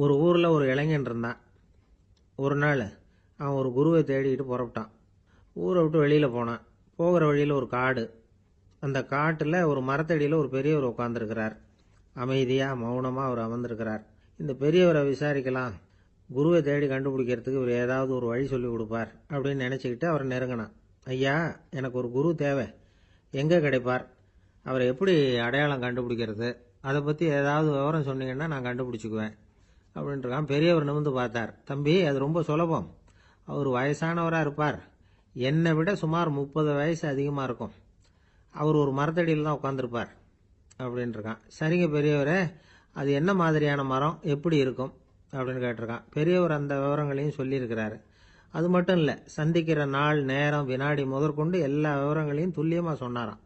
ஒரு ஊரில் ஒரு இளைஞன் இருந்தான். ஒரு நாள் அவன் ஒரு குருவை தேடிக்கிட்டு புறப்பட்டான். ஊரை விட்டு வெளியில் போனான். போகிற வழியில் ஒரு காடு. அந்த காட்டில் ஒரு மரத்தடியில் ஒரு பெரியவர் உட்காந்துருக்கிறார். அமைதியாக மௌனமாக அவர் அமர்ந்திருக்கிறார். இந்த பெரியவரை விசாரிக்கலாம், குருவை தேடி கண்டுபிடிக்கிறதுக்கு இவர் ஏதாவது ஒரு வழி சொல்லி கொடுப்பார் அப்படின்னு நினச்சிக்கிட்டு அவரை நெருங்கினான். ஐயா, எனக்கு ஒரு குரு தேவை, எங்கே கிடைப்பார், அவரை எப்படி அடையாளம் கண்டுபிடிக்கிறது, அதை பற்றி ஏதாவது விவரம் சொன்னீங்கன்னா நான் கண்டுபிடிச்சிக்குவேன் அப்படின்ட்டுருக்கான். பெரியவர் நிமிர்ந்து பார்த்தார். தம்பி, அது ரொம்ப சுலபம். அவர் வயசானவராக இருப்பார், என்னை விட சுமார் 30 வயசு அதிகமாக இருக்கும். அவர் ஒரு மரத்தடியில் தான் உட்காந்துருப்பார் அப்படின்ட்டுருக்கான். சரிங்க பெரியவரே, அது என்ன மாதிரியான மரம், எப்படி இருக்கும் அப்படின்னு கேட்டிருக்கான். பெரியவர் அந்த விவரங்களையும் சொல்லியிருக்கிறாரு. அது மட்டும் இல்லை, சந்திக்கிற நாள், நேரம், வினாடி முதற்கொண்டு எல்லா விவரங்களையும் துல்லியமாக சொன்னாராம்.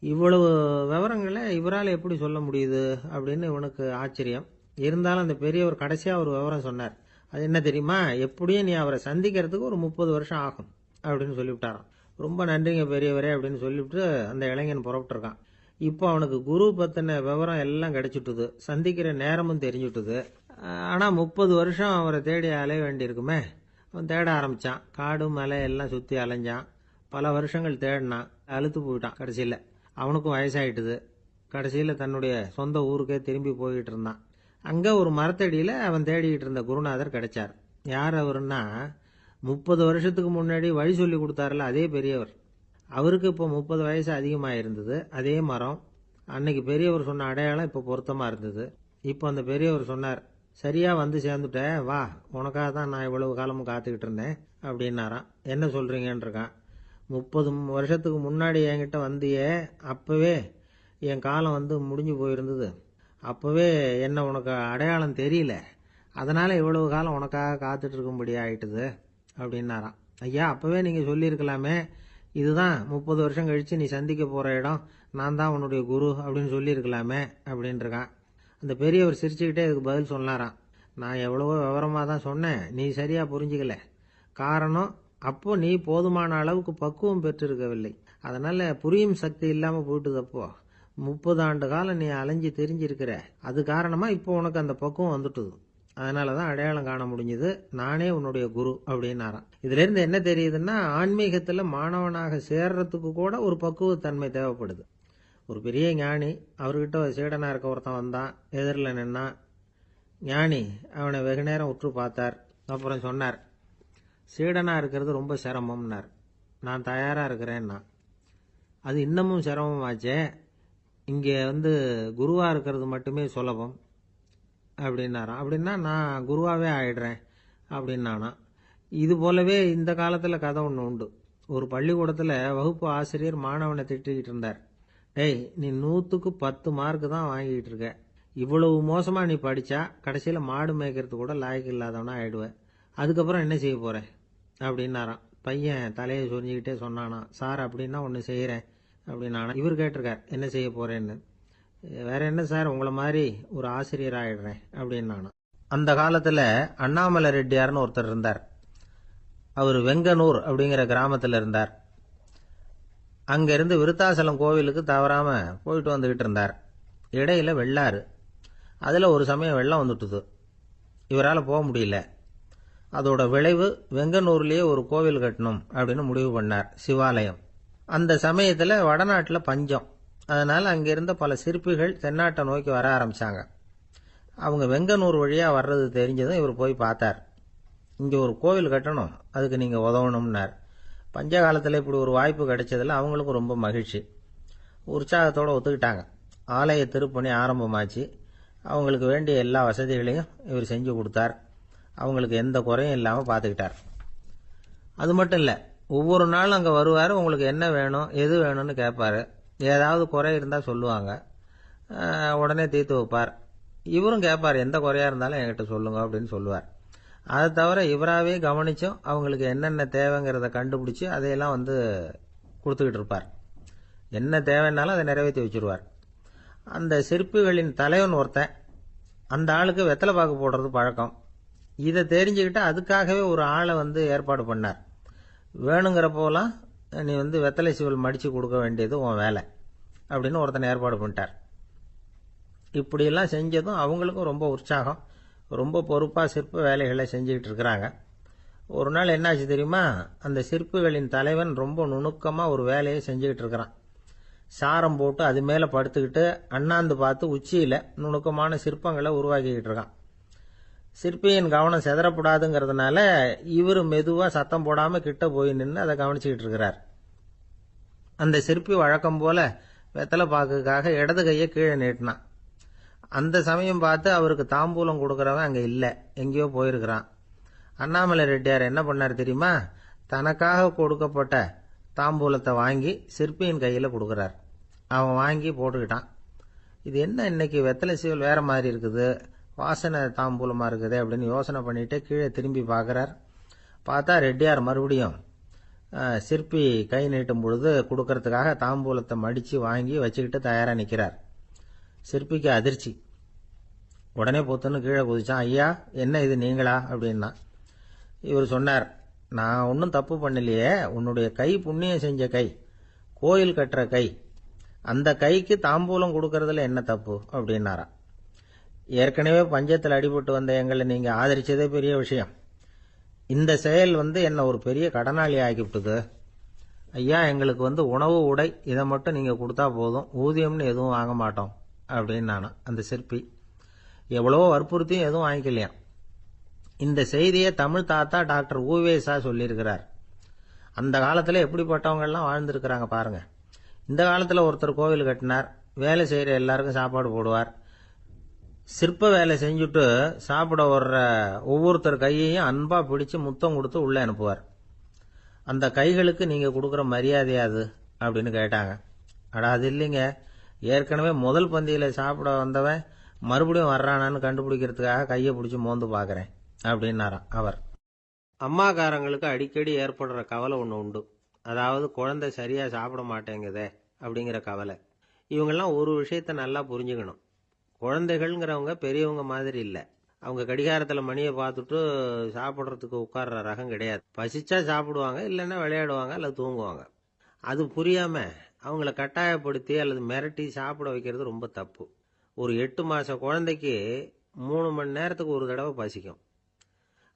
இவ்வளவு விவரங்களை இவரால் எப்படி சொல்ல முடியுது அப்படின்னு இவனுக்கு ஆச்சரியம். இருந்தாலும் அந்த பெரியவர் கடைசியாக ஒரு விவரம் சொன்னார். அது என்ன தெரியுமா, எப்படியும் நீ அவரை சந்திக்கிறதுக்கு ஒரு 30 வருஷம் ஆகும் அப்படின்னு சொல்லிவிட்டாராம். ரொம்ப நன்றிங்க பெரியவரே அப்படின்னு சொல்லிவிட்டு அந்த இளைஞன் புறப்பட்டுருக்கான். இப்போ அவனுக்கு குரு பற்றின விவரம் எல்லாம் கிடைச்சிட்டுது, சந்திக்கிற நேரமும் தெரிஞ்சுட்டுது. ஆனால் 30 வருஷம் அவரை தேடி அலைய வேண்டியிருக்குமே. அவன் தேட ஆரம்பித்தான். காடு மலை எல்லாம் சுற்றி அலைஞ்சான். பல வருஷங்கள் தேடினான். அழுத்து போயிட்டான். கடைசியில் அவனுக்கும் வயசாயிட்டுது. கடைசியில் தன்னுடைய சொந்த ஊருக்கே திரும்பி போய்கிட்டு இருந்தான். அங்கே ஒரு மரத்தடியில் அவன் தேடிக்கிட்டு இருந்த குருநாதர் கிடைச்சார். யார் அவருன்னா, 30 வருஷத்துக்கு முன்னாடி வழி சொல்லி கொடுத்தாருல அதே பெரியவர். அவருக்கு இப்போ 30 வயசு அதிகமாக இருந்தது. அதே மரம், அன்னைக்கு பெரியவர் சொன்ன அடையாளம் இப்போ பொருத்தமாக இருந்தது. இப்போ அந்த பெரியவர் சொன்னார், சரியாக வந்து சேர்ந்துட்ட, வா, உனக்காக தான் நான் இவ்வளவு காலமும் காத்துக்கிட்டு இருந்தேன் அப்படின்னாராம். என்ன சொல்கிறீங்கன்றிருக்கான். 30 வருஷத்துக்கு முன்னாடி என்கிட்ட வந்தியே, அப்போவே என் காலம் வந்து முடிஞ்சு போயிருந்தது. அப்போவே என்ன உனக்கு அடையாளம் தெரியல, அதனால் இவ்வளவு காலம் உனக்காக காத்துட்டு இருக்கும்படி ஆயிட்டுது அப்படின்னாராம். ஐயா, அப்போவே நீங்கள் சொல்லியிருக்கலாமே, இதுதான் 30 வருஷம் கழித்து நீ சந்திக்க போகிற இடம், நான் தான் உன்னுடைய குரு அப்படின்னு சொல்லியிருக்கலாமே அப்படின்ட்டுருக்கான். அந்த பெரியவர் சிரிச்சுக்கிட்டே இதுக்கு பதில் சொன்னாராம். நான் எவ்வளவோ விவரமாக தான் சொன்னேன், நீ சரியாக புரிஞ்சிக்கல. காரணம், அப்போ நீ போதுமான அளவுக்கு பக்குவம் பெற்றிருக்கவில்லை, அதனால் புரியும் சக்தி இல்லாமல் போயிட்டுதப்போ. 30 ஆண்டு காலம் நீ அலைஞ்சி தெரிஞ்சிருக்கிற, அது காரணமாக இப்போ உனக்கு அந்த பக்குவம் வந்துட்டுது. அதனால தான் அடையாளம் காண முடிஞ்சது, நானே உன்னுடைய குரு அப்படின்னாராம். இதுலேருந்து என்ன தெரியுதுன்னா, ஆன்மீகத்தில் மாணவனாக சேர்றதுக்கு கூட ஒரு பக்குவத்தன்மை தேவைப்படுது. ஒரு பெரிய ஞானி, அவர்கிட்ட சீடனாக இருக்க ஒருத்தன் வந்தான். எதிரில் நின்னான். ஞானி அவனை வெகு நேரம் உற்று பார்த்தார். அப்புறம் சொன்னார், சீடனாக இருக்கிறது ரொம்ப சிரமம்னார். நான் தயாராக இருக்கிறேன்னா. அது இன்னமும் சிரமமாச்சே, இங்கே வந்து குருவாக இருக்கிறது மட்டுமே சுலபம் அப்படின்னாராம். அப்படின்னா நான் குருவாகவே ஆயிடுறேன் அப்படின்னானா. இது போலவே இந்த காலத்தில் கதை ஒன்று உண்டு. ஒரு பள்ளிக்கூடத்தில் வகுப்பு ஆசிரியர் மாணவனை திட்டிக்கிட்டு இருந்தார். டேய், நீ 100க்கு 10 மார்க்கு தான் வாங்கிட்டு இருக்க, இவ்வளவு மோசமாக நீ படித்தா கடைசியில் மாடு மேய்க்கிறது கூட லாய்க்கு இல்லாதவனா ஆயிடுவேன், அதுக்கப்புறம் என்ன செய்ய போகிற அப்படின்னாராம். பையன் தலையை சொரிஞ்சிக்கிட்டே சொன்னானா, சார் அப்படின்னா ஒன்று செய்கிறேன் அப்படின்னானா. இவர் கேட்டிருக்கார், என்ன செய்ய போகிறேன்னு. வேற என்ன சார், உங்களை மாதிரி ஒரு ஆசிரியர் ஆயிடுறேன் அப்படின்னானா. அந்த காலத்தில் அண்ணாமலை ரெட்டியார்னு ஒருத்தர் இருந்தார். அவர் வெங்கனூர் அப்படிங்கிற கிராமத்தில் இருந்தார். அங்கேருந்து விருத்தாசலம் கோவிலுக்கு தவறாமல் போயிட்டு வந்துக்கிட்டு இருந்தார். இடையில வெள்ளாறு, அதில் ஒரு சமயம் வெள்ளம் வந்துட்டுது. இவரால் போக முடியல. அதோட விளைவு, வெங்கனூர்லேயே ஒரு கோவில் கட்டணும் அப்படின்னு முடிவு பண்ணார், சிவாலயம். அந்த சமயத்தில் வடநாட்டில் பஞ்சம். அதனால் அங்கே இருந்த பல சிற்பிகள் தென்னாட்டை நோக்கி வர ஆரம்பித்தாங்க. அவங்க வெங்கனூர் வழியாக வர்றது தெரிஞ்சதும் இவர் போய் பார்த்தார். இங்கே ஒரு கோவில் கட்டணும், அதுக்கு நீங்கள் உதவணும்னார். பஞ்ச காலத்தில் இப்படி ஒரு வாய்ப்பு கிடைச்சதில் அவங்களுக்கும் ரொம்ப மகிழ்ச்சி. உற்சாகத்தோடு ஒத்துக்கிட்டாங்க. ஆலய திருப்பணி ஆரம்பமாச்சு. அவங்களுக்கு வேண்டிய எல்லா வசதிகளையும் இவர் செஞ்சு கொடுத்தார். அவங்களுக்கு எந்த குறையும் இல்லாமல் பார்த்துக்கிட்டார். அது மட்டும் இல்லை, ஒவ்வொரு நாளும் அங்கே வருவார். உங்களுக்கு என்ன வேணும், எது வேணும்னு கேட்பார். ஏதாவது குறை இருந்தால் சொல்லுவாங்க, உடனே தீர்த்து வைப்பார். இவரும் கேட்பார், எந்த குறையாக இருந்தாலும் என்கிட்ட சொல்லுங்க அப்படின்னு சொல்லுவார். அதை தவிர இவராகவே கவனிச்சும் அவங்களுக்கு என்னென்ன தேவைங்கிறத கண்டுபிடிச்சி அதையெல்லாம் வந்து கொடுத்துக்கிட்டு இருப்பார். என்ன தேவைன்னாலும் அதை நிறைவேற்றி வச்சுருவார். அந்த சிற்பிகளின் தலைவன் ஒருத்தன், அந்த ஆளுக்கு வெத்தலை பாக்கு போடுறது பழக்கம். இதை தெரிஞ்சுக்கிட்டு அதுக்காகவே ஒரு ஆளை வந்து ஏற்பாடு பண்ணார். வேணுங்கிறப்போலாம் நீ வந்து வெத்தலை சீவல் மடித்து கொடுக்க வேண்டியது உன் வேலை அப்படின்னு ஒருத்தனை ஏற்பாடு பண்ணிட்டார். இப்படியெல்லாம் செஞ்சதும் அவங்களுக்கும் ரொம்ப உற்சாகம். ரொம்ப பொறுப்பாக சிற்ப வேலைகளை செஞ்சுக்கிட்டு இருக்கிறாங்க. ஒரு நாள் என்னாச்சு தெரியுமா? அந்த சிற்பிகளின் தலைவன் ரொம்ப நுணுக்கமாக ஒரு வேலையை செஞ்சுக்கிட்டு இருக்கிறான். சாரம் போட்டு அது மேலே படுத்துக்கிட்டு அண்ணாந்து பார்த்து உச்சியில் நுணுக்கமான சிற்பங்களை உருவாக்கிக்கிட்டு இருக்கான். சிற்பியின் கவனம் செதறப்படாதுங்கிறதுனால இவர் மெதுவாக சத்தம் போடாமல் கிட்ட போய் நின்று அதை கவனிச்சுக்கிட்டு இருக்கிறார். அந்த சிற்பி வழக்கம் போல வெத்தலை பாக்குக்காக இடது கையை கீழே நீட்டினான். அந்த சமயம் பார்த்து அவருக்கு தாம்பூலம் கொடுக்கறவன் அங்கே இல்லை, எங்கேயோ போயிருக்கிறான். அண்ணாமலை ரெட்டியார் என்ன பண்ணார் தெரியுமா? தனக்காக கொடுக்கப்பட்ட தாம்பூலத்தை வாங்கி சிற்பியின் கையில் கொடுக்குறார். அவன் வாங்கி போட்டுக்கிட்டான். இது என்ன இன்னைக்கு வெத்தலை சீவல் வேற மாதிரி இருக்குது, வாசனை தாம்பூலமாக இருக்குது அப்படின்னு யோசனை பண்ணிட்டு கீழே திரும்பி பார்க்குறார். பார்த்தா ரெட்டியார் மறுபடியும் சிற்பி கை நீட்டும் பொழுது கொடுக்கறதுக்காக தாம்பூலத்தை மடித்து வாங்கி வச்சுக்கிட்டு தயாராக நிற்கிறார். சிற்பிக்கு அதிர்ச்சி. உடனே பொத்துன்னு கீழே குதிச்சான். ஐயா, என்ன இது நீங்களா அப்படின்னா. இவர் சொன்னார், நான் ஒன்றும் தப்பு பண்ணலையே, உன்னுடைய கை புண்ணியம் செஞ்ச கை, கோயில் கட்டுற கை, அந்த கைக்கு தாம்பூலம் கொடுக்கறதுல என்ன தப்பு அப்படின்னாராம். ஏற்கனவே பஞ்சத்தில் அடிபட்டு வந்த எங்களை நீங்கள் ஆதரிச்சதே பெரிய விஷயம். இந்த செயல் என்ன ஒரு பெரிய கடனாளி ஆகிவிட்டுது. ஐயா, எங்களுக்கு உணவு உடை இதை மட்டும் நீங்கள் கொடுத்தா போதும், ஊதியம்னு எதுவும் வாங்க மாட்டோம் அப்படின்னு நானும். அந்த சிற்பி எவ்வளவோ வற்புறுத்தியும் எதுவும் வாங்கிக்கலையாம். இந்த செய்தியை தமிழ் தாத்தா டாக்டர் ஊவேசா சொல்லியிருக்கிறார். அந்த காலத்தில் எப்படிப்பட்டவங்கெல்லாம் வாழ்ந்துருக்கிறாங்க பாருங்க. இந்த காலத்தில் ஒருத்தர் கோவில் கட்டினார், வேலை செய்கிற எல்லாருக்கும் சாப்பாடு போடுவார். சிற்ப வேலை செஞ்சுட்டு சாப்பிட வர்ற ஒவ்வொருத்தர் கையையும் அன்பா பிடிச்சு முத்தம் கொடுத்து உள்ளே அனுப்புவார். அந்த கைகளுக்கு நீங்கள் கொடுக்குற மரியாதையாது அப்படின்னு கேட்டாங்க. அடா, அது இல்லைங்க, ஏற்கனவே முதல் பந்தியில் சாப்பிட வந்தவன் மறுபடியும் வர்றானான்னு கண்டுபிடிக்கிறதுக்காக கையை பிடிச்சி மோந்து பார்க்குறேன் அப்படின்னாராம் அவர். அம்மாக்காரங்களுக்கு அடிக்கடி ஏற்படுற கவலை ஒன்று உண்டு. அதாவது குழந்தை சரியாக சாப்பிட மாட்டேங்குதே அப்படிங்கிற கவலை. இவங்கெல்லாம் ஒரு விஷயத்த நல்லா புரிஞ்சுக்கணும். குழந்தைகள்ங்கிறவங்க பெரியவங்க மாதிரி இல்லை. அவங்க கடிகாரத்தில் மணியை பார்த்துட்டு சாப்பிட்றதுக்கு உட்கார்ற ரகம் கிடையாது. பசிச்சா சாப்பிடுவாங்க, இல்லைன்னா விளையாடுவாங்க அல்லது தூங்குவாங்க. அது புரியாமல் அவங்கள கட்டாயப்படுத்தி அல்லது மிரட்டி சாப்பிட வைக்கிறது ரொம்ப தப்பு. ஒரு 8 மாத குழந்தைக்கு 3 மணி நேரத்துக்கு ஒரு தடவை பசிக்கும்.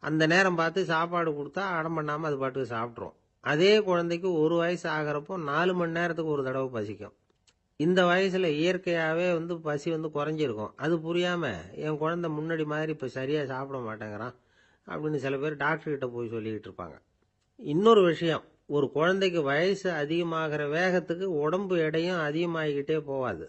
அந்த நேரம் பார்த்து சாப்பாடு கொடுத்தா அடம் பண்ணாமல் அது பாட்டுக்கு சாப்பிட்றோம். அதே குழந்தைக்கு 1 வயசு ஆகிறப்போ 4 மணி நேரத்துக்கு ஒரு தடவை பசிக்கும். இந்த வயசுல இயற்கையாகவே பசி குறைஞ்சிருக்கும். அது புரியாமல் என் குழந்தை முன்னாடி மாதிரி இப்போ சரியாக சாப்பிட மாட்டேங்கிறான் அப்படின்னு சில பேர் டாக்டர்கிட்ட போய் சொல்லிக்கிட்டு இருப்பாங்க. இன்னொரு விஷயம், ஒரு குழந்தைக்கு வயசு அதிகமாகிற வேகத்துக்கு உடம்பு எடையும் அதிகமாகிக்கிட்டே போகாது.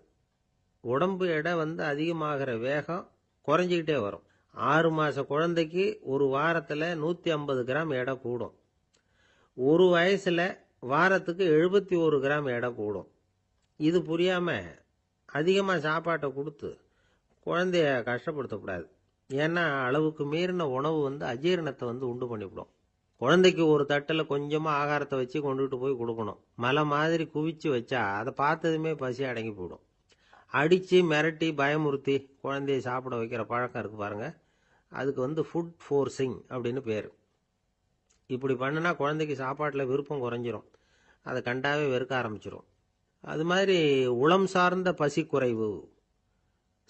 உடம்பு எடை அதிகமாகிற வேகம் குறைஞ்சிக்கிட்டே வரும். 6 மாத குழந்தைக்கு ஒரு வாரத்தில் 150 கிராம் எடை கூடும். ஒரு வயசில் வாரத்துக்கு 71 கிராம் எடை கூடும். இது புரியாமல் அதிகமாக சாப்பாட்டை கொடுத்து குழந்தைய கஷ்டப்படுத்தக்கூடாது. ஏன்னா அளவுக்கு மீறின உணவு அஜீரணத்தை உண்டு பண்ணிவிடும். குழந்தைக்கு ஒரு தட்டில் கொஞ்சமாக ஆகாரத்தை வச்சு கொண்டுகிட்டு போய் கொடுக்கணும். மலை மாதிரி குவிச்சு வச்சா அதை பார்த்ததுமே பசி அடங்கி போயிடும். அடித்து மிரட்டி பயமுறுத்தி குழந்தைய சாப்பிட வைக்கிற பழக்கம் இருக்குது பாருங்க, அதுக்கு ஃபுட் ஃபோர்ஸிங் அப்படின்னு பேர். இப்படி பண்ணுனா குழந்தைக்கு சாப்பாட்டில் விருப்பம் குறைஞ்சிரும், அதை கண்டாவே வெறுக்க ஆரம்பிச்சிடும். அது மாதிரி உளம் சார்ந்த பசி குறைவு,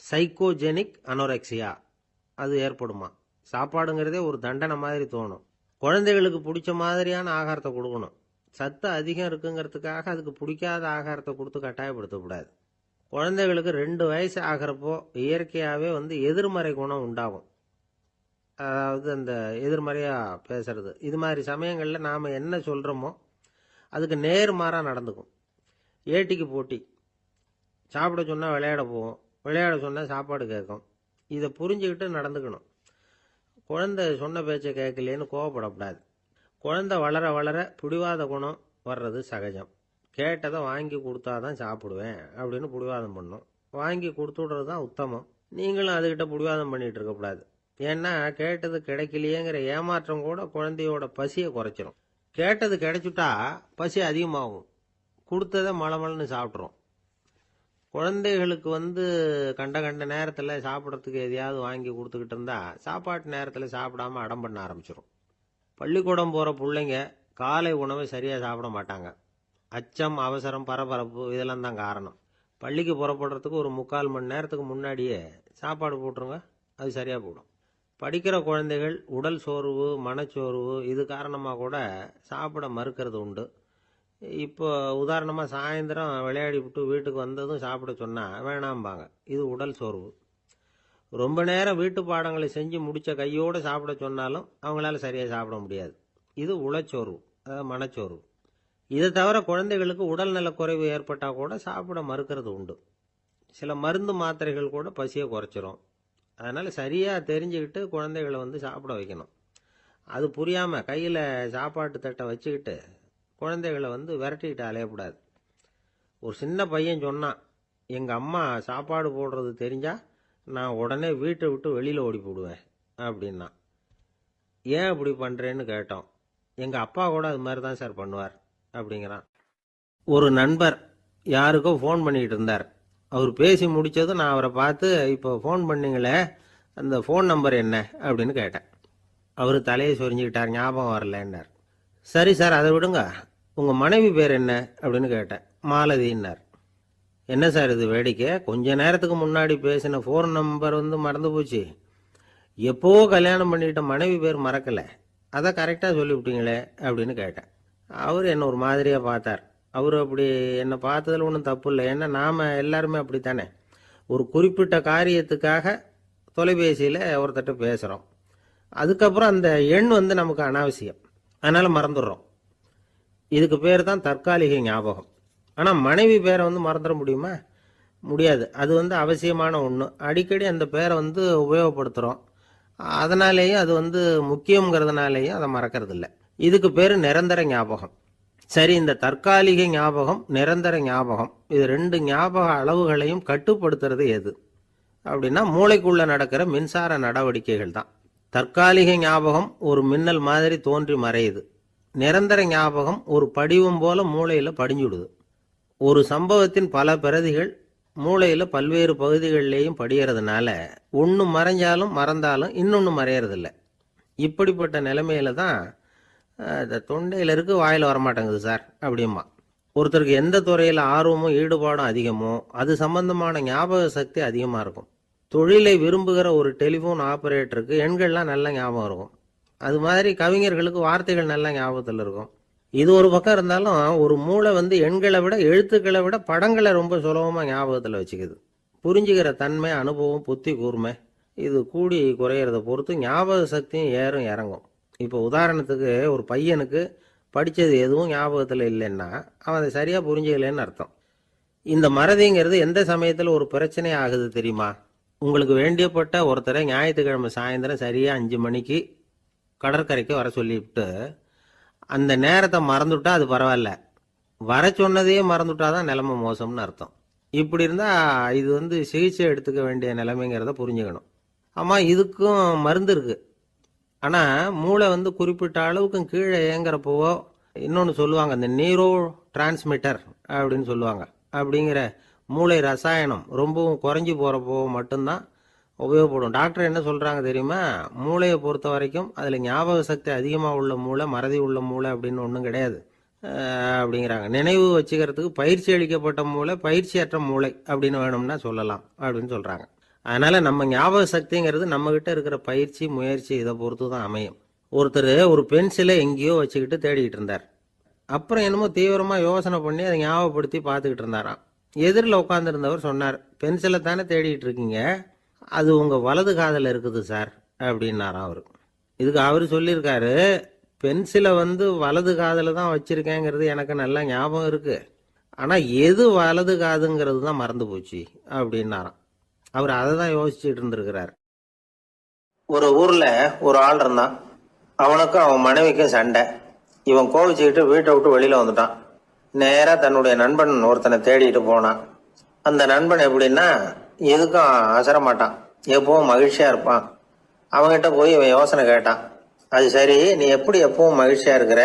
சைக்கோஜெனிக் அனோரெக்சியா, அது ஏற்படுமா. சாப்பாடுங்கிறதே ஒரு தண்டனை மாதிரி தோணும். குழந்தைகளுக்கு பிடிச்ச மாதிரியான ஆகாரத்தை கொடுக்கணும். சத்து அதிகம் இருக்குங்கிறதுக்காக அதுக்கு பிடிக்காத ஆகாரத்தை கொடுத்து கட்டாயப்படுத்தக்கூடாது. குழந்தைகளுக்கு 2 வயசு ஆகிறப்போ இயற்கையாகவே எதிர்மறை குணம் உண்டாகும். அதாவது அந்த எதிர்மறையாக பேசுறது. இது மாதிரி சமயங்களில் நாம் என்ன சொல்கிறோமோ அதுக்கு நேர்மாறாக நடந்துக்கும். ஏட்டிக்கு போட்டி. சாப்பிட சொன்னால் விளையாட போவோம், விளையாட சொன்னால் சாப்பாடு கேட்கும். இதை புரிஞ்சுக்கிட்டு நடந்துக்கணும். குழந்தை சொன்ன பேச்சை கேட்கலேன்னு கோவப்படக்கூடாது. குழந்தை வளர வளர பிடிவாத குணம் வர்றது சகஜம். கேட்டதை வாங்கி கொடுத்தாதான் சாப்பிடுவேன் அப்படின்னு பிடிவாதம் பண்ணும். வாங்கி கொடுத்துடுறது தான் உத்தமம். நீங்களும் அதுகிட்ட பிடிவாதம் பண்ணிட்டு இருக்கக்கூடாது. ஏன்னா கேட்டது கிடைக்கலையேங்கிற ஏமாற்றம் கூட குழந்தையோட பசியை குறைச்சிரும். கேட்டது கிடைச்சுட்டா பசி அதிகமாகும், கொடுத்ததை மலமலன்னு சாப்பிட்றோம். குழந்தைகளுக்கு கண்ட கண்ட நேரத்தில் சாப்பிட்றதுக்கு எதையாவது வாங்கி கொடுத்துக்கிட்டு இருந்தா சாப்பாட்டு நேரத்தில் சாப்பிடாம அடம் பண்ண ஆரம்பிச்சிடும். பள்ளிக்கூடம் போகிற பிள்ளைங்க காலை உணவை சரியாக சாப்பிட மாட்டாங்க. அச்சம், அவசரம், பரபரப்பு இதெல்லாம் தான் காரணம். பள்ளிக்கு புறப்படுறதுக்கு ஒரு 3/4 மணி நேரத்துக்கு முன்னாடியே சாப்பாடு போட்டுருங்க, அது சரியாக போடும். படிக்கிற குழந்தைகள் உடல் சோர்வு, மனச்சோர்வு இது காரணமாக கூட சாப்பிட மறுக்கிறது உண்டு. இப்போ உதாரணமாக சாயந்தரம் விளையாடி விட்டு வீட்டுக்கு வந்ததும் சாப்பிட சொன்னால் வேணாம்பாங்க. இது உடல் சோர்வு. ரொம்ப நேரம் வீட்டு பாடங்களை செஞ்சு முடித்த கையோடு சாப்பிட சொன்னாலும் அவங்களால சரியாக சாப்பிட முடியாது. இது உளச்சோர்வு, அதாவது மனச்சோர்வு. இதை தவிர குழந்தைகளுக்கு உடல் நலக்குறைவு ஏற்பட்டால் கூட சாப்பிட மறுக்கிறது உண்டு. சில மருந்து மாத்திரைகள் கூட பசியை குறைச்சிரும். அதனால் சரியாக தெரிஞ்சுக்கிட்டு குழந்தைகளை சாப்பிட வைக்கணும். அது புரியாமல் கையில் சாப்பாட்டு தட்டை வச்சுக்கிட்டு குழந்தைகளை விரட்டிக்கிட்டு அலையக்கூடாது. ஒரு சின்ன பையன் சொன்னான், எங்கள் அம்மா சாப்பாடு போடுறது தெரிஞ்சால் நான் உடனே வீட்டை விட்டு வெளியில் ஓடி போடுவேன் அப்படின்னா. ஏன் இப்படி பண்ணுறேன்னு கேட்டோம். எங்கள் அப்பா கூட அது மாதிரி தான் சார் பண்ணுவார் அப்படிங்கிறான். ஒரு நண்பர் யாருக்கோ ஃபோன் பண்ணிக்கிட்டு இருந்தார். அவர் பேசி முடித்ததும் நான் அவரை பார்த்து, இப்போ ஃபோன் பண்ணிங்களே, அந்த ஃபோன் நம்பர் என்ன அப்படின்னு கேட்டேன். அவர் தலையை சொரிஞ்சுக்கிட்டார். ஞாபகம் வரலன்னார். சரி சார், அதை விடுங்க, உங்கள் மனைவி பேர் என்ன அப்படின்னு கேட்டேன். மாலதின்னார். என்ன சார் இது வேடிக்கை, கொஞ்ச நேரத்துக்கு முன்னாடி பேசின ஃபோன் நம்பர் மறந்து போச்சு. எப்போவோ கல்யாணம் பண்ணிக்கிட்ட மனைவி பேர் மறக்கலை, அதை கரெக்டாக சொல்லிவிட்டீங்களே அப்படின்னு கேட்டேன். அவர் என்ன ஒரு மாதிரியாக பார்த்தார். அவர் அப்படி என்னை பார்த்ததில் ஒன்றும் தப்பு இல்லை. ஏன்னா நாம் எல்லாருமே அப்படித்தானே. ஒரு குறிப்பிட்ட காரியத்துக்காக தொலைபேசியில் ஒருத்தட்ட பேசுகிறோம். அதுக்கப்புறம் அந்த எண் நமக்கு அனாவசியம், அதனால் மறந்துடுறோம். இதுக்கு பேர் தான் தற்காலிக ஞாபகம். ஆனால் மனைவி பேரை மறந்துட முடியுமா? முடியாது. அது அவசியமான ஒன்று. அடிக்கடி அந்த பேரை உபயோகப்படுத்துகிறோம். அதனாலேயும் அது முக்கியங்கிறதுனாலேயும் அதை மறக்கறதில்ல. இதுக்கு பேர் நிரந்தர ஞாபகம். சரி, இந்த தற்காலிக ஞாபகம், நிரந்தர ஞாபகம், இது ரெண்டு ஞாபக அளவுகளையும் கட்டுப்படுத்துறது எது அப்படின்னா மூளைக்குள்ள நடக்கிற மின்சார நடவடிக்கைகள் தான். தற்காலிக ஞாபகம் ஒரு மின்னல் மாதிரி தோன்றி மறையுது. நிரந்தர ஞாபகம் ஒரு படிவம் போல மூளையில் படிஞ்சுடுது. ஒரு சம்பவத்தின் பல பிரதிகள் மூளையில் பல்வேறு பகுதிகளிலேயும் படிகிறதுனால ஒன்று மறைஞ்சாலும் மறந்தாலும் இன்னொன்று மறையறதில்ல. இப்படிப்பட்ட நிலைமையில தான் இந்த தொண்டையில் இருக்கு, வாயில் வரமாட்டேங்குது சார் அப்படிமா. ஒருத்தருக்கு எந்த துறையில் ஆர்வமும் ஈடுபாடும் அதிகமோ அது சம்பந்தமான ஞாபக சக்தி அதிகமாக இருக்கும். தொழிலை விரும்புகிற ஒரு டெலிஃபோன் ஆப்ரேட்டருக்கு எண்கள்லாம் நல்ல ஞாபகம் இருக்கும். அது மாதிரி கவிஞர்களுக்கு வார்த்தைகள் நல்ல ஞாபகத்தில் இருக்கும். இது ஒரு பக்கம் இருந்தாலும் ஒரு மூளை எண்களை விட எழுத்துக்களை விட படங்களை ரொம்ப சுலபமாக ஞாபகத்தில் வச்சுக்குது. புரிஞ்சுக்கிற தன்மை, அனுபவம், புத்தி கூர்மை இது கூடி குறையிறத பொறுத்து ஞாபக சக்தியும் ஏறும் இறங்கும். இப்போ உதாரணத்துக்கு ஒரு பையனுக்கு படித்தது எதுவும் ஞாபகத்தில் இல்லைன்னா அவன் அதை சரியாக புரிஞ்சுக்கலன்னு அர்த்தம். இந்த மறதிங்கிறது எந்த சமயத்தில் ஒரு பிரச்சனை ஆகுது தெரியுமா? உங்களுக்கு வேண்டியப்பட்ட ஒருத்தரை ஞாயிற்றுக்கிழமை சாயந்தரம் சரியாக 5 மணிக்கு கடற்கரைக்கு வர சொல்லிவிட்டு அந்த நேரத்தை மறந்துவிட்டா அது பரவாயில்ல, வர சொன்னதையே மறந்துவிட்டாதான் நிலைமை மோசம்னு அர்த்தம். இப்படி இருந்தால் இது சிகிச்சை எடுத்துக்க வேண்டிய நிலைமைங்கிறத புரிஞ்சுக்கணும். ஆமாம், இதுக்கும் மருந்து இருக்குது. ஆனால் மூளை குறிப்பிட்ட அளவுக்கு கீழே இயங்குறப்போவோ இன்னொன்று சொல்லுவாங்க, இந்த நியூரோ டிரான்ஸ்மிட்டர் அப்படின்னு சொல்லுவாங்க. அப்படிங்கிற மூளை ரசாயனம் ரொம்பவும் குறைஞ்சி போகிறப்போ மட்டும்தான் உபயோகப்படும். டாக்டர் என்ன சொல்கிறாங்க தெரியுமா? மூளையை பொறுத்த வரைக்கும் அதில் ஞாபக சக்தி அதிகமாக உள்ள மூளை, மறதி உள்ள மூளை அப்படின்னு ஒன்றும் கிடையாது அப்படிங்கிறாங்க. நினைவு வச்சுக்கிறதுக்கு பயிற்சி அளிக்கப்பட்ட மூளை, பயிற்சியற்ற மூளை அப்படின்னு வேணும்னா சொல்லலாம் அப்படின்னு சொல்கிறாங்க. அதனால் நம்ம ஞாபக சக்திங்கிறது நம்மக்கிட்ட இருக்கிற பயிற்சி, முயற்சி இதை பொறுத்து தான் அமையும். ஒருத்தர் ஒரு பென்சிலை எங்கேயோ வச்சுக்கிட்டு தேடிக்கிட்டு இருந்தார். அப்புறம் என்னமோ தீவிரமாக யோசனை பண்ணி அதை ஞாபகப்படுத்தி பார்த்துக்கிட்டு இருந்தாராம். எதிரில் உட்காந்துருந்தவர் சொன்னார், பென்சிலை தானே தேடிட்டு இருக்கீங்க, அது உங்கள் வலது காதில் இருக்குது சார் அப்படின்னாராம் அவர். இதுக்கு அவர் சொல்லியிருக்காரு, பென்சிலை வலது காதில் தான் வச்சுருக்கேங்கிறது எனக்கு நல்லா ஞாபகம் இருக்குது, ஆனால் எது வலது காதுங்கிறது தான் மறந்து போச்சு அப்படின்னாராம். அவர் அதை தான் யோசிச்சுட்டு இருந்திருக்கிறார். ஒரு ஊரில் ஒரு ஆள் இருந்தான். அவனுக்கும் அவன் மனைவிக்கும் சண்டை. இவன் கோவிச்சுக்கிட்டு வீட்டை விட்டு வெளியில் வந்துட்டான். நேராக தன்னுடைய நண்பன் ஒருத்தனை தேடிட்டு போனான். அந்த நண்பன் எப்படின்னா எதுக்கும் அசர மாட்டான், எப்பவும் மகிழ்ச்சியாக இருப்பான். அவங்ககிட்ட போய் இவன் யோசனை கேட்டான். அது சரி, நீ எப்படி எப்பவும் மகிழ்ச்சியாக இருக்கிற,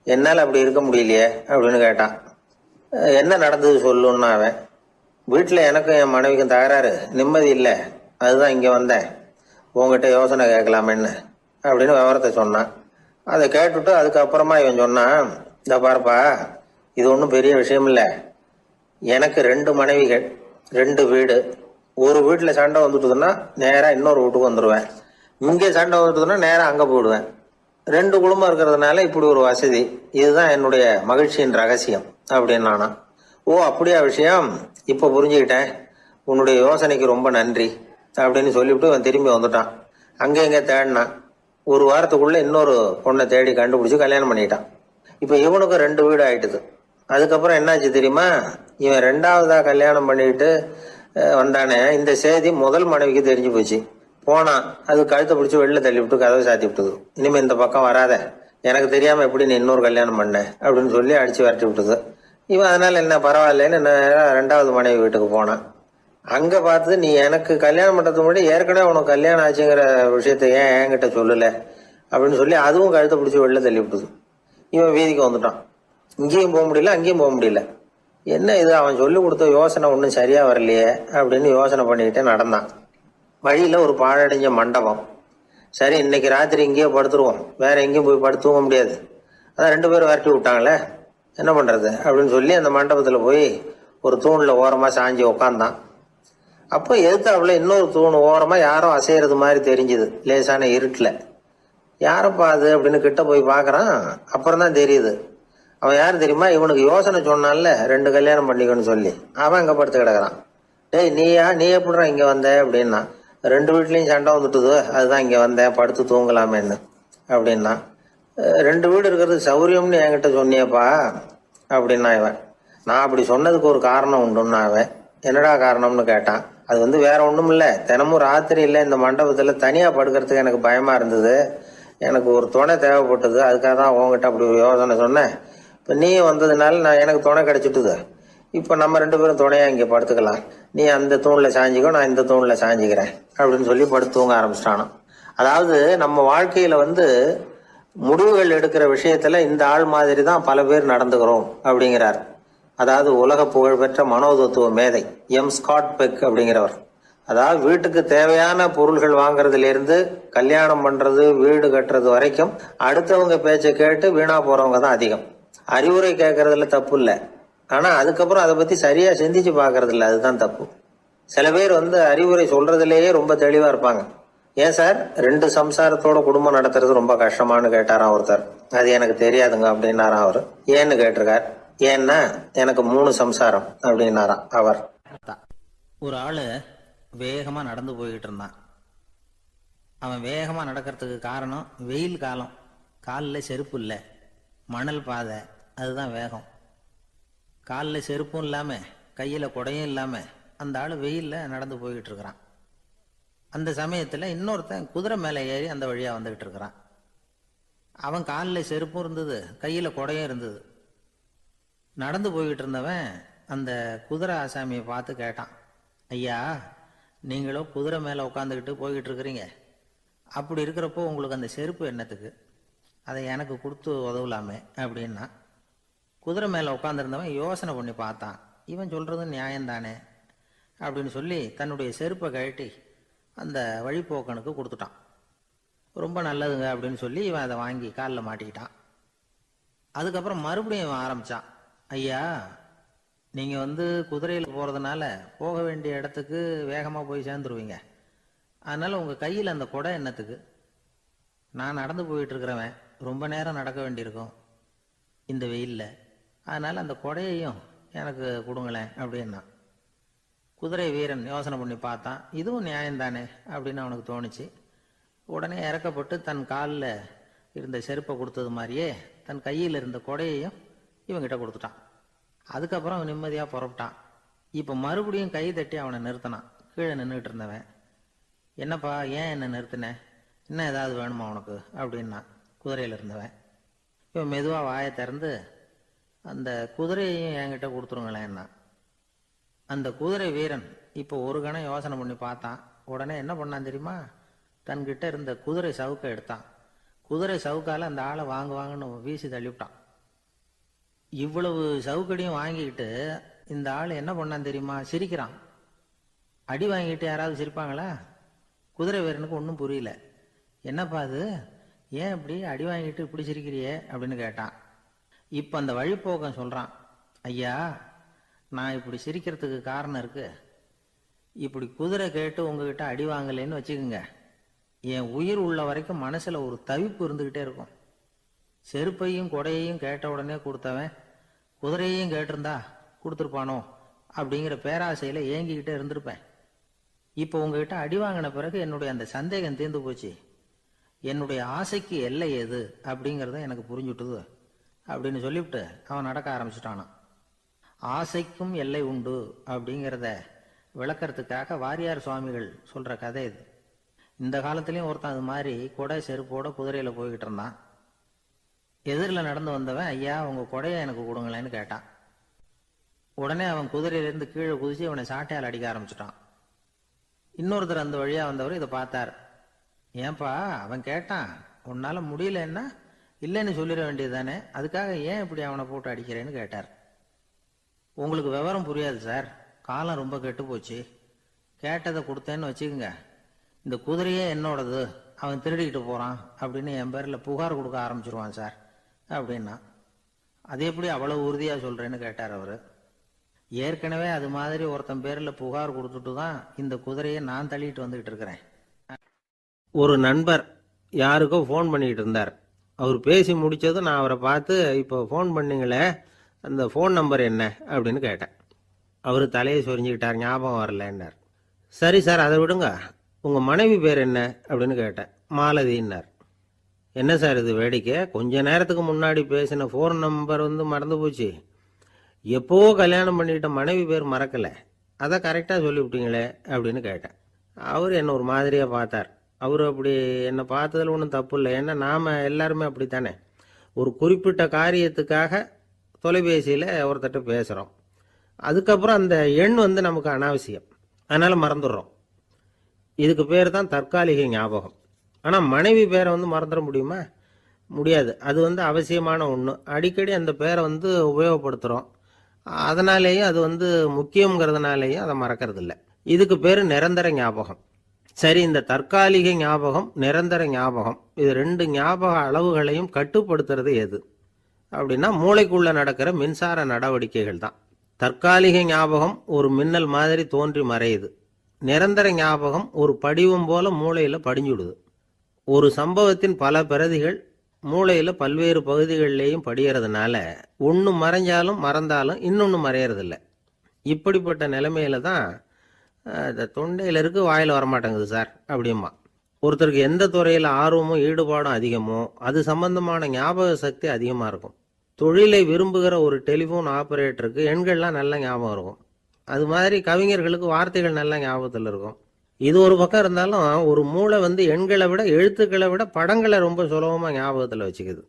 என்னால் அப்படி இருக்க முடியலையே அப்படின்னு கேட்டான். என்ன நடந்தது சொல்லுன்னா அவன், வீட்டில் எனக்கும் என் மனைவிக்கும் தகராறு, நிம்மதி இல்லை, அதுதான் இங்கே வந்தேன், உங்ககிட்ட யோசனை கேட்கலாமேன்னு அப்படின்னு விவரத்தை சொன்னான். அதை கேட்டுட்டு அதுக்கப்புறமா இவன் சொன்னான், இந்த பாருப்பா, இது ஒன்றும் பெரிய விஷயம் இல்லை, எனக்கு 2 மனைவிகள், 2 வீடு. ஒரு வீட்டில் சண்டை வந்துட்டுதுன்னா நேராக இன்னொரு வீட்டுக்கு வந்துடுவேன். இங்கே சண்டை வந்துட்டுதுன்னா நேரம் அங்கே போயிடுவேன். 2 குடும்பம் இருக்கிறதுனால இப்படி ஒரு வசதி. இதுதான் என்னுடைய மகிழ்ச்சியின் ரகசியம் அப்படின்னு நானா. ஓ அப்படியா விஷயம், இப்போ புரிஞ்சுக்கிட்டேன், உன்னுடைய யோசனைக்கு ரொம்ப நன்றி அப்படின்னு சொல்லிவிட்டு அவன் திரும்பி வந்துட்டான். அங்கே இங்கே தேடினான். ஒரு வாரத்துக்குள்ள இன்னொரு பொண்ணை தேடி கண்டுபிடிச்சி கல்யாணம் பண்ணிட்டான். இப்போ இவனுக்கு 2 வீடு ஆயிட்டுது. அதுக்கப்புறம் என்னாச்சு தெரியுமா, இவன் 2வதா கல்யாணம் பண்ணிக்கிட்டு வந்தானே, இந்த செய்தி முதல் மனைவிக்கு தெரிஞ்சு போச்சு. போனான், அது கழுத்தை பிடிச்சி வெளில தள்ளி விட்டு கதவை சாத்தி விட்டுது. இனிமே இந்த பக்கம் வராத, எனக்கு தெரியாம எப்படி நீ இன்னொரு கல்யாணம் பண்ண அப்படின்னு சொல்லி அடிச்சு விரட்டி விட்டுது. இவன் அதனால என்ன பரவாயில்லன்னு 2வது மனைவி வீட்டுக்கு போனான். அங்க பார்த்து, நீ எனக்கு கல்யாணம் பண்றதுக்கு முன்னாடி ஏற்கனவே உனக்கு கல்யாணம் ஆச்சுங்கிற விஷயத்த ஏன் என்கிட்ட சொல்லல அப்படின்னு சொல்லி அதுவும் கழுத்தை பிடிச்சி வெளில தள்ளி விட்டுது. இவன் வீதிக்கு வந்துட்டான். இங்கேயும் போக முடியல, அங்கேயும் போக முடியல. என்ன இது, அவன் சொல்லி கொடுத்த யோசனை ஒன்றும் சரியா வரலையே அப்படின்னு யோசனை பண்ணிக்கிட்டே நடந்தான். வழியில ஒரு பாழடைஞ்ச மண்டபம். சரி, இன்னைக்கு ராத்திரி இங்கேயே படுத்துருவோம், வேற எங்கேயும் போய் படுத்து தூங்க முடியாது, அதான் 2 பேரும் விரட்டி விட்டாங்களே, என்ன பண்றது அப்படின்னு சொல்லி அந்த மண்டபத்துல போய் ஒரு தூண்ல ஓரமா சாஞ்சி உக்காந்தான். அப்போ எதிர்த்தாப்புல இன்னொரு தூண் ஓரமா யாரோ அசையறது மாதிரி தெரிஞ்சுது, லேசான இருட்டுல. யாரப்பா அது அப்படின்னு கிட்ட போய் பாக்குறான். அப்புறம் தான் தெரியுது, அவன் யாரு தெரியுமா, இவனுக்கு யோசனை சொன்னான்ல 2 கல்யாணம் பண்ணிக்கணும்னு சொல்லி, அவன் அங்க படுத்து கிடக்குறான். டேய் நீ எப்படிடா இங்க வந்த அப்படின்னா, 2 வீட்லயும் சண்டை வந்துட்டுது, அதுதான் இங்க வந்தேன், படுத்து தூங்கலாமேன்னு அப்படின்னா. 2 வீடு இருக்கிறது சௌரியம்னு என்கிட்ட சொன்னியப்பா அப்படின்னா இவன். நான் அப்படி சொன்னதுக்கு ஒரு காரணம் உண்டுன்னா அவன். என்னடா காரணம்னு கேட்டான். அது வேற ஒண்ணும் இல்ல, தினமும் ராத்திரியில இந்த மண்டபத்துல தனியா படுக்கிறதுக்கு எனக்கு பயமா இருந்தது, எனக்கு ஒரு துணை தேவைப்பட்டது, அதுக்காக தான் உங்ககிட்ட அப்படி ஒரு யோசனை சொன்னேன். இப்போ நீ வந்ததுனால எனக்கு துணை கிடைச்சிட்டுது. இப்போ நம்ம 2 பேரும் துணையா இங்கே படுத்துக்கலாம், நீ அந்த தூணில் சாஞ்சிக்கோ, நான் இந்த தூணில் சாஞ்சிக்கிறேன் அப்படின்னு சொல்லி படுத்து தூங்க ஆரம்பிச்சிட்டானோ. அதாவது நம்ம வாழ்க்கையில முடிவுகள் எடுக்கிற விஷயத்துல இந்த ஆள் மாதிரி தான் பல பேர் நடந்துக்கிறோம் அப்படிங்கிறார். அதாவது உலக புகழ்பெற்ற மனோதத்துவ மேதை ஸ்காட் பெக் அப்படிங்கிறவர். அதாவது வீட்டுக்கு தேவையான பொருள்கள் வாங்குறதுல இருந்து கல்யாணம் பண்றது, வீடு கட்டுறது வரைக்கும் அடுத்தவங்க பேச்சை கேட்டு வீணா போறவங்க தான் அதிகம். அறிவுரை கேட்கறதுல தப்பு இல்லை, ஆனா அதுக்கப்புறம் அதை பத்தி சரியா சிந்திச்சு பாக்குறது இல்லை, அதுதான் தப்பு. சில பேர் அறிவுரை சொல்றதுலயே ரொம்ப தெளிவா இருப்பாங்க. ஏன் சார் 2 சம்சாரத்தோட குடும்பம் நடத்துறது ரொம்ப கஷ்டமானு கேட்டாராம் ஒருத்தர். அது எனக்கு தெரியாதுங்க அப்படின்னாராம் அவரு. ஏன்னு கேட்டிருக்கார். ஏன்னா எனக்கு 3 சம்சாரம் அப்படின்னாராம் அவர். ஒரு ஆளு வேகமா நடந்து போய்கிட்டு இருந்தான். அவன் வேகமா நடக்கிறதுக்கு காரணம் வெயில் காலம், காலில் செருப்பு இல்லை, மணல் பாதை, அதுதான் வேகம். காலில் செருப்பும் இல்லாம கையில குடையும் இல்லாம அந்த ஆள் வெயில்ல நடந்து போய்கிட்டு இருக்கிறான். அந்த சமயத்துல இன்னொருத்தன் குதிரை மேலே ஏறி அந்த வழியா வந்துகிட்டு இருக்கிறான். அவன் காலில் செருப்பும் இருந்தது, கையில குடையும் இருந்தது. நடந்து போய்கிட்டு இருந்தவன் அந்த குதிரை ஆசாமியை பார்த்து கேட்டான், ஐயா நீங்களும் குதிரை மேலே உட்காந்துக்கிட்டு போய்கிட்டு இருக்கிறீங்க, அப்படி இருக்கிறப்போ உங்களுக்கு அந்த செருப்பு என்னத்துக்கு, அதை எனக்கு கொடுத்து உதவலாமே அப்படின்னா. குதிரை மேலே உட்காந்துருந்தவன் யோசனை பண்ணி பார்த்தான். இவன் சொல்றது நியாயம்தானே அப்படின்னு சொல்லி தன்னுடைய செருப்பை கழட்டி அந்த வழிப்போக்கனுக்கு கொடுத்துட்டான். ரொம்ப நல்லதுங்க அப்படின்னு சொல்லி இவன் அதை வாங்கி காலில் மாட்டிக்கிட்டான். அதுக்கப்புறம் மறுபடியும் இவன் ஆரம்பிச்சான், ஐயா நீங்க குதிரையில் போறதுனால போக வேண்டிய இடத்துக்கு வேகமா போய் சேர்ந்துருவீங்க, அதனால உங்க கையில் அந்த குடை என்னத்துக்கு, நான் நடந்து போயிட்டு இருக்கிறவன் ரொம்ப நேரம் நடக்க வேண்டியிருக்கும் இந்த வெயில்ல, அதனால அந்த குடையையும் எனக்கு கொடுங்களேன் அப்படின்னா. குதிரை வீரன் யோசனை பண்ணி பார்த்தான், இதுவும் நியாயம்தானே அப்படின்னு அவனுக்கு தோணுச்சு. உடனே இறக்கப்பட்டு தன் காலில் இருந்த செருப்பை கொடுத்தது மாதிரியே தன் கையில் இருந்த கொடையையும் இவங்கிட்ட கொடுத்துட்டான். அதுக்கப்புறம் அவன் நிம்மதியாக புறப்பட்டான். இப்போ மறுபடியும் கை தட்டி அவனை நிறுத்தினான். கீழே நின்றுட்டு இருந்தவன், என்னப்பா ஏன் என்ன நிறுத்தின, இன்னும் ஏதாவது வேணுமா உனக்கு அப்படின்னா குதிரையில் இருந்தவன். இவன் மெதுவாக வாயை திறந்து அந்த குதிரையையும் என்கிட்ட கொடுத்துருங்களேன்னா. அந்த குதிரை வீரன் இப்போ ஒரு கணம் யோசனை பண்ணி பார்த்தான். உடனே என்ன பண்ணான் தெரியுமா, தன்கிட்ட இருந்த குதிரை சவுக்கை எடுத்தான். குதிரை சவுக்கால அந்த ஆளை வாங்குன்னு வீசி தள்ளிவிட்டான். இவ்வளவு சவுக்கடியும் வாங்கிக்கிட்டு இந்த ஆள் என்ன பண்ணான் தெரியுமா, சிரிக்கிறான். அடி வாங்கிட்டு யாராவது சிரிப்பாங்களா? குதிரை வீரனுக்கு ஒன்றும் புரியல. என்னப்பா அது, ஏன் இப்படி அடி வாங்கிட்டு இப்படி சிரிக்கிறியே அப்படின்னு கேட்டான். இப்போ அந்த வழிப்போக்கன் சொல்றான், ஐயா நான் இப்படி சிரிக்கிறதுக்கு காரணம் இருக்கு. இப்படி குதிரை கேட்டு உங்ககிட்ட அடி வாங்கலைன்னு வச்சுக்கோங்க, என் உயிர் உள்ள வரைக்கும் மனசுல ஒரு தவிப்பு இருந்துகிட்டே இருக்கும். செருப்பையும் கொடையையும் கேட்ட உடனே கொடுத்தவன் குதிரையையும் கேட்டிருந்தா கொடுத்துருப்பானோ அப்படிங்கிற பேராசையில ஏங்கிக்கிட்டே இருந்திருப்பேன். இப்போ உங்ககிட்ட அடி வாங்கின பிறகு என்னுடைய அந்த சந்தேகம் தீர்ந்து போச்சு. என்னுடைய ஆசைக்கு எல்லை எது அப்படிங்கறத எனக்கு புரிஞ்சுட்டுது அப்படின்னு சொல்லிவிட்டு அவன் நடக்க ஆரம்பிச்சுட்டானான். ஆசைக்கும் எல்லை உண்டு அப்படிங்கிறத விளக்கறதுக்காக வாரியார் சுவாமிகள் சொல்ற கதை இது. இந்த காலத்திலயும் ஒருத்தன் அது மாதிரி கொடை செருப்போட குதிரையில போய்கிட்டு இருந்தான். எதிரில் நடந்து வந்தவன், ஐயா உங்க கொடையை எனக்கு கொடுங்களேன்னு கேட்டான். உடனே அவன் குதிரையிலிருந்து கீழே குதிச்சு அவனை சாட்டையால் அடிக்க ஆரம்பிச்சுட்டான். இன்னொருத்தர் அந்த வழியா வந்தவர் இதை பார்த்தார். ஏன்பா அவன் கேட்டான், உன்னால முடியலன்னா இல்லைன்னு சொல்லிட வேண்டியது தானே, அதுக்காக ஏன் இப்படி அவனை போட்டு அடிக்கிறேன்னு கேட்டார். உங்களுக்கு விவரம் புரியாது சார், காலம் ரொம்ப கெட்டு போச்சு. கேட்டதை கொடுத்தேன்னு வச்சுக்கோங்க, இந்த குதிரையே என்னோடது, அவன் திருடிக்கிட்டு போறான் அப்படின்னு என் பேரில் புகார் கொடுக்க ஆரம்பிச்சிருவான் சார் அப்படின்னா. அது எப்படி அவ்வளவு உறுதியா சொல்றேன்னு கேட்டார் அவரு. ஏற்கனவே அது மாதிரி ஒருத்தன் பேரில் புகார் கொடுத்துட்டு தான் இந்த குதிரையை நான் தள்ளிட்டு வந்துகிட்டு இருக்கிறேன். ஒரு நண்பர் யாருக்கோ ஃபோன் பண்ணிக்கிட்டு இருந்தார். அவர் பேசி முடிச்சதும் நான் அவரை பார்த்து, இப்போ ஃபோன் பண்ணீங்களே அந்த ஃபோன் நம்பர் என்ன அப்படின்னு கேட்டேன். அவர் தலையை சொரிஞ்சுக்கிட்டார், ஞாபகம் வரலன்னார். சரி சார் அதை விடுங்க, உங்கள் மனைவி பேர் என்ன அப்படின்னு கேட்டேன். மாலதின்னார். என்ன சார் இது வேடிக்கை, கொஞ்ச நேரத்துக்கு முன்னாடி பேசின ஃபோன் நம்பர் மறந்து போச்சு. எப்போ கல்யாணம் பண்ணிக்கிட்ட மனைவி பேர் மறக்கலை, அதை கரெக்டாக சொல்லிவிட்டீங்களே அப்படின்னு கேட்டேன். அவர் என்ன ஒரு மாதிரியாக பார்த்தார். அவர் அப்படி என்னை பார்த்ததில் ஒன்றும் தப்பு இல்லை, ஏன்னா நாம் எல்லாருமே அப்படித்தானே. ஒரு குறிப்பிட்ட காரியத்துக்காக தொலைபேசியில் ஒருத்தட்ட பேசுகிறோம், அதுக்கப்புறம் அந்த எண் நமக்கு அனாவசியம், அதனால் மறந்துடுறோம். இதுக்கு பேர் தான் தற்காலிக ஞாபகம். ஆனால் மனைவி பேரை மறந்துட முடியுமா? முடியாது. அது அவசியமான ஒன்று. அடிக்கடி அந்த பேரை உபயோகப்படுத்துகிறோம், அதனாலேயும் அது முக்கியங்கிறதுனாலேயும் அதை மறக்கிறது இல்லை. இதுக்கு பேர் நிரந்தர ஞாபகம். சரி, இந்த தற்காலிக ஞாபகம், நிரந்தர ஞாபகம், இது ரெண்டு ஞாபக அளவுகளையும் கட்டுப்படுத்துறது எது அப்படின்னா மூளைக்குள்ள நடக்கிற மின்சார நடவடிக்கைகள் தான். தற்காலிக ஞாபகம் ஒரு மின்னல் மாதிரி தோன்றி மறையுது. நிரந்தர ஞாபகம் ஒரு படிவம் போல மூளையில படிஞ்சுடுது. ஒரு சம்பவத்தின் பல பிரதிகள் மூளையில பல்வேறு பகுதிகளிலேயும் படியறதுனால ஒன்று மறைஞ்சாலும் மறந்தாலும் இன்னொன்று மறையறதில்லை. இப்படிப்பட்ட நிலைமையில தான் இந்த தொண்டையில் இருக்கு, வாயில் வரமாட்டேங்குது சார் அப்படிமா. ஒருத்தருக்கு எந்த துறையில் ஆர்வமும் ஈடுபாடும் அதிகமோ அது சம்பந்தமான ஞாபக சக்தி அதிகமாக இருக்கும். தொழிலை விரும்புகிற ஒரு டெலிஃபோன் ஆபரேட்டருக்கு எண்கள்லாம் நல்ல ஞாபகம் இருக்கும். அது மாதிரி கவிஞர்களுக்கு வார்த்தைகள் நல்ல ஞாபகத்தில் இருக்கும். இது ஒரு பக்கம் இருந்தாலும் ஒரு மூளை எண்களை விட எழுத்துக்களை விட படங்களை ரொம்ப சுலபமாக ஞாபகத்தில் வச்சுக்குது.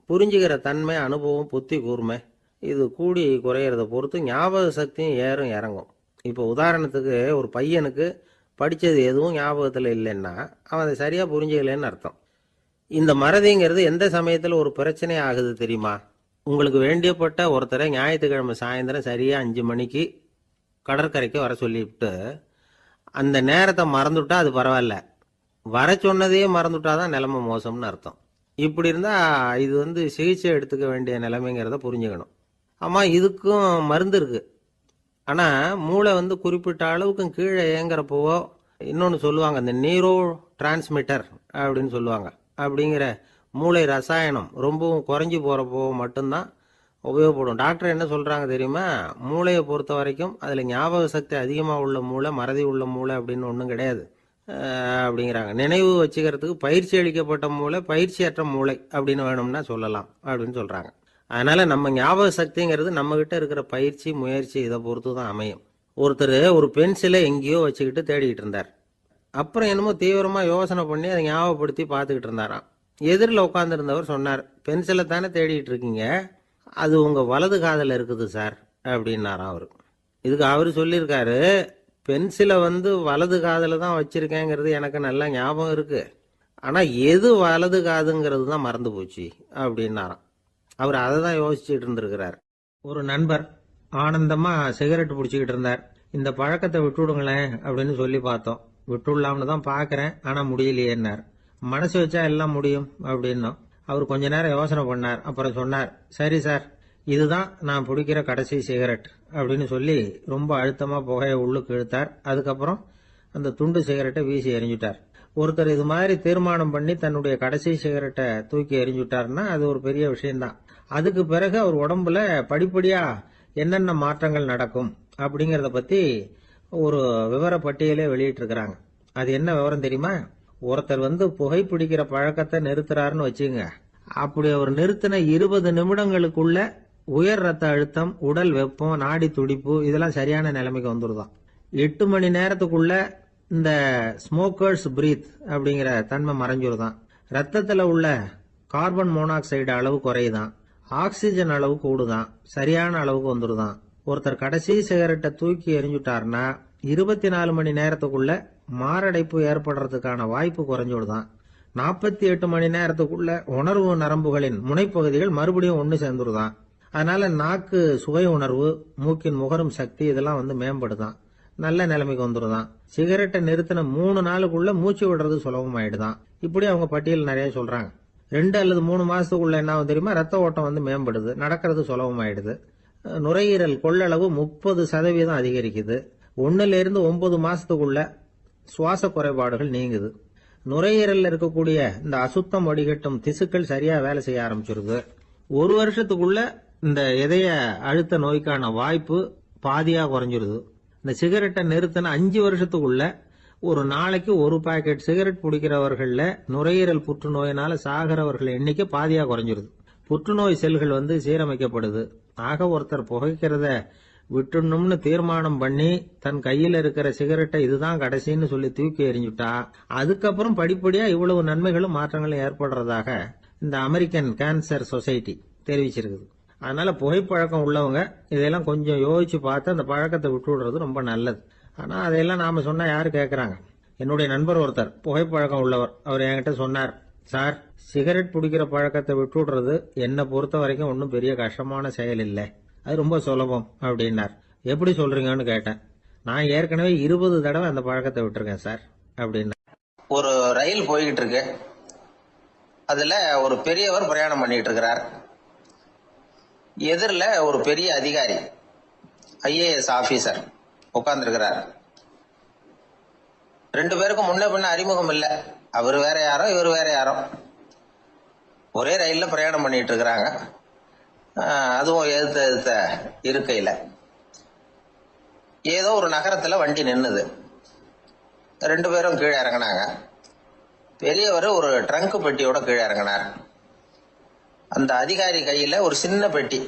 புரிஞ்சுக்கிற தன்மை, அனுபவம், புத்தி கூர்மை இது கூடி குறையிறத பொறுத்து ஞாபக சக்தியும் ஏறும் இறங்கும். இப்போ உதாரணத்துக்கு ஒரு பையனுக்கு படித்தது எதுவும் ஞாபகத்தில் இல்லைன்னா அவன் அதை சரியாக புரிஞ்சுக்கலன்னு அர்த்தம். இந்த மறதிங்கிறது எந்த சமயத்தில் ஒரு பிரச்சனை ஆகுது தெரியுமா? உங்களுக்கு வேண்டியப்பட்ட ஒருத்தரை ஞாயிற்றுக்கிழமை சாயந்தரம் சரியாக 5 மணிக்கு கடற்கரைக்கு வர சொல்லிவிட்டு அந்த நேரத்தை மறந்துவிட்டா அது பரவாயில்ல, வர சொன்னதையே மறந்துவிட்டா தான் நிலைமை மோசம்னு அர்த்தம். இப்படி இருந்தால் இது சிகிச்சை எடுத்துக்க வேண்டிய நிலைமைங்கிறத புரிஞ்சுக்கணும். ஆமாம், இதுக்கும் மருந்து இருக்குது. ஆனால் மூளை குறிப்பிட்ட அளவுக்கும் கீழே இயங்குறப்போவோ இன்னொன்று சொல்லுவாங்க, இந்த நியூரோ டிரான்ஸ்மிட்டர் அப்படின்னு சொல்லுவாங்க. அப்படிங்கிற மூளை ரசாயனம் ரொம்பவும் குறைஞ்சி போகிறப்போ மட்டும்தான் உபயோகப்படும். டாக்டர் என்ன சொல்கிறாங்க தெரியுமா? மூளையை பொறுத்த வரைக்கும் அதில் ஞாபக சக்தி அதிகமாக உள்ள மூளை, மறதி உள்ள மூளை அப்படின்னு ஒன்றும் கிடையாது அப்படிங்கிறாங்க. நினைவு வச்சுக்கிறதுக்கு பயிற்சி அளிக்கப்பட்ட மூளை, பயிற்சியற்ற மூளை அப்படின்னு வேணும்னா சொல்லலாம் அப்படின்னு சொல்கிறாங்க. அதனால நம்ம ஞாபக சக்திங்கிறது நம்ம கிட்ட இருக்கிற பயிற்சி, முயற்சி இதை பொறுத்து தான் அமையும். ஒருத்தர் ஒரு பென்சிலை எங்கேயோ வச்சுக்கிட்டு தேடிக்கிட்டு இருந்தார். அப்புறம் என்னமோ தீவிரமாக யோசனை பண்ணி அதை ஞாபகப்படுத்தி பார்த்துக்கிட்டு இருந்தாராம். எதிரில் உட்காந்துருந்தவர் சொன்னார், பென்சிலை தானே தேடிட்டு இருக்கீங்க, அது உங்கள் வலது காதில் இருக்குது சார் அப்படின்னாராம் அவர். இதுக்கு அவர் சொல்லியிருக்காரு, பென்சிலை வலது காதில் தான் வச்சிருக்கேங்கிறது எனக்கு நல்லா ஞாபகம் இருக்கு, ஆனால் எது வலது காதுங்கிறது தான் மறந்து போச்சு அப்படின்னாராம். அவர் அதை தான் யோசிச்சுட்டு இருந்திருக்கிறார். ஒரு நண்பர் ஆனந்தமா சிகரெட் பிடிச்சிக்கிட்டு இருந்தார். இந்த பழக்கத்தை விட்டுவிடுங்களேன் அப்படின்னு சொல்லி பார்த்தோம். விட்டுடலாம்னு தான் பார்க்கறேன், ஆனா முடியலையேன்னார். மனசு வச்சா எல்லாம் முடியும் அப்படின்னோம். அவர் கொஞ்ச நேரம் யோசனை பண்ணார். அப்புறம் சொன்னார், சரி சார், இதுதான் நான் பிடிக்கிற கடைசி சிகரெட் அப்படின்னு சொல்லி ரொம்ப அழுத்தமா புகையை உள்ளுக்கு இழுத்தார். அதுக்கப்புறம் அந்த துண்டு சிகரெட்டை வீசி எறிஞ்சிட்டார். ஒருத்தர் இது மாதிரி தீர்மானம் பண்ணி தன்னுடைய கடைசி சிகரெட்டை தூக்கி எறிஞ்சுட்டாருன்னா அது ஒரு பெரிய விஷயம்தான். அதுக்கு பிறகு அவர் உடம்புல படிப்படியா என்னென்ன மாற்றங்கள் நடக்கும் அப்படிங்கறத பத்தி ஒரு விவர பட்டியலே வெளியிட்டு இருக்கிறாங்க. அது என்ன விவரம் தெரியுமா? ஒருத்தர் புகைப்பிடிக்கிற பழக்கத்தை நிறுத்துறாருன்னு வச்சுங்க. அப்படி அவர் நிறுத்தின 20 நிமிடங்களுக்குள்ள உயர் ரத்த அழுத்தம், உடல் வெப்பம், நாடி துடிப்பு இதெல்லாம் சரியான நிலைமைக்கு வந்துருதான். 8 மணி நேரத்துக்குள்ள இந்த ஸ்மோக்கர்ஸ் பிரீத் அப்படிங்கிற தன்மை மறைஞ்சிருதான். ரத்தத்துல உள்ள கார்பன் மோனாக்சைடு அளவு குறையுதான், ஆக்சிஜன் அளவு கூடுதான், சரியான அளவுக்கு வந்துருதான். ஒருத்தர் கடைசி சிகரெட்டை தூக்கி எறிஞ்சுட்டாருன்னா 24 மணி நேரத்துக்குள்ள மாரடைப்பு ஏற்படுறதுக்கான வாய்ப்பு குறைஞ்சுடுதான். 48 மணி நேரத்துக்குள்ள உணர்வு நரம்புகளின் முனைப்பகுதிகள் மறுபடியும் ஒன்னு சேர்ந்துருதான். அதனால நாக்கு சுவை உணர்வு, மூக்கின் முகரும் சக்தி இதெல்லாம் மேம்படுதான், நல்ல நிலைமைக்கு வந்துருதான். சிகரெட்டை நிறுத்தின 3 நாளுக்குள்ள மூச்சு விடுறது சுலபமாயிடுதான். இப்படி அவங்க பட்டியல் நிறைய சொல்றாங்க. 2 அல்லது 3 மாசத்துக்குள்ள என்ன ஆகும் தெரியுமா? ரத்த ஓட்டம் மேம்படுது, நடக்கிறது சுலபமாயிடுது. நுரையீரல் கொள்ளளவு 30% அதிகரிக்குது. 1-9 மாசத்துக்குள்ள சுவாச குறைபாடுகள் நீங்குது. நுரையீரல்ல இருக்கக்கூடிய இந்த அசுத்தம் வடிகட்டும் திசுக்கள் சரியா வேலை செய்ய ஆரம்பிச்சிருது. 1 வருஷத்துக்குள்ள இந்த இதய அழுத்த நோய்க்கான வாய்ப்பு பாதியா குறைஞ்சிருது. இந்த சிகரெட்டை நிறுத்தின 5 வருஷத்துக்குள்ள ஒரு நாளைக்கு 1 பாக்கெட் சிகரெட் பிடிக்கிறவர்கள்ல நுரையீரல் புற்றுநோயினால சாகிறவர்கள் எண்ணிக்கை பாதியா குறைஞ்சிருது. புற்றுநோய் செல்கள் சீரமைக்கப்படுது. ஆக ஒருத்தர் புகைக்கிறத விட்டுணும்னு தீர்மானம் பண்ணி தன் கையில இருக்கிற சிகரெட்டை இதுதான் கடைசின்னு சொல்லி தூக்கி எறிஞ்சுட்டா அதுக்கப்புறம் படிப்படியா இவ்வளவு நன்மைகளும் மாற்றங்களும் ஏற்படுறதாக இந்த அமெரிக்கன் கேன்சர் சொசைட்டி தெரிவிச்சிருக்குது. அதனால புகைப்பழக்கம் உள்ளவங்க இதெல்லாம் கொஞ்சம் யோசிச்சு பார்த்து அந்த பழக்கத்தை விட்டு விடுறது ரொம்ப நல்லது. ஆனா அதையெல்லாம் நாம சொன்னா யாரு கேட்கறாங்க? என்னுடைய நண்பர் ஒருத்தர் புகைப்பழக்கம் உள்ளவர், அவர் என்கிட்ட சொன்னார், சார், சிகரெட் பிடிக்கிற பழக்கத்தை விட்டு விடுறது என்னை பொறுத்த வரைக்கும் ஒன்றும் பெரிய கஷ்டமான செயல் இல்லை, அது ரொம்ப சுலபம் அப்படின்னார். எப்படி சொல்றீங்கன்னு கேட்டேன். நான் ஏற்கனவே 20 தடவை அந்த பழக்கத்தை விட்டுருக்கேன் சார் அப்படின்னா. ஒரு ரயில் போய்கிட்டு இருக்கு. அதுல ஒரு பெரியவர் பிரயாணம் பண்ணிட்டு இருக்கிறார். எதிரில் ஒரு பெரிய அதிகாரி, IAS ஆபீசர் உட்கார்ந்து இருக்கிறார். 2 பேருக்கும் முன்ன பின்ன அறிமுகம் இல்லை. அவர் வேற யாரோ, இவர் வேற யாரோ. ஒரே ரயில்ல பிரயாணம் பண்ணிட்டு இருக்கிறாங்க. அதுவும் எதிர்த்த இருக்கையில ஏதோ ஒரு நகரத்துல வண்டி நின்னுது. 2 பேரும் கீழே இறங்கினாங்க. பெரியவர் ஒரு ட்ரங்க் பெட்டியோட கீழே இறங்கினார். அந்த அதிகாரி கையில ஒரு சின்ன பெட்டி.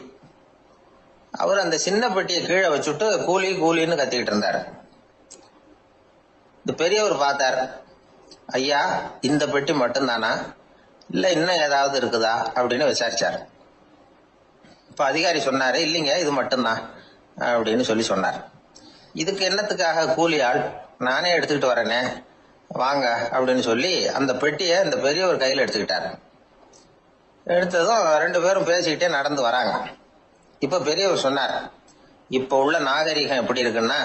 அவர் அந்த சின்ன பெட்டியை கீழே வச்சுட்டு கூலி கூலின்னு கத்திக்கிட்டு இருந்தார். இந்த பெரியவர் பார்த்தார். ஐயா, இந்த பெட்டி மட்டும்தானா, இல்ல இன்னும் ஏதாவது இருக்குதா அப்படின்னு விசாரிச்சார். இப்ப அதிகாரி சொன்னாரு, இல்லைங்க, இது மட்டும்தான் அப்படின்னு சொன்னார். இதுக்கு என்னத்துக்காக கூலி ஆள், நானே எடுத்துக்கிட்டு வரேனே, வாங்க அப்படின்னு சொல்லி அந்த பெட்டியை இந்த பெரியவர் கையில் எடுத்துக்கிட்டாரு. எடுத்ததும் 2 பேரும் பேசிக்கிட்டே நடந்து வராங்க. இப்ப பெரியவர் சொன்னார், இப்ப உள்ள நாகரிகம் எப்படி இருக்குன்னா,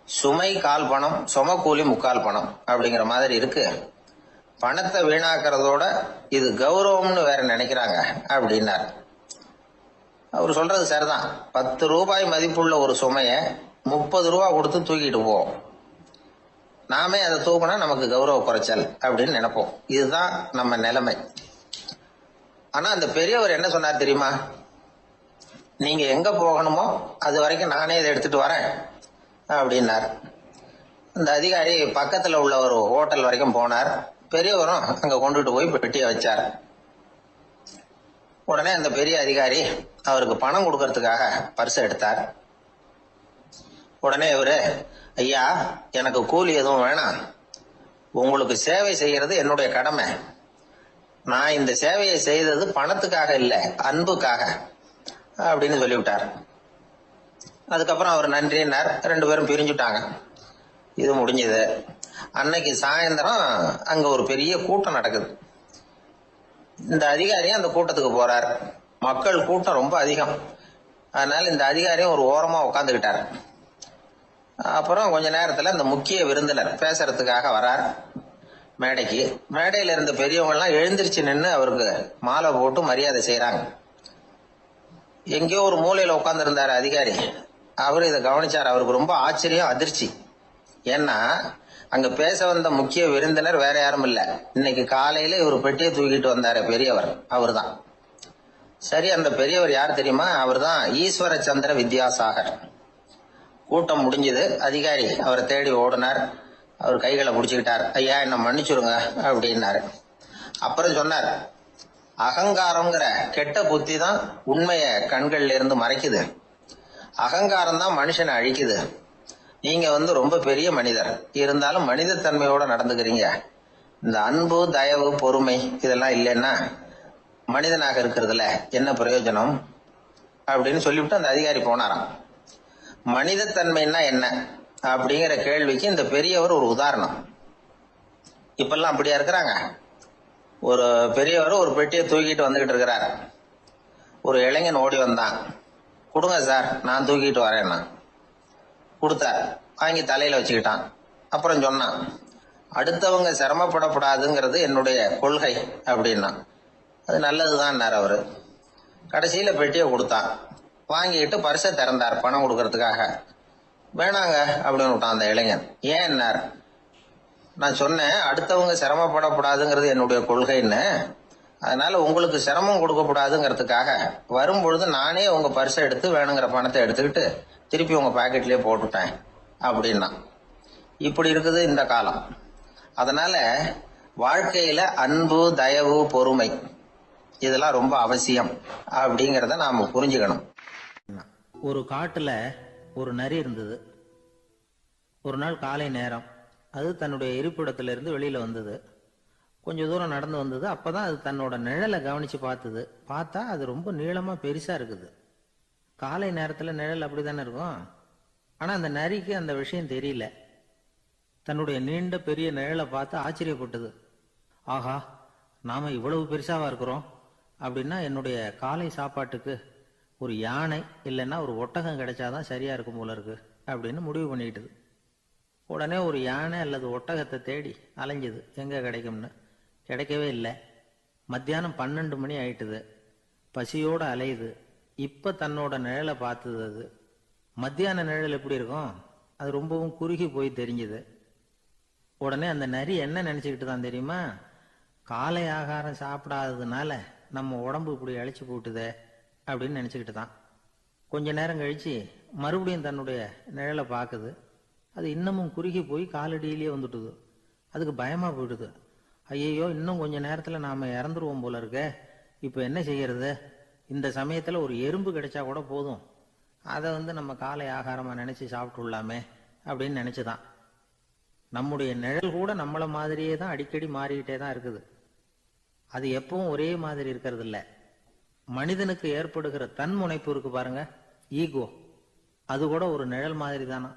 சுமை கால் பணம், சும கூலி முக்கால் பணம் அப்படிங்கிற மாதிரி இருக்கு. பணத்தை வீணாக்கிறதோட இது கௌரவம்னு வேற நினைக்கிறாங்க அப்படின்னார். அவர் சொல்றது சரிதான். 10 ரூபாய் மதிப்புள்ள ஒரு சுமைய 30 ரூபா கொடுத்து தூக்கிட்டு போவோம். நாமே அதை தூக்கினா நமக்கு கௌரவ குறைச்சல் அப்படின்னு நினைப்போம். இதுதான் நம்ம நிலைமை. ஆனா அந்த பெரியவர் என்ன சொன்னார் தெரியுமா? நீங்க எங்க போகணுமோ அது வரைக்கும் நானே இதை எடுத்துட்டு வரேன் அப்படின்னார். அந்த அதிகாரி பக்கத்துல உள்ள ஒரு ஹோட்டல் வரைக்கும் போனார். பெரியவரும் அங்க கொண்டுட்டு போய் பெட்டியை வச்சார். உடனே அந்த பெரிய அதிகாரி அவருக்கு பணம் கொடுக்கறதுக்காக பர்ஸ் எடுத்தார். உடனே இவரு, ஐயா, எனக்கு கூலி எதுவும் வேணாம், உங்களுக்கு சேவை செய்யறது என்னுடைய கடமை. நான் இந்த சேவையை செய்தது பணத்துக்காக இல்ல, அன்புக்காக அப்படின்னு சொல்லிவிட்டார். அதுக்கப்புறம் அவர் நன்றினார். 2 பேரும் பிரிஞ்சுட்டாங்க. இது முடிஞ்சது. அன்னைக்கு சாயந்தரம் அங்க ஒரு பெரிய கூட்டம் நடக்குது. இந்த அதிகாரியும் அந்த கூட்டத்துக்கு போறார். மக்கள் கூட்டம் ரொம்ப அதிகம். அதனால இந்த அதிகாரியும் ஒரு ஓரமா உட்காந்துக்கிட்டார். அப்புறம் கொஞ்ச நேரத்துல இந்த முக்கிய விருந்தினர் பேசுறதுக்காக வரார் மேடைக்கு. மேடையில இருந்த பெரியவங்க எல்லாம் எழுந்திருச்சு நின்று அவருக்கு மாலை போட்டு மரியாதை செய்யறாங்க. எங்கேயோ ஒரு மூலையில உட்கார்ந்து இருந்தாரு அதிகாரி. அவரு இதை கவனிச்சார். அவருக்கு ரொம்ப ஆச்சரியம், அதிர்ச்சி. ஏன்னா அங்க பேச வந்த முக்கிய விருந்தினர் வேற யாரும் இல்ல, இன்னைக்கு காலையில இவர் பெட்டியை தூக்கிட்டு வந்தாரு பெரியவர், அவர் தான். சரி, அந்த பெரியவர் யார் தெரியுமா? அவர் தான் ஈஸ்வர சந்திர வித்யாசாகர். கூட்டம் முடிஞ்சது. அதிகாரி அவரை தேடி ஓடினார். அவர் கைகளை பிடிச்சுக்கிட்டார். ஐயா, என்ன மன்னிச்சுடுங்க அப்படின்னாரு. அப்புறம் சொன்னார், அகங்காரம்ங்கிற கெட்ட புத்தி தான் உண்மைய கண்கள்ல இருந்து மறைக்குது. அகங்காரம் தான் மனுஷனை அழிக்குது. நீங்க ரொம்ப பெரிய மனிதர், இருந்தாலும் மனித தன்மையோட நடந்துக்கிறீங்க. இந்த அன்பு, தயவு, பொறுமை இதெல்லாம் இல்லைன்னா மனிதனாக இருக்கிறதுல என்ன பிரயோஜனம் அப்படின்னு சொல்லிவிட்டு அந்த அதிகாரி போனாராம். மனித தன்மைன்னா என்ன அப்படிங்கிற கேள்விக்கு இந்த பெரியவர் ஒரு உதாரணம். இப்பெல்லாம் அப்படியா இருக்கிறாங்க? ஒரு பெரியவர் ஒரு பெட்டியை தூக்கிட்டு வந்துகிட்டு இருக்கிறார். ஒரு இளைஞன் ஓடி வந்தான். கொடுங்க சார், நான் தூக்கிட்டு வரேன்னா. கொடுத்தார். வாங்கி தலையில வச்சுக்கிட்டான். அப்புறம் சொன்னான், அடுத்தவங்க சிரமப்படக்கூடாதுங்கிறது என்னுடைய கொள்கை அப்படின்னா. அது நல்லதுதான் அவரு. கடைசியில பெட்டியை கொடுத்தான். வாங்கிட்டு பரிசை திறந்தார் பணம் கொடுக்கறதுக்காக. வேணாங்க அப்படின்னு விட்டான் அந்த இளைஞன். ஏன்? நான் சொன்னேன் அடுத்தவங்க சிரமப்படக்கூடாதுங்கிறது என்னுடைய கொள்கைன்னு. அதனால உங்களுக்கு சிரமம் கொடுக்கக்கூடாதுங்கிறதுக்காக வரும்பொழுது நானே உங்க பரிசை எடுத்து வேணுங்கிற பணத்தை எடுத்துக்கிட்டு திருப்பி உங்க பாக்கெட்லயே போட்டுட்டேன் அப்படின்னா. இப்படி இருக்குது இந்த காலம். அதனால வாழ்க்கையில அன்பு, தயவு, பொறுமை இதெல்லாம் ரொம்ப அவசியம் அப்படிங்கிறத நாம புரிஞ்சுக்கணும். ஒரு காட்டுல ஒரு நரி இருந்தது. ஒரு நாள் காலை நேரம் அது தன்னுடைய இருப்பிடத்திலிருந்து வெளியில வந்தது. கொஞ்ச தூரம் நடந்து வந்தது. அப்பதான் அது தன்னோட நிழலை கவனிச்சு பார்த்தது. பார்த்தா அது ரொம்ப நீளமா பெருசா இருக்குது. காலை நேரத்துல நிழல் அப்படித்தானே இருக்கும். ஆனா அந்த நரிக்கு அந்த விஷயம் தெரியல. தன்னுடைய நீண்ட பெரிய நிழலை பார்த்து ஆச்சரியப்பட்டது. ஆஹா, நாம இவ்வளவு பெருசாவா இருக்கிறோம் அப்படின்னா என்னுடைய காலை சாப்பாட்டுக்கு ஒரு யானை இல்லைன்னா ஒரு ஒட்டகம் கிடைச்சாதான் சரியா இருக்கும் போல இருக்கு அப்படின்னு முடிவு பண்ணிக்கிட்டது. உடனே ஒரு யானை அல்லது ஒட்டகத்தை தேடி அலைஞ்சது, எங்க கிடைக்கும்னு. கிடைக்கவே இல்லை. மத்தியானம் 12 மணி ஆயிட்டுது. பசியோட அலையுது. இப்ப தன்னோட நிழலை பார்த்தது. அது மத்தியான நிழல் எப்படி இருக்கும்? அது ரொம்பவும் குறுகி போய் தெரிஞ்சுது. உடனே அந்த நரி என்ன நினைச்சுக்கிட்டு தான் தெரியுமா? காலை ஆகாரம் சாப்பிடாததுனால நம்ம உடம்பு இப்படி அழிச்சு போட்டுதே அப்படின்னு நினைச்சுக்கிட்டு தான். கொஞ்ச நேரம் கழிச்சு மறுபடியும் தன்னுடைய நிழலை பார்க்குது. அது இன்னமும் குறுகி போய் காலடியிலேயே வந்துட்டுது. அதுக்கு பயமா போயிடுது. ஐயையோ, இன்னும் கொஞ்ச நேரத்துல நாம இறந்துருவோம் போல இருக்க. இப்ப என்ன செய்யறது? இந்த சமயத்துல ஒரு எறும்பு கிடைச்சா கூட போதும், அதை நம்ம காலை ஆகாரமா நினைச்சு சாப்பிட்டுள்ளாமே அப்படின்னு நினைச்சுதான். நம்முடைய நிழல் கூட நம்மள மாதிரியே தான் அடிக்கடி மாறிக்கிட்டே தான் இருக்குது. அது எப்பவும் ஒரே மாதிரி இருக்கிறது இல்ல. மனிதனுக்கு ஏற்படுகிற தன்முனைப்பு இருக்கு பாருங்க, ஈகோ, அது கூட ஒரு நிழல் மாதிரி தானா.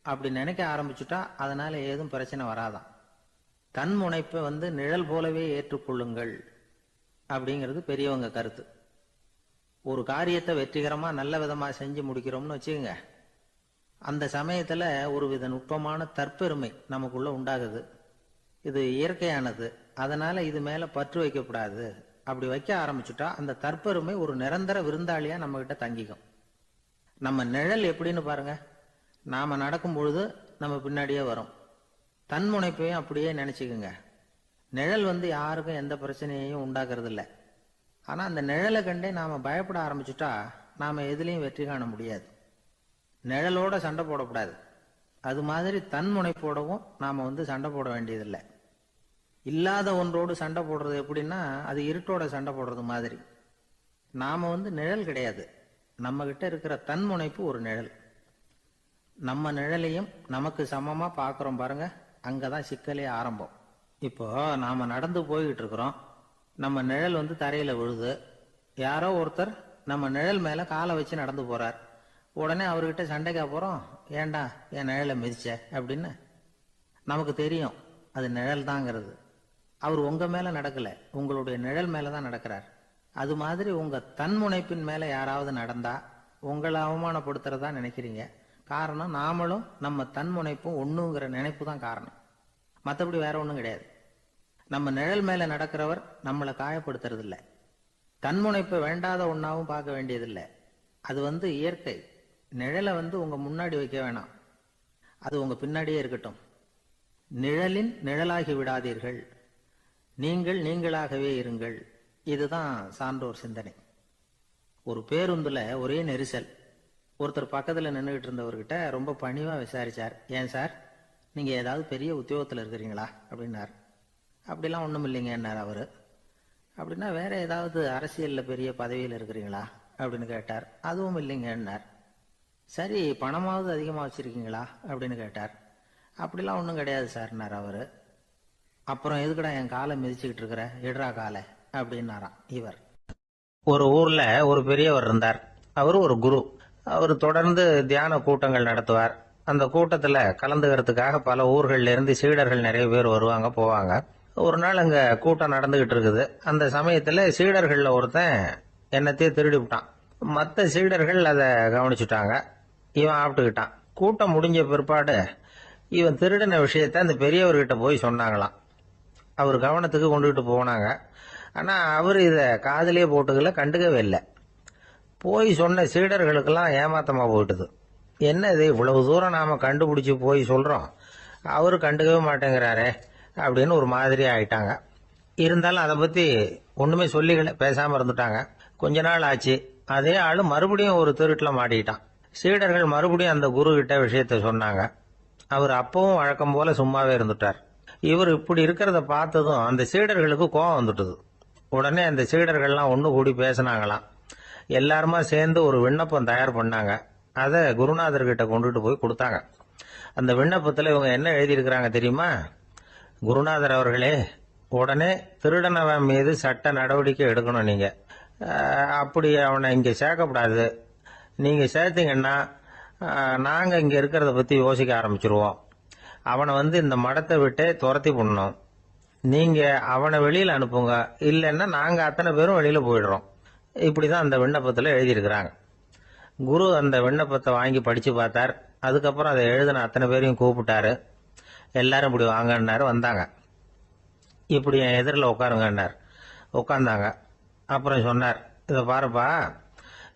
அப்படி நினைக்க ஆரம்பிச்சுட்டா அதனால ஏதும் பிரச்சனை வராதான். தன்முனைப்பை நிழல் போலவே ஏற்றுக்கொள்ளுங்கள் அப்படிங்கிறது பெரியவங்க கருத்து. ஒரு காரியத்தை வெற்றிகரமா நல்ல விதமா செஞ்சு முடிக்கிறோம்னு வச்சுக்கோங்க. அந்த சமயத்துல ஒரு வித நுட்பமான தற்பெருமை நமக்குள்ள உண்டாகுது. இது இயற்கையானது. அதனால இது மேல பற்று வைக்கக்கூடாது. அப்படி வைக்க ஆரம்பிச்சுட்டா அந்த தற்பெருமை ஒரு நிரந்தர விருந்தாளியா நம்ம கிட்ட தங்கிக்கும். நம்ம நிழல் எப்படின்னு பாருங்க. நாம நடக்கும் பொழுது நம்ம பின்னாடியே வரும். தன்முனைப்பையும் அப்படியே நினைச்சுக்குங்க. நிழல் யாருக்கும் எந்த பிரச்சனையையும் உண்டாக்குறது இல்லை. ஆனா அந்த நிழலை கண்டே நாம பயப்பட ஆரம்பிச்சுட்டா நாம எதுலையும் வெற்றி காண முடியாது. நிழலோட சண்டை போடக்கூடாது. அது மாதிரி தன்முனைப்போடவும் நாம சண்டை போட வேண்டியதில்லை. இல்லாத ஒன்றோடு சண்டை போடுறது எப்படின்னா அது இருட்டோட சண்டை போடுறது மாதிரி. நாம நிழல் கிடையாது. நம்ம கிட்ட இருக்கிற தன்முனைப்பு ஒரு நிழல். நம்ம நிழலையும் நமக்கு சமமா பாக்குறோம் பாருங்க, அங்கதான் சிக்கலே ஆரம்பம். இப்போ நாம நடந்து போய்கிட்டு இருக்கிறோம். நம்ம நிழல் தரையில விழுது. யாரோ ஒருத்தர் நம்ம நிழல் மேல காலை வச்சு நடந்து போறார். உடனே அவர்கிட்ட சண்டைக்கா போறோம், ஏண்டா என் நிழலை மிதிச்ச அப்படின்னு. நமக்கு தெரியும் அது நிழல் தாங்கிறது. அவர் உங்க மேல நடக்கல, உங்களுடைய நிழல் மேலதான் நடக்கிறார். அது மாதிரி உங்க தன்முனைப்பின் மேல யாராவது நடந்தா உங்களை அவமானப்படுத்துறதா நினைக்கிறீங்க. காரணம், நாமளும் நம்ம தன்முனைப்பும் ஒண்ணுங்கிற நினைப்பு தான் காரணம். மற்றபடி வேற ஒண்ணும் கிடையாது. நம்ம நிழல் மேல நடக்கிறவர் நம்மளை காயப்படுத்துறது இல்லை. தன்முனைப்பை வேண்டாத ஒன்னாவும் பார்க்க வேண்டியதில்லை. அது இயற்கை. நிழலை உங்க முன்னாடி வைக்க வேணாம், அது உங்க பின்னாடியே இருக்கட்டும். நிழலின் நிழலாகி விடாதீர்கள், நீங்கள் நீங்களாகவே இருங்கள். இதுதான் சான்றோர் சிந்தனை. ஒரு பேருந்துல ஒரே நெரிசல். ஒருத்தர் பக்கத்துல நின்றுகிட்டு இருந்தவர்கிட்ட ரொம்ப பணிவா விசாரிச்சார், ஏன் சார் நீங்க ஏதாவது பெரிய உத்தியோகத்தில் இருக்கிறீங்களா அப்படின்னார். அப்படிலாம் ஒன்றும் இல்லைங்கன்னார் அவரு. அப்படின்னா வேற ஏதாவது அரசியல்ல பெரிய பதவியில் இருக்கிறீங்களா அப்படின்னு கேட்டார். அதுவும் இல்லைங்கன்னார். சரி, பணமாவது அதிகமாக வச்சிருக்கீங்களா அப்படின்னு கேட்டார். அப்படிலாம் ஒன்றும் கிடையாது சார்னார் அவரு. அப்புறம் எதுக்குடா என் காலை மிதிச்சுக்கிட்டு இருக்கிற, எடுறா காலை அப்படின்னாராம் இவர். ஒரு ஊர்ல ஒரு பெரியவர் இருந்தார். அவர் ஒரு குரு. அவர் தொடர்ந்து தியான கூட்டங்கள் நடத்துவார். அந்த கூட்டத்துல கலந்துக்கிறதுக்காக பல ஊர்கள்ல இருந்து சீடர்கள் நிறைய பேர் வருவாங்க போவாங்க. ஒரு நாள் அங்க கூட்டம் நடந்துகிட்டு இருக்குது. அந்த சமயத்துல சீடர்கள்ல ஒருத்தன் என்னத்தையே திருடி விட்டான். மற்ற சீடர்கள் அதை கவனிச்சுட்டாங்க. இவன் ஆப்பிட்டுக்கிட்டான். கூட்டம் முடிஞ்ச பிற்பாடு இவன் திருடின விஷயத்த அந்த பெரியவர்கிட்ட போய் சொன்னாங்களாம். அவர் கவனத்துக்கு கொண்டுகிட்டு போனாங்க. ஆனா அவர் இத காதலியே போட்டுக்கல, கண்டுக்கவே இல்லை. போய் சொன்ன சீடர்களுக்கெல்லாம் ஏமாத்தமா போயிட்டுது. என்ன இது, இவ்வளவு தூரம் நாம கண்டுபிடிச்சு போய் சொல்றோம், அவரு கண்டுக்கவே மாட்டேங்கிறாரே அப்படின்னு ஒரு மாதிரி ஆயிட்டாங்க. இருந்தாலும் அதை பத்தி ஒண்ணுமே சொல்லிக்கல, பேசாம இருந்துட்டாங்க. கொஞ்ச நாள் ஆச்சு. அதே ஆளு மறுபடியும் ஒரு திருட்டுல மாட்டிக்கிட்டான். சீடர்கள் மறுபடியும் அந்த குரு கிட்ட விஷயத்த சொன்னாங்க. அவர் அப்பவும் வழக்கம் போல சும்மாவே இருந்துட்டார். இவர் இப்படி இருக்கிறத பார்த்ததும் அந்த சீடர்களுக்கு கோபம் வந்துட்டுது. உடனே அந்த சீடர்கள்லாம் ஒண்ணு கூடி பேசினாங்களாம். எல்லாருமா சேர்ந்து ஒரு விண்ணப்பம் தயார் பண்ணாங்க. அதை குருநாதர்கிட்ட கொண்டுட்டு போய் கொடுத்தாங்க. அந்த விண்ணப்பத்துல இவங்க என்ன எழுதியிருக்கிறாங்க தெரியுமா? குருநாதர் அவர்களே, உடனே திருடனவன் மீது சட்ட நடவடிக்கை எடுக்கணும். நீங்க அப்படி அவனை இங்க சேர்க்கப்படாது. நீங்க சேர்த்தீங்கன்னா நாங்க இங்க இருக்கிறத பத்தி யோசிக்க ஆரம்பிச்சிருவோம். அவனை இந்த மடத்தை விட்டே துரத்தி பண்ணணும். நீங்க அவனை வெளியில அனுப்புங்க, இல்லைன்னா நாங்க அத்தனை பேரும் வெளியில போயிடுறோம். இப்படிதான் அந்த விண்ணப்பத்துல எழுதியிருக்கிறாங்க. குரு அந்த விண்ணப்பத்தை வாங்கி படிச்சு பார்த்தார். அதுக்கப்புறம் அதை எழுதின அத்தனை பேரையும் கூப்பிட்டாரு. எல்லாரும் இப்படி வாங்கன்னாரு. வந்தாங்க. இப்படி என் எதிரில் உட்காருங்கன்னார். உட்கார்ந்தாங்க. அப்புறம் சொன்னார், இதை பாருப்பா,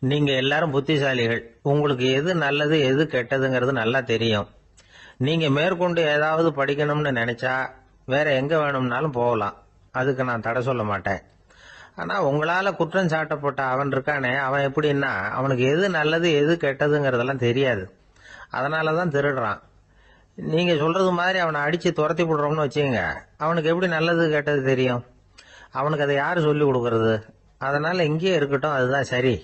நீங்க எல்லாரும் புத்திசாலிகள். உங்களுக்கு எது நல்லது எது கெட்டதுங்கிறது நல்லா தெரியும். நீங்க மேற்கொண்டு ஏதாவது படிக்கணும்னு நினைச்சா வேற எங்க வேணும்னாலும் போகலாம். அதுக்கு நான் தடை சொல்ல மாட்டேன். ஆனா உங்களால குற்றம் சாட்டப்பட்ட அவன் இருக்கானே, அவன் எப்படின்னா அவனுக்கு எது நல்லது எது கெட்டதுங்கிறதெல்லாம் தெரியாது. அதனாலதான் திருடுறான். நீங்க சொல்றது மாதிரி அவனை அடிச்சு துரத்தி விடுறோம்னு வச்சுங்க, அவனுக்கு எப்படி நல்லது கெட்டது தெரியும்? அவனுக்கு அதை யாரு சொல்லி கொடுக்கறது? அதனால இங்கேயே இருக்கட்டும், அதுதான் சரி.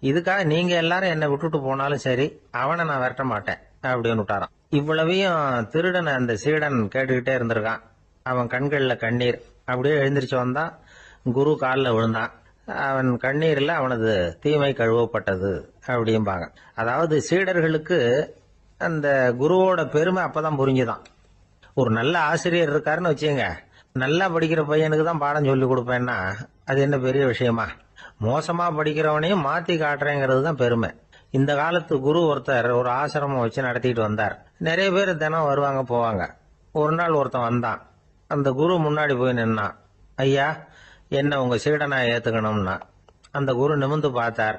இதுக்காக நீங்க எல்லாரும் என்னை விட்டுட்டு போனாலும் சரி, அவனை நான் விரட்ட மாட்டேன் அப்படின்னு விட்டாரான். இவ்வளவையும் திருடனை அந்த சீடன் கேட்டுக்கிட்டே இருந்திருக்கான். அவன் கண்கள்ல கண்ணீர். அப்படியே எழுந்திரிச்சு வந்தான். குரு காலில் விழுந்தான். அவன் கண்ணீர்ல அவனது தீமை கழுவப்பட்டது அப்படிம்பாங்க. அதாவது சீடர்களுக்கு அந்த குருவோட பெருமை அப்பதான் புரிஞ்சுதான். ஒரு நல்ல ஆசிரியர் இருக்காருன்னு வச்சுங்க, நல்லா படிக்கிற பையனுக்கு தான் பாடம் சொல்லி கொடுப்பேன்னா அது என்ன பெரிய விஷயமா? மோசமா படிக்கிறவனையும் மாத்தி காட்டுறேங்கிறது தான் பெருமை. இந்த காலத்து குரு ஒருத்தர் ஒரு ஆசிரமம் வச்சு நடத்திட்டு வந்தார். நிறைய பேர் தினம் வருவாங்க போவாங்க. ஒரு நாள் ஒருத்தன் வந்தான். அந்த குரு முன்னாடி போய் நின்னான். ஐயா, என்ன உங்க சீடனா ஏத்துக்கணும்னா. அந்த குரு நிமிர்ந்து பார்த்தார்.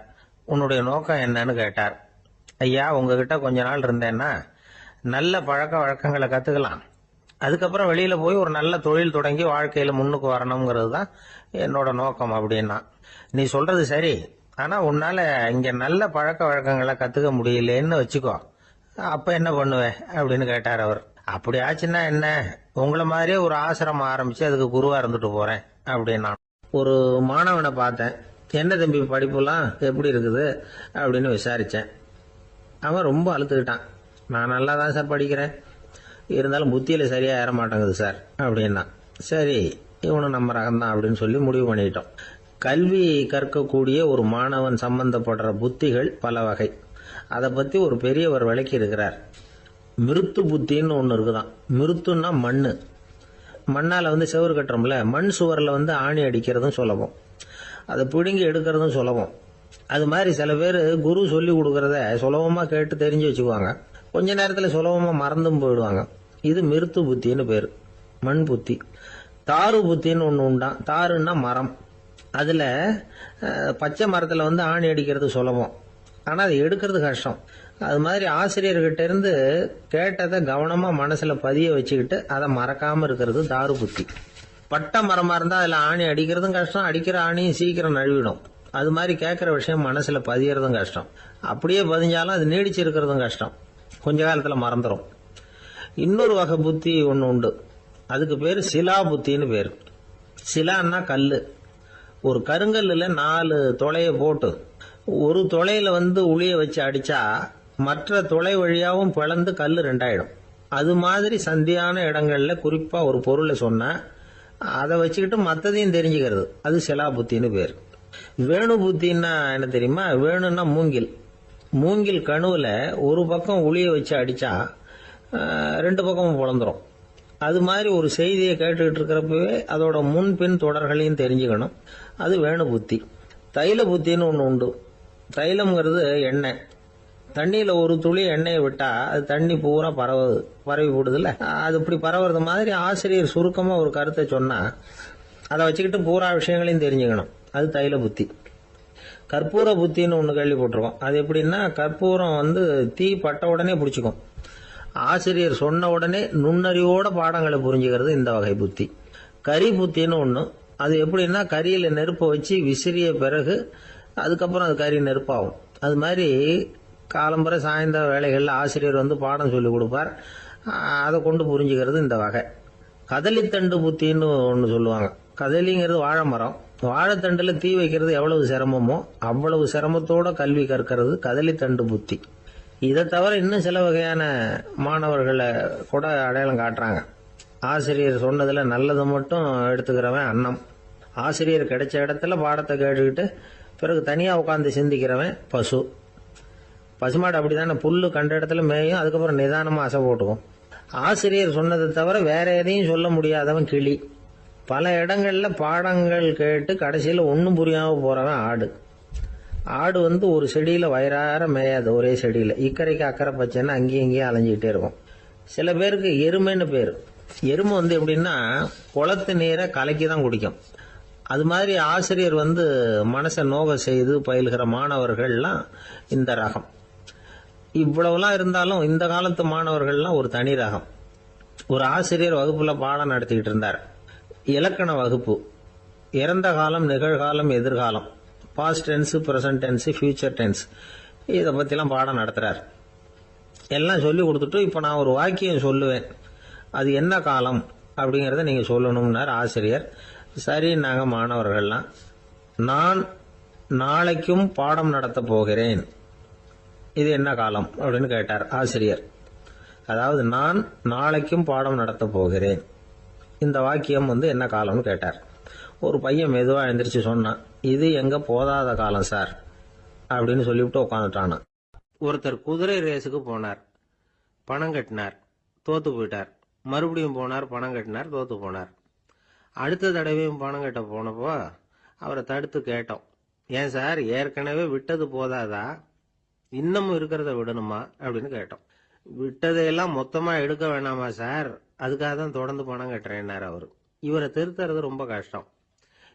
உன்னுடைய நோக்கம் என்னன்னு கேட்டார். ஐயா, உங்ககிட்ட கொஞ்ச நாள் இருந்தேன்னா நல்ல பழக்க வழக்கங்களை கத்துக்கலாம். அதுக்கப்புறம் வெளியில போய் ஒரு நல்ல தொழில் தொடங்கி வாழ்க்கையில முன்னுக்கு வரணுங்கிறது தான் என்னோட நோக்கம் அப்படின்னா. நீ சொல்றது சரி, ஆனா உன்னால இங்க நல்ல பழக்க வழக்கங்களை கத்துக்க முடியலன்னு வச்சுக்கோ, அப்ப என்ன பண்ணுவேன் அப்படின்னு கேட்டார் அவர். அப்படி ஆச்சுன்னா என்ன, உங்களை மாதிரியே ஒரு ஆசிரமம் ஆரம்பிச்சு அதுக்கு குருவா இருந்துட்டு போறேன் அப்படின்னா. ஒரு மாணவனை பார்த்தேன். என்ன தம்பி படிப்புலாம் எப்படி இருக்குது அப்படின்னு விசாரிச்சேன். அவன் ரொம்ப அழுத்துக்கிட்டான். நான் நல்லா தான் சார் படிக்கிறேன், இருந்தாலும் புத்தியில சரியா ஏற மாட்டேங்குது சார் அப்படின்னா. சரி, இவனும் நம்ம ரகம்தான் அப்படின்னு சொல்லி முடிவு பண்ணிட்டோம். கல்வி கற்கக்கூடிய ஒரு மாணவன் சம்பந்தப்படுற புத்திகள் பல வகை. அதை பத்தி ஒரு பெரியவர் விளக்கி இருக்கிறார். மிருத்து புத்தின்னு ஒன்று இருக்குதான். மிருத்துன்னா மண்ணு. மண்ணால செவுறு கட்டுறோம்ல, மண் சுவரில் ஆணி அடிக்கிறதும் சுலபம், அதை பிடுங்கி எடுக்கிறதும் சுலபம். அது மாதிரி சில பேர் குரு சொல்லி கொடுக்கறத சுலபமா கேட்டு தெரிஞ்சு வச்சுக்குவாங்க. கொஞ்ச நேரத்தில் சுலபமா மறந்தும் போயிடுவாங்க. இது மிருத்து புத்தின்னு பேரு, மண் புத்தி. தாரு புத்தின்னு ஒன்று உண்டான். தாருன்னா மரம். அதுல பச்சை மரத்துல ஆணி அடிக்கிறது சுலபம், ஆனா அதை எடுக்கிறது கஷ்டம். அது மாதிரி ஆசிரியர்கிட்ட இருந்து கேட்டதை கவனமா மனசுல பதிய வச்சுக்கிட்டு அதை மறக்காம இருக்கிறது தாரு புத்தி. பட்ட மரமா இருந்தா அதுல ஆணி அடிக்கிறதும் கஷ்டம், அடிக்கிற ஆணியும் சீக்கிரம் நழுவிடும். அது மாதிரி கேட்கிற விஷயம் மனசுல பதியறதும் கஷ்டம். அப்படியே பதிஞ்சாலும் அது நீடிச்சு இருக்கிறதும் கஷ்டம், கொஞ்ச காலத்துல மறந்துடும். இன்னொரு வகை புத்தி ஒன்று உண்டு, அதுக்கு பேரு சிலா புத்தின்னு பேரு. சிலான்னா கல்லு. ஒரு கருங்கல்லுல 4 துளைய போட்டு ஒரு துளையில உளிய வச்சு அடிச்சா மற்ற துளை வழியாவும் பிளந்து கல்லு 2ஆயிடும். அது மாதிரி சந்தியான இடங்கள்ல குறிப்பா ஒரு பொருளை சொன்னா அதை வச்சுக்கிட்டு மற்றதையும் தெரிஞ்சுக்கிறது, அது சிலா புத்தின்னு பேர். வேணு புத்தின்னா என்ன தெரியுமா? வேணுன்னா மூங்கில். மூங்கில் கணுவுல ஒரு பக்கம் உளிய வச்சு அடிச்சா 2 பக்கமும் பிளந்துரும். அது மாதிரி ஒரு செய்தியை கேட்டுக்கிட்டு இருக்கிறப்பவே அதோட முன்பின் தொடர்களையும் தெரிஞ்சுக்கணும், அது வேணு புத்தி. தைல புத்தின்னு ஒன்று உண்டு. தைலம்ங்கிறது எண்ணெய். தண்ணியில ஒரு துளி எண்ணெயை விட்டா அது தண்ணி பூரா பரவி போடுதுல்ல, அது இப்படி பரவுறது மாதிரி ஆசிரியர் சுருக்கமா ஒரு கருத்தை சொன்னா அதை வச்சுக்கிட்டு பூரா விஷயங்களையும் தெரிஞ்சுக்கணும், அது தைல புத்தி. கற்பூர புத்தின்னு ஒன்று கேள்விப்பட்டிருக்கோம். அது எப்படின்னா, கற்பூரம் தீ பட்ட உடனே பிடிச்சிக்கும். ஆசிரியர் சொன்ன உடனே நுண்ணறிவோட பாடங்களை புரிஞ்சுக்கிறது இந்த வகை புத்தி. கரி புத்தின்னு ஒன்று. அது எப்படின்னா, கரியில நெருப்பை வச்சு விசிறிய பிறகு அதுக்கப்புறம் அது கறி நெருப்பாகும். அது மாதிரி காலம்பரை சாயந்தர வேலைகளில் ஆசிரியர் பாடம் சொல்லி கொடுப்பார், அதை கொண்டு புரிஞ்சுக்கிறது இந்த வகை. கதலித்தண்டு புத்தின்னு ஒன்று சொல்லுவாங்க. கதலிங்கிறது வாழை மரம். வாழைத்தண்டுல தீ வைக்கிறது எவ்வளவு சிரமமோ அவ்வளவு சிரமத்தோட கல்வி கற்கிறது கதலித்தண்டு புத்தி. இதை தவிர இன்னும் சில வகையான மாணவர்களை கூட அடையாளம் காட்டுறாங்க. ஆசிரியர் சொன்னதுல நல்லதை மட்டும் எடுத்துக்கிறவன் அன்னம். ஆசிரியர் கிடைச்ச இடத்துல பாடத்தை கேட்டுக்கிட்டு பிறகு தனியா உட்காந்து சிந்திக்கிறவன் பசு. பசுமாடு அப்படித்தானே, புல்லு கண்ட இடத்துல மேயும், அதுக்கப்புறம் நிதானமா அசை போட்டுக்கும். ஆசிரியர் சொன்னதை தவிர வேற எதையும் சொல்ல முடியாதவன் கிளி. பல இடங்கள்ல பாடங்கள் கேட்டு கடைசியில ஒன்னும் புரியாம போறவன் ஆடு. ஆடு ஒரு செடியில வயிறார மேயாது, ஒரே செடியில இக்கரைக்கு அக்கறை பச்சைன்னு அங்கேயும் இங்கேயும் அலைஞ்சிக்கிட்டே இருக்கும். சில பேருக்கு எருமைன்னு பேரு. எருமை எப்படின்னா குளத்து நீரை கலக்கி தான் குடிக்கும். அது மாதிரி ஆசிரியர் மனசை நோக செய்து பயில்கிற மாணவர்கள்லாம் இந்த ரகம். இவ்வளவுலாம் இருந்தாலும் இந்த காலத்து மாணவர்கள்லாம் ஒரு தனி ரகம். ஒரு ஆசிரியர் வகுப்புல பாடம் நடத்திக்கிட்டு இருந்தார். இலக்கண வகுப்பு. இறந்த காலம், நிகழ்காலம், எதிர்காலம், past tense, present tense, future tense, இதை பத்திலாம் பாடம் நடத்துறார். எல்லாம் சொல்லி கொடுத்துட்டு இப்ப நான் ஒரு வாக்கியம் சொல்லுவேன், அது என்ன காலம் அப்படிங்கறத நீங்க சொல்லணும்னார் ஆசிரியர். சரி, நாங்க மாணவர்கள்லாம், நான் நாளைக்கும் பாடம் நடத்த போகிறேன், இது என்ன காலம் அப்படின்னு கேட்டார் ஆசிரியர். அதாவது நான் நாளைக்கும் பாடம் நடத்த போகிறேன், இந்த வாக்கியம் என்ன காலம்னு கேட்டார். ஒரு பையன் மெதுவா எந்திரிச்சு சொன்னான், இது எங்க போதாத காலம் சார் அப்படின்னு சொல்லிவிட்டு உட்காந்துட்டானா. ஒருத்தர் குதிரை ரேஸுக்கு போனார், பணம் கட்டினார், தோத்து போயிட்டார். மறுபடியும் போனார், பணம் கட்டினார், தோத்து போனார். அடுத்த தடவையும் பணம் கட்ட போனப்போ அவரை தடுத்து கேட்டோம், ஏன் சார் ஏற்கனவே விட்டது போதாதா, இன்னமும் இருக்கிறத விடணுமா அப்படின்னு கேட்டோம். விட்டதையெல்லாம் மொத்தமா எடுக்க வேணாமா சார், அதுக்காக தான் தொடர்ந்து பணம் கட்டுறேன்னாரு அவரு. இவரை திருத்துறது ரொம்ப கஷ்டம்.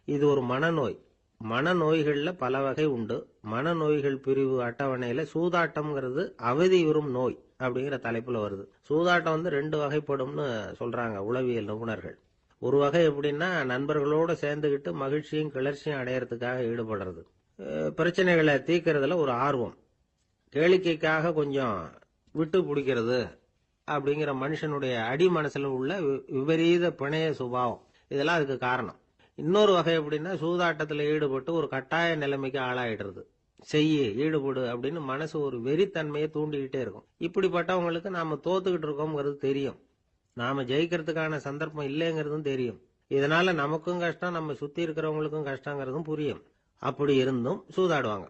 இது ஒரு மனநோய். மனநோய்கள்ல பல வகை உண்டு. மனநோய்கள் பிரிவு அட்டவணையில சூதாட்டம்ங்கிறது அவதி வரும் நோய் அப்படிங்கிற தலைப்புல வருது. சூதாட்டம் 2 வகைப்படும்னு சொல்றாங்க உளவியல் நிபுணர்கள். ஒரு வகை எப்படின்னா, நண்பர்களோட சேர்ந்துகிட்டு மகிழ்ச்சியும் கிளர்ச்சியும் அடையறதுக்காக ஈடுபடுறது. பிரச்சனைகளை தீர்க்கறதுல ஒரு ஆர்வம், கேளிக்கைக்காக கொஞ்சம் விட்டு பிடிக்கிறது அப்படிங்கிற மனுஷனுடைய அடி மனசுல உள்ள விபரீத பிணைய சுபாவம், இதெல்லாம் அதுக்கு காரணம். இன்னொரு வகை எப்படின்னா, சூதாட்டத்துல ஈடுபட்டு ஒரு கட்டாய நிலைமைக்கு ஆளாயிடுறது. ஈடுபடு அப்படின்னு மனசு ஒரு வெறித்தன்மையை தூண்டிக்கிட்டே இருக்கும். இப்படிப்பட்டவங்களுக்கு நாம தோத்துக்கிட்டு இருக்கோம்ங்கிறது தெரியும், நாம ஜெயிக்கிறதுக்கான சந்தர்ப்பம் இல்லைங்கிறதும் தெரியும். இதனால நமக்கும் கஷ்டம், நம்ம சுத்தி இருக்கிறவங்களுக்கும் கஷ்டங்கிறதும் புரியும். அப்படி இருந்தும் சூதாடுவாங்க.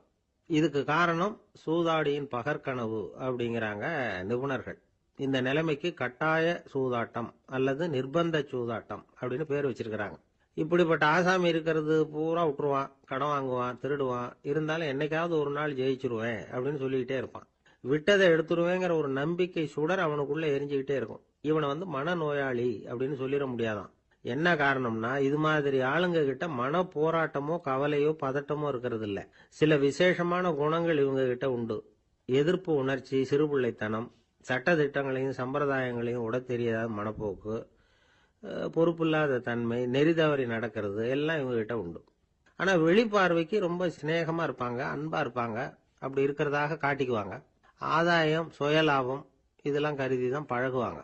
இதுக்கு காரணம் சூதாடியின் பகற்கனவு அப்படிங்கிறாங்க நிபுணர்கள். இந்த நிலைமைக்கு கட்டாய சூதாட்டம் அல்லது நிர்பந்த சூதாட்டம் அப்படின்னு பேர் வச்சிருக்கிறாங்க. இப்படிப்பட்ட ஆசாமி இருக்கிறது பூரா விட்டுருவான், கடன் வாங்குவான், திருடுவான், இருந்தாலும் என்னைக்காவது ஒரு நாள் ஜெயிச்சிருவேன் அப்படின்னு சொல்லிக்கிட்டே இருப்பான். விட்டதை எடுத்துருவேங்கிற ஒரு நம்பிக்கை சுடர் அவனுக்குள்ள எரிஞ்சுக்கிட்டே இருக்கும். இவனை மனநோயாளி அப்படின்னு சொல்லிட முடியாதான். என்ன காரணம்னா, இது மாதிரி ஆளுங்க கிட்ட மன போராட்டமோ கவலையோ பதட்டமோ இருக்கிறது இல்ல. சில விசேஷமான குணங்கள் இவங்க கிட்ட உண்டு. எதிர்ப்பு உணர்ச்சி, சிறுபிள்ளைத்தனம், சட்டதிட்டங்களையும் சம்பிரதாயங்களையும் உட தெரியாத மனப்போக்கு, பொறுப்பில்லாத தன்மை, நெறி தவறி நடக்கிறது எல்லாம் இவங்ககிட்ட உண்டு. ஆனா வெளிப்பார்வைக்கு ரொம்ப சிநேகமா இருப்பாங்க, அன்பா இருப்பாங்க, அப்படி இருக்கிறதாக காட்டிக்குவாங்க. ஆதாயம், சுயலாபம் இதெல்லாம் கருதி தான் பழகுவாங்க.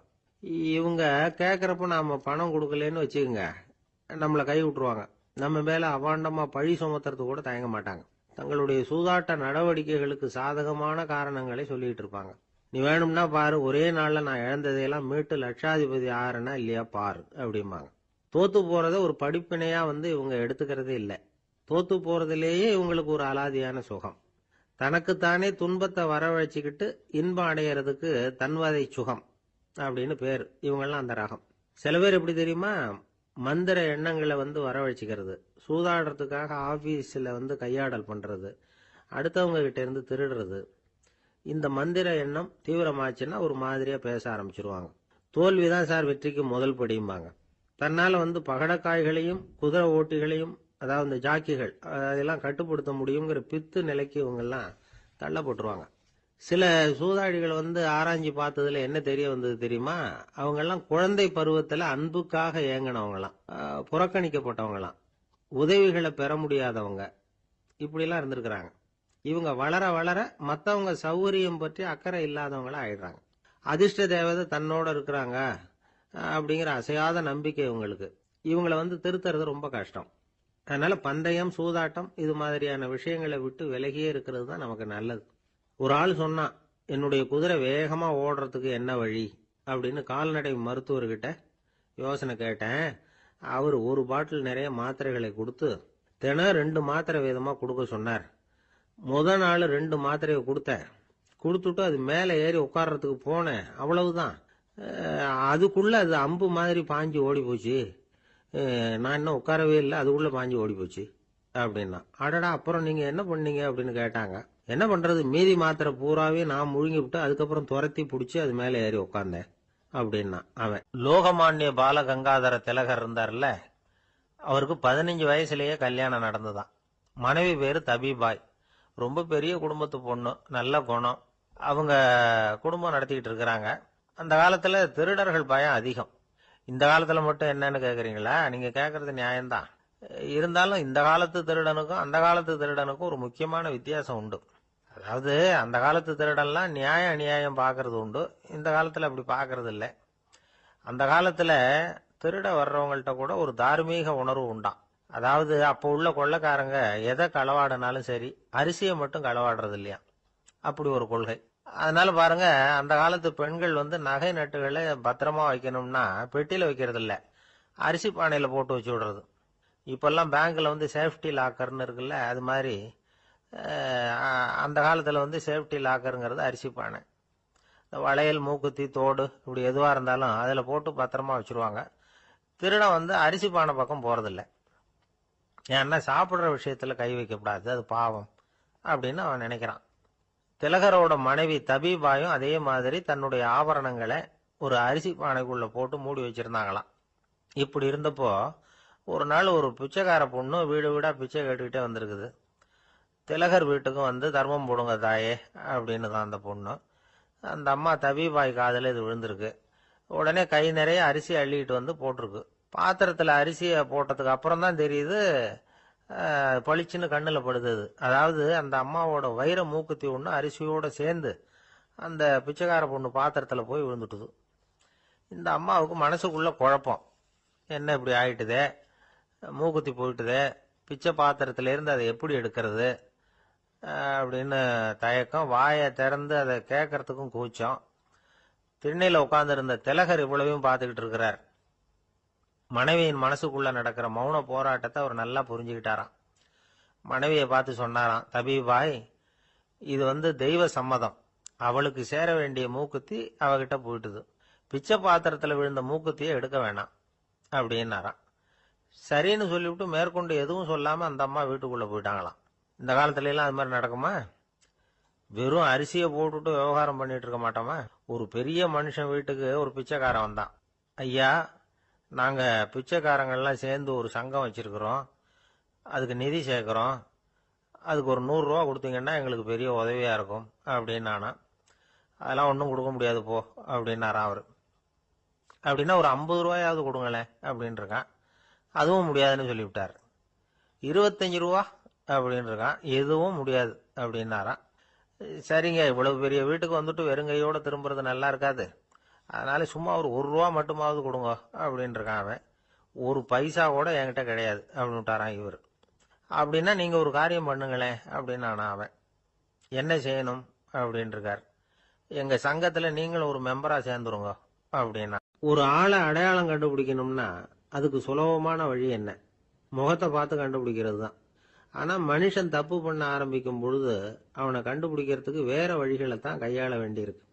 இவங்க கேட்கறப்ப நாம பணம் கொடுக்கலன்னு வச்சுக்கோங்க, நம்மளை கை விட்டுருவாங்க. நம்ம மேல அபாண்டமா பழி சுமத்துறது கூட தயங்க மாட்டாங்க. தங்களுடைய சூதாட்ட நடவடிக்கைகளுக்கு சாதகமான காரணங்களை சொல்லிட்டு இருப்பாங்க. நீ வேணும்னா பாரு, ஒரே நாள்ல நான் இழந்ததையெல்லாம் மீட்டு லட்சாதிபதி ஆறனா இல்லையா பாரு அப்படிம்பாங்க. தோத்து போறத ஒரு படிப்பினையா இவங்க எடுத்துக்கிறதே இல்லை. தோத்து போறதுலேயே இவங்களுக்கு ஒரு அலாதியான சுகம். தனக்குத்தானே துன்பத்தை வரவழைச்சிக்கிட்டு இன்பம் அடைகிறதுக்கு தன்வதை சுகம் அப்படின்னு பேர். இவங்கெல்லாம் அந்த ரகம். சில பேர் எப்படி தெரியுமா, மந்திர எண்ணங்களை வரவழைச்சிக்கிறது, சூதாடுறதுக்காக ஆபீஸ்ல கையாடல் பண்றது, அடுத்தவங்க கிட்ட இருந்து திருடுறது. இந்த மந்திர எண்ணம் தீவிரமாச்சுன்னா ஒரு மாதிரியா பேச ஆரம்பிச்சிருவாங்க. தோல்விதான் சார் வெற்றிக்கு முதல் படியும்பாங்க. தன்னால பகடக்காய்களையும் குதிரை ஓட்டிகளையும், அதாவது இந்த ஜாக்கிகள், அதெல்லாம் கட்டுப்படுத்த முடியுங்கிற பித்து நிலைக்கு இவங்கெல்லாம் தள்ளப்பட்டுருவாங்க. சில சூதாடிகள் ஆராய்ச்சி பார்த்ததுல என்ன தெரிய வந்தது தெரியுமா, அவங்கெல்லாம் குழந்தை பருவத்துல அன்புக்காக ஏங்கினவங்களாம், புறக்கணிக்கப்பட்டவங்களாம், உதவிகளை பெற முடியாதவங்க, இப்படிலாம் இருந்திருக்கிறாங்க. இவங்க வளர வளர மற்றவங்க சௌகரியம் பற்றி அக்கறை இல்லாதவங்களா ஆயிடுறாங்க. அதிர்ஷ்ட தேவதை தன்னோட இருக்கிறாங்க அப்படிங்கிற அசையாத நம்பிக்கை இவங்களுக்கு. இவங்களை திருத்துறது ரொம்ப கஷ்டம். அதனால பந்தயம், சூதாட்டம் இது மாதிரியான விஷயங்களை விட்டு விலகியே இருக்கிறது தான் நமக்கு நல்லது. ஒரு ஆள் சொன்னான், என்னுடைய குதிரை வேகமா ஓடுறதுக்கு என்ன வழி அப்படின்னு கால்நடை மருத்துவர்கிட்ட யோசனை கேட்டேன். அவர் ஒரு பாட்டில் நிறைய மாத்திரைகளை கொடுத்து தினம் 2 மாத்திரை வீதமா கொடுக்க சொன்னார். முதல் நாள் 2 மாத்திரையை கொடுத்துட்டு அது மேலே ஏறி உட்கார்றதுக்கு போனேன். அவ்வளவுதான். அதுக்குள்ள அது அம்பு மாதிரி பாஞ்சு ஓடி போச்சு. நான் இன்னும் உட்காரவே இல்லை, அதுக்குள்ள பாஞ்சு ஓடி போச்சு அப்படின்னா. அடடா, அப்புறம் நீங்க என்ன பண்ணீங்க அப்படின்னு கேட்டாங்க. என்ன பண்றது, மீதி மாத்திரை பூராவே நான் முழுங்கி விட்டு அதுக்கப்புறம் துரத்தி பிடிச்சி அது மேலே ஏறி உட்கார்ந்தேன் அப்படின்னா அவன். லோகமானிய பாலகங்காதர திலகர் இருந்தார்ல, அவருக்கு 15 வயசுலயே கல்யாணம் நடந்துதான். மனைவி பேரு தபிபாய். ரொம்ப பெரிய குடும்பத்து பொண்ணு, நல்ல குணம். அவங்க குடும்பம் நடத்திக்கிட்டு இருக்கிறாங்க. அந்த காலத்துல திருடர்கள் பயம் அதிகம். இந்த காலத்துல மட்டும் என்னன்னு கேக்குறீங்களா? நீங்க கேக்குறது நியாயம்தான். இருந்தாலும் இந்த காலத்து திருடனுக்கும் அந்த காலத்து திருடனுக்கும் ஒரு முக்கியமான வித்தியாசம் உண்டு. அதாவது அந்த காலத்து திருடன்லாம் நியாயம் அநியாயம் பாக்குறது உண்டு, இந்த காலத்துல அப்படி பாக்குறது இல்லை. அந்த காலத்துல திருட வர்றவங்கள்ட்ட கூட ஒரு தார்மீக உணர்வு உண்டாம். அதாவது அப்போ உள்ள கொள்ளைக்காரங்க எதை களவாடினாலும் சரி, அரிசியை மட்டும் களவாடுறது இல்லையா, அப்படி ஒரு கொள்கை. அதனால பாருங்க, அந்த காலத்து பெண்கள் நகை நட்டுகளை பத்திரமா வைக்கணும்னா பெட்டியில வைக்கிறது இல்ல, அரிசி பானையில போட்டு வச்சு விடுறது. இப்பெல்லாம் பேங்க்ல சேஃப்டி லாக்கர்னு இருக்குல்ல, அது மாதிரி அந்த காலத்துல சேஃப்டி லாக்கருங்கிறது அரிசி பானை. வளையல், மூக்குத்தி, தோடு இப்படி எதுவா இருந்தாலும் அதுல போட்டு பத்திரமா வச்சிருவாங்க. திருடன் அரிசி பானை பக்கம் போறதில்லை. ஏன்னா சாப்பிடுற விஷயத்துல கை வைக்கக்கூடாது, அது பாவம் அப்படின்னு அவன் நினைக்கிறான். திலகரோட மனைவி தபிபாயும் அதே மாதிரி தன்னுடைய ஆபரணங்களை ஒரு அரிசி பானைக்குள்ள போட்டு மூடி வச்சிருந்தாங்களாம். இப்படி இருந்தப்போ ஒரு நாள் ஒரு பிச்சைக்கார பொண்ணு வீடு வீடா பிச்சை கேட்டுக்கிட்டே வந்திருக்குது. திலகர் வீட்டுக்கும் தர்மம் போடுங்க தாயே அப்படின்னு தான் அந்த பொண்ணு. அந்த அம்மா தபிபாய் காதுல இது விழுந்திருக்கு. உடனே கை நிறைய அரிசி அள்ளிட்டு போட்டிருக்கு. பாத்திரத்துல அரிசியை போட்டதுக்கு அப்புறம் தான் தெரியுது, பளிச்சுன்னு கண்ணுல படுது. அதாவது அந்த அம்மாவோட வைர மூக்குத்தி ஒண்ணு அரிசியோட சேர்ந்து அந்த பிச்சைக்கார பொண்ணு பாத்திரத்துல போய் விழுந்துட்டுது. இந்த அம்மாவுக்கு மனசுக்குள்ள குழப்பம், என்ன இப்படி ஆயிட்டுதே, மூக்குத்தி போயிட்டுதே, பிச்சை பாத்திரத்துல இருந்து அதை எப்படி எடுக்கிறது அப்படின்னு தயக்கம். வாயை திறந்து அதை கேட்கறதுக்கும் கூச்சம். திண்ணையில உட்கார்ந்து இருந்த திலகர் இவ்வளவையும் பார்த்துக்கிட்டு இருக்கிறார். மனைவியின் மனசுக்குள்ள நடக்கிற மௌன போராட்டத்தை அவர் நல்லா புரிஞ்சுக்கிட்டாராம். மனைவியை பார்த்து சொன்னாராம், தபிபாய், இது தெய்வ சம்மதம், அவளுக்கு சேர வேண்டிய மூக்குத்தி அவகிட்ட போயிட்டுது, பிச்சை பாத்திரத்துல விழுந்த மூக்குத்தியை எடுக்க வேணாம் அப்படின்னாராம். சரின்னு சொல்லிவிட்டு மேற்கொண்டு எதுவும் சொல்லாம அந்த அம்மா வீட்டுக்குள்ள போயிட்டாங்களாம். இந்த காலத்துல எல்லாம் அது மாதிரி நடக்குமா? வெறும் அரிசியை போட்டுட்டு விவகாரம் பண்ணிட்டு இருக்க மாட்டோமா? ஒரு பெரிய மனுஷன் வீட்டுக்கு ஒரு பிச்சைக்காரன் வந்தான். ஐயா, நாங்க பிச்சைக்காரங்கள்லாம் சேர்ந்து ஒரு சங்கம் வச்சிருக்கிறோம், அதுக்கு நிதி சேர்க்கிறோம், அதுக்கு ஒரு 100 ரூபா கொடுத்தீங்கன்னா எங்களுக்கு பெரிய உதவியாக இருக்கும் அப்படின்னானா. அதெல்லாம் ஒன்றும் கொடுக்க முடியாது போ அப்படின்னாராம் அவர். அப்படின்னா ஒரு 50 ரூபாயாவது கொடுங்களேன் அப்படின்னு இருக்கான். அதுவும் முடியாதுன்னு சொல்லிவிட்டார். 25 ரூபா அப்படின்னு இருக்கான். எதுவும் முடியாது அப்படின்னாராம். சரிங்க, இவ்வளவு பெரிய வீட்டுக்கு வந்துட்டு வெறுங்கையோட திரும்புறது நல்லா இருக்காது, அதனால சும்மா ஒரு 1 ரூபா மட்டுமாவது கொடுங்க அப்படின்னு இருக்கான் அவன். ஒரு பைசா கூட என்கிட்ட கிடையாது அப்படின்னு விட்டாரான் இவர். அப்படின்னா நீங்க ஒரு காரியம் பண்ணுங்களேன் அப்படின்னானா அவன். என்ன செய்யணும் அப்படின்னு இருக்கார். எங்க சங்கத்துல நீங்களும் ஒரு மெம்பரா சேர்ந்துருங்க அப்படின்னா. ஒரு ஆளை அடையாளம் கண்டுபிடிக்கணும்னா அதுக்கு சுலபமான வழி என்ன? முகத்தை பார்த்து கண்டுபிடிக்கிறது தான். ஆனா மனுஷன் தப்பு பண்ண ஆரம்பிக்கும் பொழுது அவனை கண்டுபிடிக்கிறதுக்கு வேற வழிகளை தான் கையாள வேண்டியிருக்கு.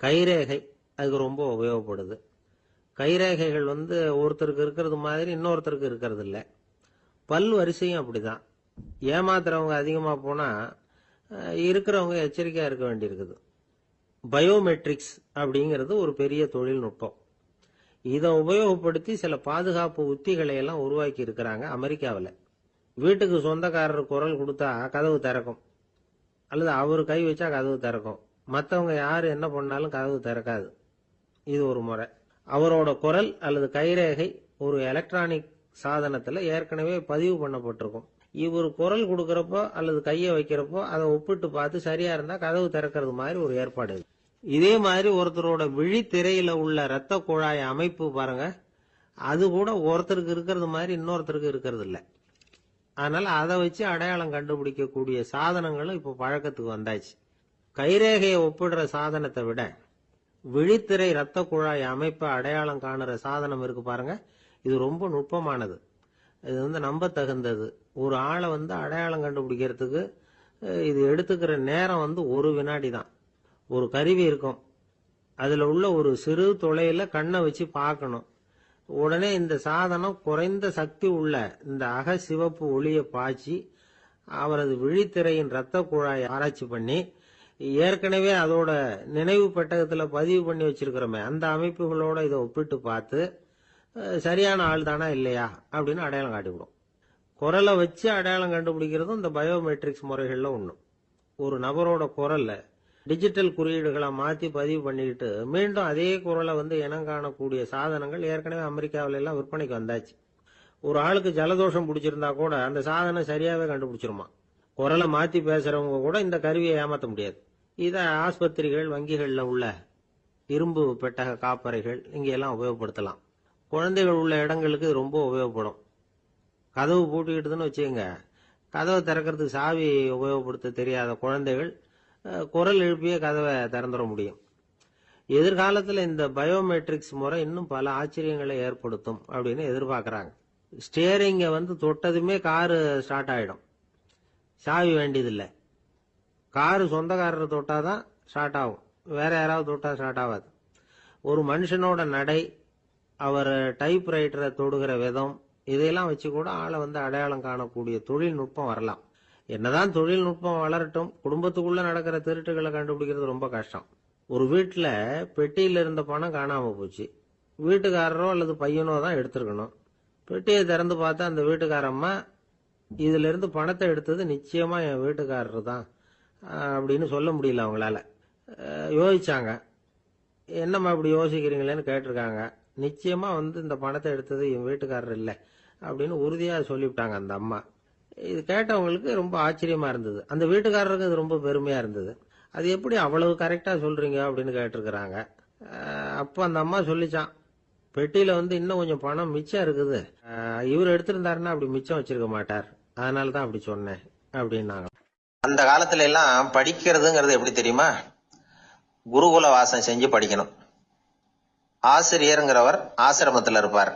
கைரேகை அதுக்கு ரொம்ப உபயோகப்படுது. கைரேகைகள் ஒருத்தருக்கு இருக்கிறது மாதிரி இன்னொருத்தருக்கு இருக்கிறது இல்லை. பல் வரிசையும் அப்படிதான். ஏமாத்துறவங்க அதிகமா போனா இருக்கிறவங்க எச்சரிக்கையா இருக்க வேண்டியிருக்குது. பயோமெட்ரிக்ஸ் அப்படிங்கிறது ஒரு பெரிய தொழில்நுட்பம். இதை உபயோகப்படுத்தி சில பாதுகாப்பு உத்திகளை எல்லாம் உருவாக்கி இருக்கிறாங்க அமெரிக்காவில். வீட்டுக்கு சொந்தக்காரர் குரல் கொடுத்தா கதவு திறக்கும், அல்லது அவர் கை வச்சா கதவு திறக்கும். மற்றவங்க யாரு என்ன பண்ணாலும் கதவு திறக்காது. இது ஒரு முறை. அவரோட குரல் அல்லது கைரேகை ஒரு எலக்ட்ரானிக் சாதனத்துல ஏற்கனவே பதிவு பண்ணப்பட்டிருக்கும். இவர் குரல் கொடுக்கறப்போ அல்லது கையை வைக்கிறப்போ அதை ஒப்பிட்டு பார்த்து சரியா இருந்தா கதவு திறக்கிறது மாதிரி ஒரு ஏற்பாடு. இதே மாதிரி ஒருத்தரோட விழித்திரையில உள்ள இரத்த குழாய் அமைப்பு பாருங்க, அது கூட ஒருத்தருக்கு இருக்கிறது மாதிரி இன்னொருத்தருக்கு இருக்கிறது இல்லை. அதனால அதை வச்சு அடையாளம் கண்டுபிடிக்கக்கூடிய சாதனங்களும் இப்போ பழக்கத்துக்கு வந்தாச்சு. கைரேகையை ஒப்பிடுற சாதனத்தை விட விழித்திரை இரத்த குழாய் அமைப்பை அடையாளம் காணுற சாதனம் இருக்கு பாருங்க, இது ரொம்ப நுட்பமானது. இது நம்ப தகுந்தது. ஒரு ஆளை அடையாளம் கண்டுபிடிக்கிறதுக்கு இது எடுத்துக்கிற நேரம் 1 வினாடி தான். ஒரு கருவி இருக்கும், அதுல உள்ள ஒரு சிறு துளையில கண்ணை வச்சு பார்க்கணும். உடனே இந்த சாதனம் குறைந்த சக்தி உள்ள இந்த அகசிவப்பு ஒளியை பாய்ச்சி அவரது விழித்திரையின் இரத்த குழாயை ஆராய்ச்சி பண்ணி ஏற்கனவே அதோட நினைவு பெட்டகத்துல பதிவு பண்ணி வச்சிருக்கிறோமே அந்த அமைப்புகளோட இதை ஒப்பிட்டு பார்த்து சரியான ஆள் தானா இல்லையா அப்படின்னு அடையாளம் காட்டிவிடும். குரலை வச்சு அடையாளம் கண்டுபிடிக்கிறதும் இந்த பயோமெட்ரிக்ஸ் முறைகள்ல ஒண்ணு. ஒரு நபரோட குரல்ல டிஜிட்டல் குறியீடுகளை மாத்தி பதிவு பண்ணிக்கிட்டு மீண்டும் அதே குரலை இனம் காணக்கூடிய சாதனங்கள் ஏற்கனவே அமெரிக்காவில எல்லாம் விற்பனைக்கு வந்தாச்சு. ஒரு ஆளுக்கு ஜலதோஷம் பிடிச்சிருந்தா கூட அந்த சாதனம் சரியாவே கண்டுபிடிச்சிருமா. குரலை மாத்தி பேசுறவங்க கூட இந்த கருவியை ஏமாற்ற முடியாது. இதை ஆஸ்பத்திரிகள், வங்கிகள்ல உள்ள இரும்பு பெட்டக காப்பறைகள் இங்கெல்லாம் உபயோகப்படுத்தலாம். குழந்தைகள் உள்ள இடங்களுக்கு இது ரொம்ப உபயோகப்படும். கதவு பூட்டிக்கிட்டுதுன்னு வச்சுக்கோங்க, கதவை திறக்கிறதுக்கு சாவி உபயோகப்படுத்த தெரியாத குழந்தைகள் குரல் எழுப்பிய கதவை திறந்துட முடியும். எதிர்காலத்தில் இந்த பயோமெட்ரிக்ஸ் முறை இன்னும் பல ஆச்சரியங்களை ஏற்படுத்தும் அப்படின்னு எதிர்பார்க்கறாங்க. ஸ்டியரிங்கை தொட்டதுமே காரு ஸ்டார்ட் ஆயிடும், சாவி வேண்டியதில்லை. காரு சொந்தக்காரரை தொட்டாதான் ஸ்டார்ட் ஆகும், வேற யாராவது தொட்டா ஸ்டார்ட் ஆகாது. ஒரு மனுஷனோட நடை, அவர் டைப்ரைட்டரை தொடுகிற விதம், இதையெல்லாம் வச்சு கூட ஆளை அடையாளம் காணக்கூடிய தொழில்நுட்பம் வரலாம். என்னதான் தொழில்நுட்பம் வளரட்டும், குடும்பத்துக்குள்ள நடக்கிற திருட்டுகளை கண்டுபிடிக்கிறது ரொம்ப கஷ்டம். ஒரு வீட்டுல பெட்டியில இருந்த பணம் காணாம போச்சு, வீட்டுக்காரரோ அல்லது பையனோ தான் எடுத்திருக்கணும். பெட்டியை திறந்து பார்த்தா அந்த வீட்டுக்காரம்மா இதுல இருந்து பணத்தை எடுத்தது நிச்சயமா என் வீட்டுக்காரரு தான் அப்படின்னு சொல்ல முடியல அவங்களால. யோசிச்சாங்க. என்னம்மா இப்படி யோசிக்கிறீங்களேன்னு கேட்டிருக்காங்க. நிச்சயமா இந்த பணத்தை எடுத்தது என் வீட்டுக்காரர் இல்லை அப்படின்னு உறுதியா சொல்லிவிட்டாங்க அந்த அம்மா. இது கேட்டவங்களுக்கு ரொம்ப ஆச்சரியமா இருந்தது. அந்த வீட்டுக்காரருக்கு அது ரொம்ப பெருமையா இருந்தது. அது எப்படி அவ்வளவு கரெக்டா சொல்றீங்க அப்படின்னு கேட்டிருக்கிறாங்க. அப்ப அந்த அம்மா சொல்லிச்சான், பெட்டியில இன்னும் கொஞ்சம் பணம் மிச்சம் இருக்குது, இவர் எடுத்திருந்தாருன்னா அப்படி மிச்சம் வச்சிருக்க மாட்டார், அதனாலதான் அப்படி சொன்னேன் அப்படின்னாங்க. அந்த காலத்துல எல்லாம் படிக்கிறதுங்கிறது எப்படி தெரியுமா? குருகுல வாசம் செஞ்சு படிக்கணும். ஆசிரியருங்கிறவர் ஆசிரமத்துல இருப்பார்.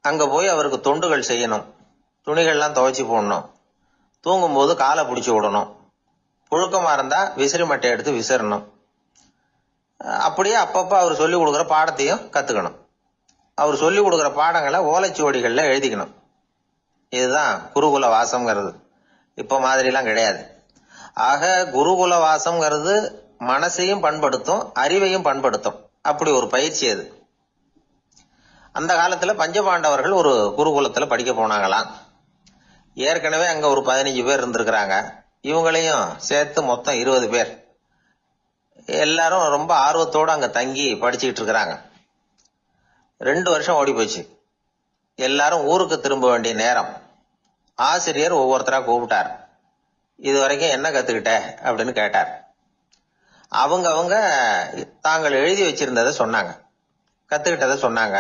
அங்க போய் அவருக்கு தொண்டுகள் செய்யணும். துணிகள்லாம் துவைச்சு போடணும். தூங்கும்போது காலை பிடிச்சி விடணும். புழுக்கமா இருந்தா விசிறி மட்டை எடுத்து விசிறணும். அப்படியே அப்பப்ப அவர் சொல்லி கொடுக்குற பாடத்தையும் கத்துக்கணும். அவர் சொல்லி கொடுக்குற பாடங்களை ஓலைச்சுவடிகள்ல எழுதிக்கணும். இதுதான் குருகுல வாசம்ங்கிறது. இப்ப மாதிரிலாம் கிடையாது. ஆக குருகுல வாசம்ங்கிறது மனசையும் பண்படுத்தும், அறிவையும் பண்படுத்தும். அப்படி ஒரு பயிற்சி அது. அந்த காலத்துல பஞ்சபாண்டவர்கள் ஒரு குருகுலத்துல படிக்க போனாங்களாம். ஏற்கனவே அங்க ஒரு 15 பேர் இருந்திருக்கிறாங்க. இவங்களையும் சேர்த்து மொத்தம் 20 பேர். எல்லாரும் ரொம்ப ஆர்வத்தோட அங்க தங்கி படிச்சுக்கிட்டு இருக்கிறாங்க. 2 வருஷம் ஓடி போச்சு. எல்லாரும் ஊருக்கு திரும்ப வேண்டிய நேரம். ஆசிரியர் ஒவ்வொருத்தரா கூப்பிட்டார். இது வரைக்கும் என்ன கத்துக்கிட்ட அப்படின்னு கேட்டார். அவங்க தாங்கள் எழுதி வச்சிருந்ததை சொன்னாங்க, கத்துக்கிட்டதை சொன்னாங்க.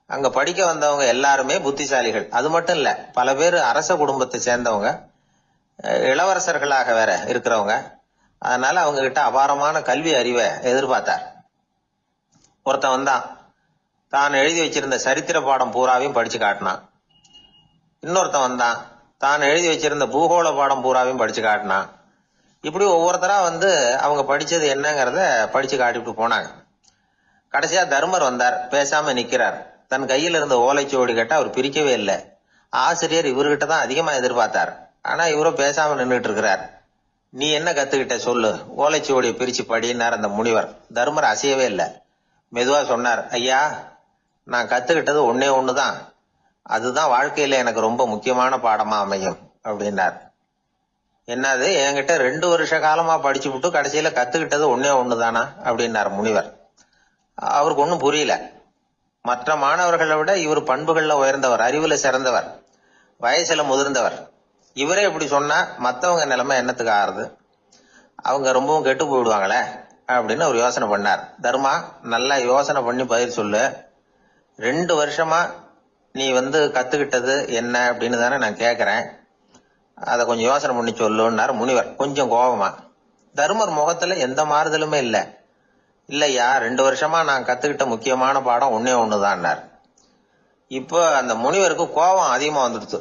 அங்க படிக்க வந்தவங்க எல்லாருமே புத்திசாலிகள். அது மட்டும் இல்ல, பல பேர் அரச குடும்பத்தை சேர்ந்தவங்க, இளவரசர்களாக வேற இருக்கிறவங்க. அதனால அவங்க கிட்ட அபாரமான கல்வி அறிவை எதிர்பார்த்தார். ஒருத்தன் வந்தான், தான் எழுதி வச்சிருந்த சரித்திர பாடம் பூராவையும் படிச்சு காட்டினான். இன்னொருத்தன் வந்தான், தான் எழுதி வச்சிருந்த பூகோள பாடம் பூராவையும் படிச்சு காட்டினான். இப்படி ஒவ்வொருத்தரா வந்து அவங்க படிச்சது என்னங்கிறத படிச்சு காட்டிட்டு போனாங்க. கடைசியா தர்மர் வந்தார். பேசாம நிக்கிறார். தன் கையில இருந்த ஓலைச்சுவடி கேட்டா அவர் பிரிக்கவே இல்லை. ஆசிரியர் இவர்கிட்ட தான் அதிகமா எதிர்பார்த்தார். ஆனா இவரும் பேசாம நின்றுட்டு இருக்கிறார். நீ என்ன கத்துக்கிட்ட சொல்லு, ஓலைச்சுவடியை பிரிச்சு படினார் அந்த முனிவர். தர்மர் அசையவே இல்லை. மெதுவா சொன்னார், ஐயா, நான் கத்துக்கிட்டது ஒன்னே ஒண்ணுதான். அதுதான் வாழ்க்கையில எனக்கு ரொம்ப முக்கியமான பாடமா அமையும் அப்படின்னார். என்னது, என்கிட்ட 2 வருஷ காலமா படிச்சு விட்டு கடைசியில கத்துக்கிட்டது ஒன்னே ஒண்ணுதானா அப்படின்னார் முனிவர். அவருக்கு ஒன்னும் புரியல. மற்ற மாணவர்களை விட இவர் பண்புகள்ல உயர்ந்தவர், அறிவுல சிறந்தவர், வயசுல முதிர்ந்தவர். இவரே இப்படி சொன்னா மத்தவங்க நிலைமை என்னத்துக்கு ஆறுது? அவங்க ரொம்பவும் கெட்டு போயிடுவாங்களே அப்படின்னு அவர் யோசனை பண்ணார். தர்மா, நல்லா யோசனை பண்ணி பதில் சொல்லு. 2 வருஷமா நீ வந்து கத்துக்கிட்டது என்ன அப்படின்னு தானே நான் கேக்குறேன். அதை கொஞ்சம் யோசனை பண்ணி சொல்லுன்னார் முனிவர் கொஞ்சம் கோபமா. தர்மர் முகத்துல எந்த மாறுதலுமே இல்லை. இல்லையா, 2 வருஷமா நான் கத்துக்கிட்ட முக்கியமான பாடம் ஒன்னே ஒண்ணுதான்னார். இப்போ அந்த முனிவருக்கு கோபம் அதிகமா வந்துடுச்சு.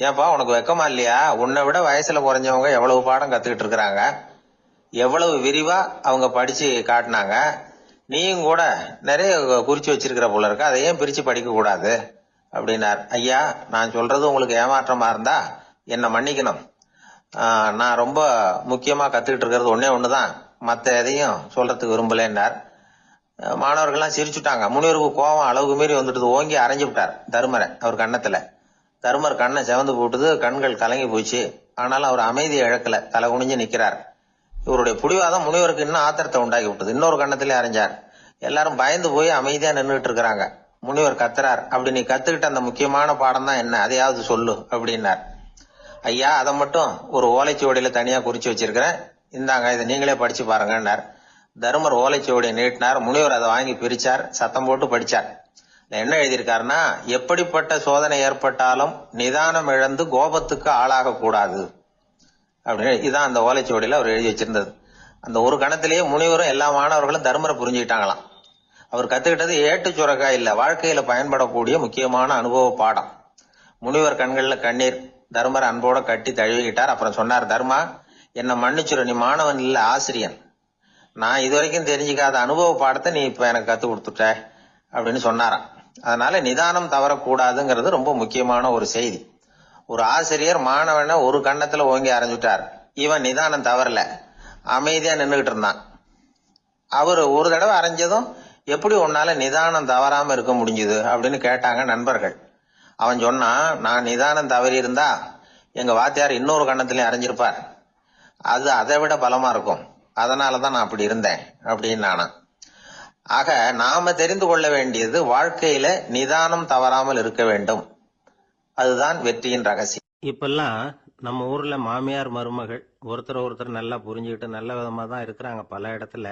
ஏன்பா, உனக்கு வெக்கமா இல்லையா? உன்னை விட வயசுல குறைஞ்சவங்க எவ்வளவு பாடம் கத்துக்கிட்டு இருக்கிறாங்க, எவ்வளவு விரிவா அவங்க படிச்சு காட்டினாங்க. நீயும் கூட நிறைய குறிச்சு வச்சிருக்கிற போல இருக்கு, அதை ஏன் பிரிச்சு படிக்க கூடாது அப்படின்னார். ஐயா, நான் சொல்றது உங்களுக்கு ஏமாற்றமா இருந்தா என்ன மன்னிக்கணும். நான் ரொம்ப முக்கியமா கத்துக்கிட்டு இருக்கிறது ஒன்னே ஒண்ணுதான், மத்த எதையும் சொல்றதுக்கு விரும்பலன்னார். மாணவர்கள்லாம் சிரிச்சுட்டாங்க. முனிவருக்கு கோபம் அளவுக்கு மீறி வந்துட்டு ஓங்கி அரைஞ்சு விட்டார் தர்மரை அவர் கன்னத்துல. தர்மர் கண்ணை செவந்து போட்டுது, கண்கள் கலங்கி போச்சு. ஆனாலும் அவர் அமைதியை இழக்கல, தலை குனிஞ்சு நிக்கிறார். இவருடைய புடிவாதம் முனிவருக்கு இன்னும் ஆத்திரத்தை உண்டாக்கி விட்டது. இன்னொரு கண்ணத்திலே அரைஞ்சார். எல்லாரும் பயந்து போய் அமைதியா நின்றுட்டு இருக்கிறாங்க. முனிவர் கத்துறார், அப்படி நீ கத்துக்கிட்ட அந்த முக்கியமான பாடம் தான் என்ன, அதையாவது சொல்லு அப்படின்னார். ஐயா, அதை மட்டும் ஒரு ஓலைச்சுவடியில தனியா குறிச்சு வச்சிருக்கிறேன், இந்தாங்க, இதை நீங்களே படிச்சு பாருங்கன்னார். தர்மர் ஓலைச்சுவடியை நீட்டினார். முனிவர் அதை வாங்கி பிரிச்சார், சத்தம் போட்டு படிச்சார். என்ன எழுதியிருக்காருன்னா, எப்படிப்பட்ட சோதனை ஏற்பட்டாலும் நிதானம் இழந்து கோபத்துக்கு ஆளாக கூடாது அப்படின்னு. இதான் அந்த ஓலைச்சுவடியில அவர் எழுதி வச்சிருந்தது. அந்த ஒரு கணத்திலேயே முனிவரும் எல்லா மாணவர்களும் தர்மரை புரிஞ்சுக்கிட்டாங்களாம். அவர் கத்துக்கிட்டது ஏட்டு சுரக்கா இல்ல, வாழ்க்கையில பயன்படக்கூடிய முக்கியமான அனுபவ பாடம். முனிவர் கண்கள்ல கண்ணீர். தர்மர் அன்போட கட்டி தழுவிக்கிட்டார். அப்புறம் சொன்னார், தர்மா, என்ன மன்னிச்சுரு, நீ மாணவன் இல்ல, ஆசிரியன். நான் இதுவரைக்கும் தெரிஞ்சுக்காத அனுபவ பாடத்தை நீ இப்ப எனக்கு கத்து கொடுத்துட்ட அப்படின்னு சொன்னாராம். அதனால நிதானம் தவறக்கூடாதுங்கிறது ரொம்ப முக்கியமான ஒரு செய்தி. ஒரு ஆசிரியர் மாணவனை ஒரு கண்ணத்துல ஓங்கி அரைஞ்சுட்டார். இவன் நிதானம் தவறல, அமைதியா நின்றுகிட்டு இருந்தான். அவர் ஒரு தடவை அரைஞ்சதும் எப்படி உன்னால நிதானம் தவறாம இருக்க முடிஞ்சுது அப்படின்னு கேட்டாங்க நண்பர்கள். அவன் சொன்னான், நான் நிதானம் தவறி இருந்தா எங்க வாத்தியார் இன்னொரு கண்ணத்திலயும் அரைஞ்சிருப்பார், அது அதை விட பலமா இருக்கும், அதனாலதான் நான் அப்படி இருந்தேன் அப்படின்னு நானா. ஆக நாம தெரிந்து கொள்ள வேண்டியது, வாழ்க்கையில நிதானம் தவறாமல் இருக்க வேண்டும். அதுதான் வெற்றியின் ரகசியம். இப்பெல்லாம் நம்ம ஊர்ல மாமியார் மருமகள் ஒருத்தர் நல்லா புரிஞ்சுக்கிட்டு நல்ல விதமா தான் இருக்கிறாங்க பல இடத்துல.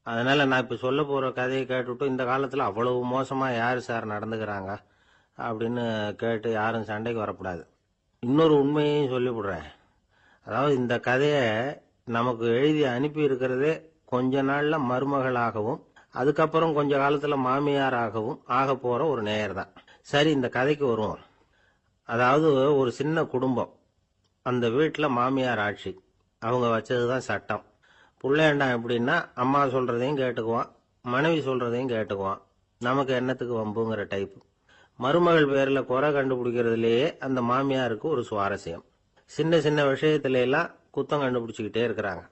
அதனால நான் இப்ப சொல்ல போற கதையை கேட்டுவிட்டு இந்த காலத்துல அவ்வளவு மோசமா யாரு சார் நடந்துக்கிறாங்க அப்படின்னு கேட்டு யாரும் சண்டைக்கு வரக்கூடாது. இன்னொரு உண்மையையும் சொல்லிவிடுறேன். அதாவது இந்த கதையை நமக்கு எழுதி அனுப்பி இருக்கிறதே கொஞ்ச நாள்ல மருமகளாகவும் அதுக்கப்புறம் கொஞ்ச காலத்துல மாமியாராகவும் ஆக போற ஒரு நேயர் தான். சரி, இந்த கதைக்கு வருவோம். அதாவது ஒரு சின்ன குடும்பம், அந்த வீட்டுல மாமியார் ஆட்சி, அவங்க வச்சதுதான் சட்டம். புள்ளையண்டான் எப்படின்னா அம்மா சொல்றதையும் கேட்டுக்குவான், மனைவி சொல்றதையும் கேட்டுக்குவான், நமக்கு என்னத்துக்கு வம்புங்கிற டைப். மருமகள் பேர்ல குறை கண்டுபிடிக்கிறதுலயே அந்த மாமியாருக்கு ஒரு சுவாரஸ்யம். சின்ன சின்ன விஷயத்துல எல்லாம் குத்தம் கண்டுபிடிச்சுக்கிட்டே இருக்கிறாங்க.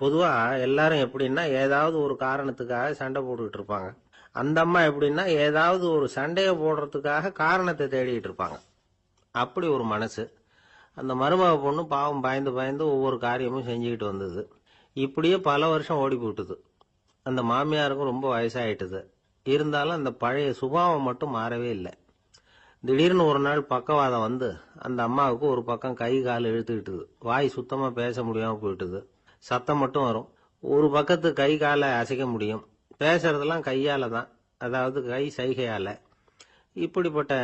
பொதுவா எல்லாரும் எப்படின்னா ஏதாவது ஒரு காரணத்துக்காக சண்டை போட்டுக்கிட்டு இருப்பாங்க. அந்த அம்மா எப்படின்னா ஏதாவது ஒரு சண்டையை போடுறதுக்காக காரணத்தை தேடிட்டு இருப்பாங்க. அப்படி ஒரு மனசு. அந்த மருமக பொண்ணு பாவம் பயந்து பயந்து ஒவ்வொரு காரியமும் செஞ்சுக்கிட்டு வந்தது. இப்படியே பல வருஷம் ஓடி போட்டுது. அந்த மாமியாருக்கும் ரொம்ப வயசாயிட்டுது. இருந்தாலும் அந்த பழைய சுபாவம் மட்டும் மாறவே இல்லை. திடீர்னு ஒரு நாள் பக்கவாதம் வந்து அந்த அம்மாவுக்கு ஒரு பக்கம் கை கால் இழுத்துக்கிட்டுது. வாய் சுத்தமா பேச முடியாம போயிட்டுது. சத்தம் மட்டும் வரும். ஒரு பக்கத்து கை காலை அசைக்க முடியும். பேசுறதெல்லாம் கையால தான், அதாவது கை சைகையால. இப்படிப்பட்ட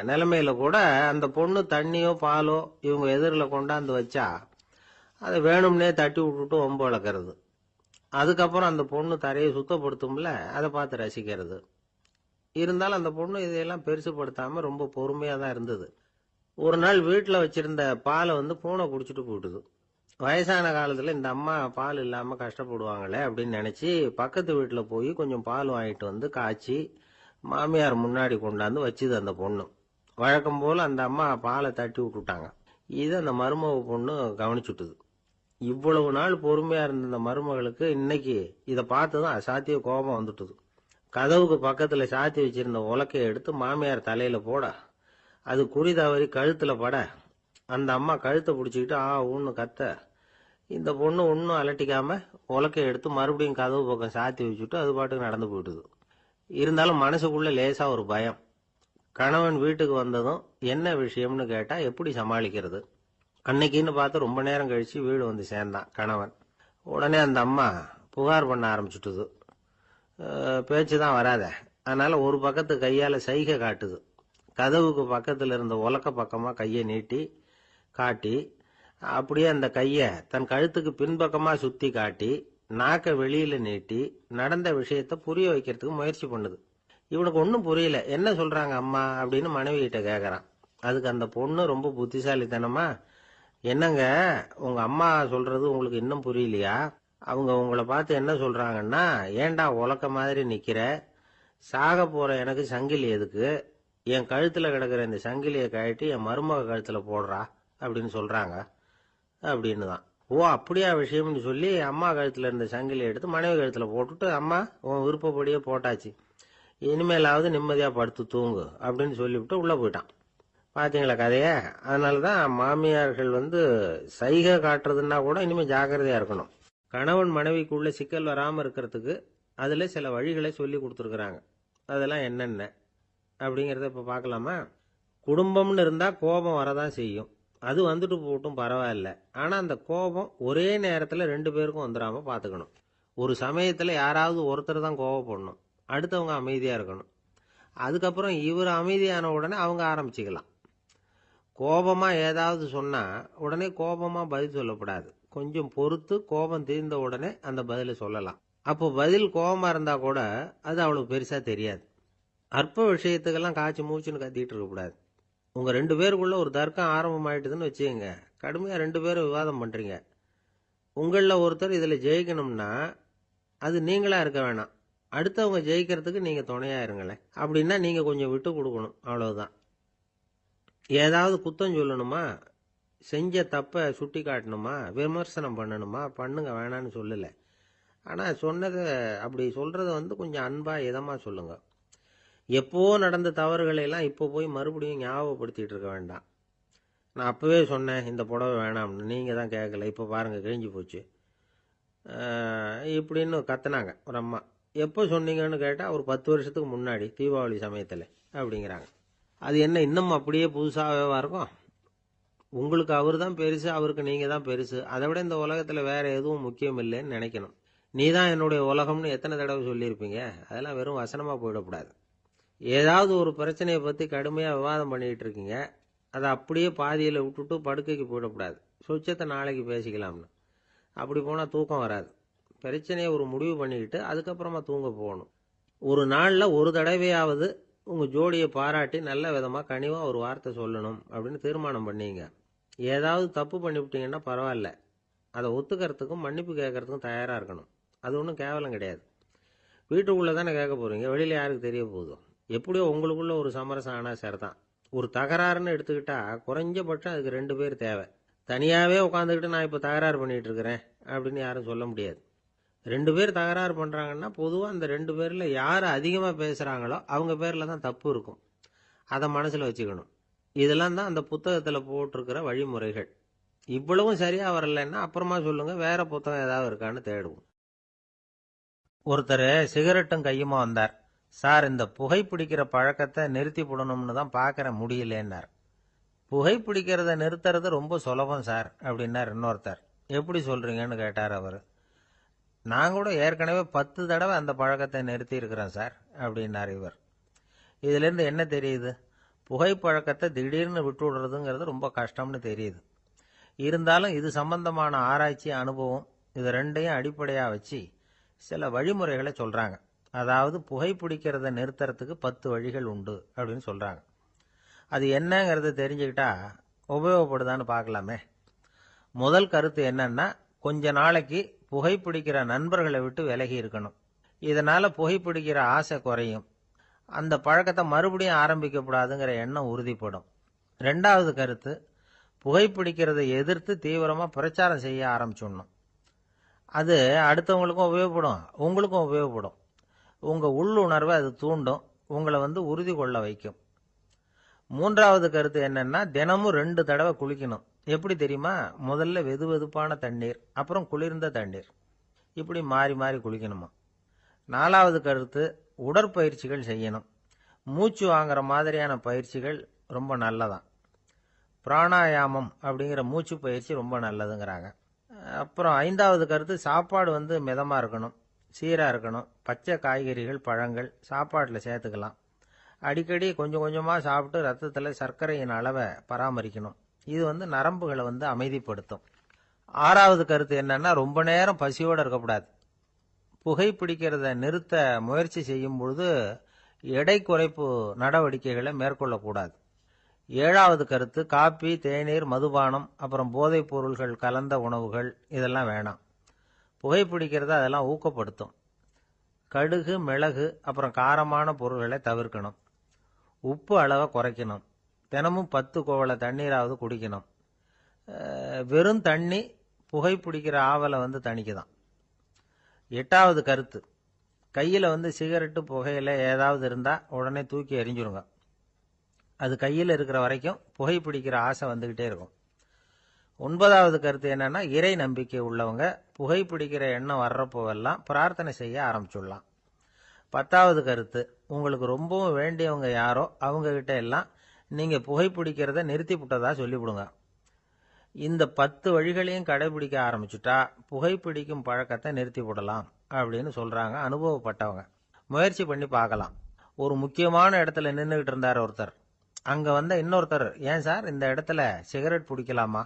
நிலைமையில கூட அந்த பொண்ணு தண்ணியோ பாலோ இவங்க எதிரில் கொண்டாந்து வச்சா அதை வேணும்னே தட்டி விட்டுட்டு வம்பு வளர்க்கறது. அதுக்கப்புறம் அந்த பொண்ணு தரையை சுத்தப்படுத்தும்ல, அதை பார்த்து ரசிக்கிறது. இருந்தாலும் அந்த பொண்ணு இதையெல்லாம் பெருசுப்படுத்தாம ரொம்ப பொறுமையா தான் இருந்தது. ஒரு நாள் வீட்டில் வச்சிருந்த பாலை பூனை குடிச்சிட்டு போயிட்டுது. வயசான காலத்துல இந்த அம்மா பால் இல்லாம கஷ்டப்படுவாங்களே அப்படின்னு நினைச்சு பக்கத்து வீட்டுல போய் கொஞ்சம் பால் வாங்கிட்டு வந்து காய்ச்சி மாமியார் முன்னாடி கொண்டாந்து வச்சுது அந்த பொண்ணு. வழக்கம் போல அந்த அம்மா பாலை தட்டி விட்டுட்டாங்க. இது அந்த மருமக பொண்ணு கவனிச்சுட்டுது. இவ்வளவு நாள் பொறுமையா இருந்த அந்த மருமகளுக்கு இன்னைக்கு இதை பார்த்துதான் அசாத்திய கோபம் வந்துட்டுது. கதவுக்கு பக்கத்துல சாத்தி வச்சிருந்த உலக்கையை எடுத்து மாமியார் தலையில போட, அது குறி தவறி கழுத்துல பட, அந்த அம்மா கழுத்தை பிடிச்சிக்கிட்டு ஊன்னு கத்த, இந்த பொண்ணு ஒன்னும் அலட்டிக்காம உலக்கையை எடுத்து மறுபடியும் கதவு பக்கம் சாத்தி வச்சுட்டு அது பாட்டுக்கு நடந்து போயிட்டுது. இருந்தாலும் மனசுக்குள்ள லேசா ஒரு பயம். கணவன் வீட்டுக்கு வந்ததும் என்ன விஷயம்னு கேட்டா எப்படி சமாளிக்கிறது? அன்னைக்குன்னு பார்த்து ரொம்ப நேரம் கழிச்சு வீடு வந்து சேர்ந்தான் கணவன். உடனே அந்த அம்மா புகார் பண்ண ஆரம்பிச்சுட்டுது. பேச்சுதான் வராத, அதனால ஒரு பக்கத்து கையால சைகை காட்டுது. கதவுக்கு பக்கத்துல இருந்த உலக்க பக்கமா கையை நீட்டி காட்டி, அப்படியே அந்த கைய தன் கழுத்துக்கு பின்பக்கமா சுத்தி காட்டி நாக்க வெளியில நீட்டி நடந்த விஷயத்த புரிய வைக்கிறதுக்கு முயற்சி பண்ணுது. இவனுக்கு ஒன்னும் புரியல. என்ன சொல்றாங்க அம்மா அப்படின்னு மனைவி கிட்ட கேக்குறான். அதுக்கு அந்த பொண்ணு ரொம்ப புத்திசாலித்தனமா, என்னங்க உங்க அம்மா சொல்றது உங்களுக்கு இன்னும் புரியலையா? அவங்க உங்களை பார்த்து என்ன சொல்றாங்கன்னா, ஏண்டா உலக்க மாதிரி நிக்கிற, சாக போற எனக்கு சங்கிலி எதுக்கு, என் கழுத்துல கிடக்குற இந்த சங்கிலியை கழட்டி என் மருமக கழுத்துல போடுறா அப்படின்னு சொல்றாங்க அப்படின்னு தான். ஓ அப்படியா விஷயம்னு சொல்லி அம்மா கழுத்துல இருந்த சங்கிலியை எடுத்து மனைவி கழுத்துல போட்டுட்டு, அம்மா உன் விருப்பப்படியே போட்டாச்சு, இனிமேலாவது நிம்மதியா படுத்து தூங்கு அப்படின்னு சொல்லிவிட்டு உள்ள போயிட்டான். பாத்தீங்களா கதைய? அதனாலதான் மாமியார்கள் சைகை காட்டுறதுன்னா கூட இனிமே ஜாக்கிரதையா இருக்கணும். கணவன் மனைவிக்குள்ள சிக்கல் வராம இருக்கிறதுக்கு அதுல சில வழிகளை சொல்லி கொடுத்துருக்குறாங்க. அதெல்லாம் என்னென்ன அப்படிங்கறத இப்ப பார்க்கலாமா? குடும்பம்னு இருந்தா கோபம் வரதான் செய்யும். அது வந்துட்டு போட்டும் பரவாயில்ல. ஆனா அந்த கோபம் ஒரே நேரத்துல ரெண்டு பேருக்கும் வந்துடாம பாத்துக்கணும். ஒரு சமயத்துல யாராவது ஒருத்தர் தான் கோபப்படணும், அடுத்தவங்க அமைதியா இருக்கணும். அதுக்கப்புறம் இவர் அமைதியான உடனே அவங்க ஆரம்பிச்சுக்கலாம். கோபமா ஏதாவது சொன்னா உடனே கோபமா பதில் சொல்லக்கூடாது. கொஞ்சம் பொறுத்து கோபம் தீர்ந்த உடனே அந்த பதிலை சொல்லலாம். அப்போ பதில் கோபமா இருந்தா கூட அது அவ்வளவு பெருசா தெரியாது. அற்ப விஷயத்துக்கெல்லாம் காய்ச்சி மூச்சுன்னு கத்திட்டு இருக்கக்கூடாது. உங்க ரெண்டு பேருக்குள்ள ஒரு தர்க்கம் ஆரம்பம் ஆயிட்டுதுன்னு வச்சுக்கோங்க. கடுமையா ரெண்டு பேரும் விவாதம் பண்றீங்க. உங்கள ஒருத்தர் இதுல ஜெயிக்கணும்னா அது நீங்களா இருக்க வேணாம், அடுத்தவங்க ஜெயிக்கிறதுக்கு நீங்க துணையா இருங்களேன். அப்படின்னா நீங்க கொஞ்சம் விட்டு கொடுக்கணும், அவ்வளவுதான். ஏதாவது குத்தம் சொல்லணுமா, செஞ்ச தப்ப சுட்டி காட்டணுமா, விமர்சனம் பண்ணணுமா, பண்ணுங்க, வேணான்னு சொல்லல. ஆனா சொன்னதை அப்படி சொல்றத கொஞ்சம் அன்பா இதமா சொல்லுங்க. எப்போ நடந்த தவறுகளை எல்லாம் இப்போ போய் மறுபடியும் ஞாபகப்படுத்திட்டு இருக்க வேண்டாம். நான் அப்பவே சொன்னேன் இந்த புடவை வேணாம்னு, நீங்க தான் கேட்கல, இப்போ பாருங்க கிழிஞ்சு போச்சு இப்படின்னு கத்துனாங்க ஒரு அம்மா. எப்போ சொன்னீங்கன்னு கேட்டா ஒரு 10 வருஷத்துக்கு முன்னாடி தீபாவளி சமயத்துல அப்படிங்கிறாங்க. அது என்ன இன்னும் அப்படியே புதுசாகவே இருக்கும்? உங்களுக்கு அவர் தான் பெருசு, அவருக்கு நீங்க தான் பெருசு. அதை விட இந்த உலகத்துல வேற எதுவும் முக்கியம் இல்லைன்னு நினைக்கணும். நீ தான் என்னுடைய உலகம்னு எத்தனை தடவை சொல்லியிருப்பீங்க? அதெல்லாம் வெறும் வசனமா போயிடக்கூடாது. ஏதாவது ஒரு பிரச்சனையை பத்தி கடுமையா விவாதம் பண்ணிட்டு இருக்கீங்க, அதை அப்படியே பாதியில விட்டுட்டு படுக்கைக்கு போயிடக்கூடாது. சொச்சத்தை நாளைக்கு பேசிக்கலாம்னு. அப்படி போனா தூக்கம் வராது. பிரச்சனையை ஒரு முடிவு பண்ணிக்கிட்டு அதுக்கப்புறமா தூங்க போகணும். ஒரு நாள்ல ஒரு தடவையாவது உங்க ஜோடியை பாராட்டி நல்ல விதமா கனிவா ஒரு வார்த்தை சொல்லணும் அப்படின்னு தீர்மானம் பண்ணீங்க. ஏதாவது தப்பு பண்ணிவிட்டீங்கன்னா பரவாயில்ல, அதை ஒத்துக்கிறதுக்கும் மன்னிப்பு கேட்கறதுக்கும் தயாரா இருக்கணும். அது ஒன்றும் கேவலம் கிடையாது. வீட்டுக்குள்ள தானே கேட்க போறீங்க, வெளியில யாருக்கு தெரிய போதும்? எப்படியோ உங்களுக்குள்ள ஒரு சமரசம் ஆனா சரிதான். ஒரு தகராறுன்னு எடுத்துக்கிட்டா குறைஞ்சபட்சம் அதுக்கு 2 பேர் தேவை. தனியாவே உட்காந்துக்கிட்டு நான் இப்ப தகராறு பண்ணிட்டு இருக்கிறேன் அப்படின்னு யாரும் சொல்ல முடியாது. 2 பேர் தகராறு பண்றாங்கன்னா பொதுவா அந்த 2 பேர்ல யாரு அதிகமா பேசுறாங்களோ அவங்க பேர்ல தான் தப்பு இருக்கும். அதை மனசுல வச்சுக்கணும். இதெல்லாம் தான் அந்த புத்தகத்தில் போட்டிருக்கிற வழிமுறைகள். இவ்வளவும் சரியா வரலைன்னா அப்புறமா சொல்லுங்க, வேற புத்தகம் ஏதாவது இருக்கான்னு தேடுவோம். ஒருத்தர் சிகரெட்டும் கையுமா வந்தார். சார், இந்த புகைப்பிடிக்கிற பழக்கத்தை நிறுத்தி போடணும்னு தான் பார்க்கறேன், முடியலன்னார். புகைப்பிடிக்கிறத நிறுத்துறது ரொம்ப சுலபம் சார் அப்படின்னார் இன்னொருத்தர். எப்படி சொல்றீங்கன்னு கேட்டார் அவர். நான் கூட ஏற்கனவே 10 தடவை அந்த பழக்கத்தை நிறுத்தி இருக்கிறேன் சார் அப்படின்னார் இவர். இதுல இருந்து என்ன தெரியுது? புகைப்பழக்கத்தை திடீர்னு விட்டு விடுறதுங்கிறது ரொம்ப கஷ்டம்னு தெரியுது. இருந்தாலும் இது சம்பந்தமான ஆராய்ச்சி, அனுபவம், இது ரெண்டையும் அடிப்படையா வச்சு சில வழிமுறைகளை சொல்றாங்க. அதாவது புகைப்பிடிக்கிறத நிறுத்துறதுக்கு 10 வழிகள் உண்டு அப்படின்னு சொல்றாங்க. அது என்னங்கிறத தெரிஞ்சுக்கிட்டா உபயோகப்படுதான்னு பார்க்கலாமே. முதல் கருத்து என்னன்னா, கொஞ்ச நாளைக்கு புகைப்பிடிக்கிற நண்பர்களை விட்டு விலகி இருக்கணும். இதனால புகைப்பிடிக்கிற ஆசை குறையும். அந்த பழக்கத்தை மறுபடியும் ஆரம்பிக்கப்படாதுங்கிற எண்ணம் உறுதிப்படும். ரெண்டாவது கருத்து, புகைப்பிடிக்கிறதை எதிர்த்து தீவிரமா பிரச்சாரம் செய்ய ஆரம்பிச்சிடணும். அது அடுத்தவங்களுக்கும் உபயோகப்படும், உங்களுக்கும் உபயோகப்படும். உங்க உள்ளுணர்வை அது தூண்டும், உங்களை உறுதி கொள்ள வைக்கும். மூன்றாவது கருத்து என்னன்னா, தினமும் 2 தடவை குளிக்கணும். எப்படி தெரியுமா? முதல்ல வெது வெதுப்பான தண்ணீர், அப்புறம் குளிர்ந்த தண்ணீர், இப்படி மாறி மாறி குளிக்கணுமா. நாலாவது கருத்து, உடற்பயிற்சிகள் செய்யணும். மூச்சு வாங்குற மாதிரியான பயிற்சிகள் ரொம்ப நல்லதான். பிராணாயாமம் அப்படிங்கிற மூச்சு பயிற்சி ரொம்ப நல்லதுங்கிறாங்க. அப்புறம் ஐந்தாவது கருத்து, சாப்பாடு மிதமா இருக்கணும், சீரா இருக்கணும். பச்சை காய்கறிகள், பழங்கள் சாப்பாட்டில் சேர்த்துக்கலாம். அடிக்கடி கொஞ்சம் கொஞ்சமாக சாப்பிட்டு ரத்தத்தில் சர்க்கரையின் அளவை பராமரிக்கணும். இது நரம்புகளை அமைதிப்படுத்தும். ஆறாவது கருத்து என்னன்னா, ரொம்ப நேரம் பசியோடு இருக்கக்கூடாது. புகைப்பிடிக்கிறத நிறுத்த முயற்சி செய்யும் பொழுது எடை குறைப்பு நடவடிக்கைகளை மேற்கொள்ளக்கூடாது. ஏழாவது கருத்து, காப்பி, தேநீர், மதுபானம், அப்புறம் போதைப் பொருள்கள் கலந்த உணவுகள் இதெல்லாம் வேணாம். புகைப்பிடிக்கிறத அதெல்லாம் ஊக்கப்படுத்தும். கடுகு, மிளகு, அப்புறம் காரமான பொருள்களை தவிர்க்கணும். உப்பு அளவை குறைக்கணும். தினமும் 10 குவளை தண்ணீராவது குடிக்கணும். வெறும் தண்ணி புகைப்பிடிக்கிற ஆவலை தணிக்குதான். எட்டாவது கருத்து, கையில் சிகரெட்டு, புகையில ஏதாவது இருந்தால் உடனே தூக்கி எறிஞ்சிருங்க. அது கையில் இருக்கிற வரைக்கும் புகைப்பிடிக்கிற ஆசை வந்துக்கிட்டே இருக்கும். 9வது கருத்து என்னன்னா, இறை நம்பிக்கை உள்ளவங்க புகைப்பிடிக்கிற எண்ணம் வர்றப்போவெல்லாம் பிரார்த்தனை செய்ய ஆரம்பிச்சுடலாம். 10வது கருத்து, உங்களுக்கு ரொம்பவும் வேண்டியவங்க யாரோ அவங்க கிட்ட எல்லாம் நீங்க புகைப்பிடிக்கிறத நிறுத்தி விட்டதா சொல்லிவிடுங்க. இந்த 10 வழிகளையும் கடைபிடிக்க ஆரம்பிச்சுட்டா புகைப்பிடிக்கும் பழக்கத்தை நிறுத்தி விடலாம் அப்படின்னு சொல்றாங்க அனுபவப்பட்டவங்க. முயற்சி பண்ணி பார்க்கலாம். ஒரு முக்கியமான இடத்துல நின்றுகிட்டு இருந்தார் ஒருத்தர். அங்க இன்னொருத்தர், ஏன் சார் இந்த இடத்துல சிகரெட் பிடிக்கலாமா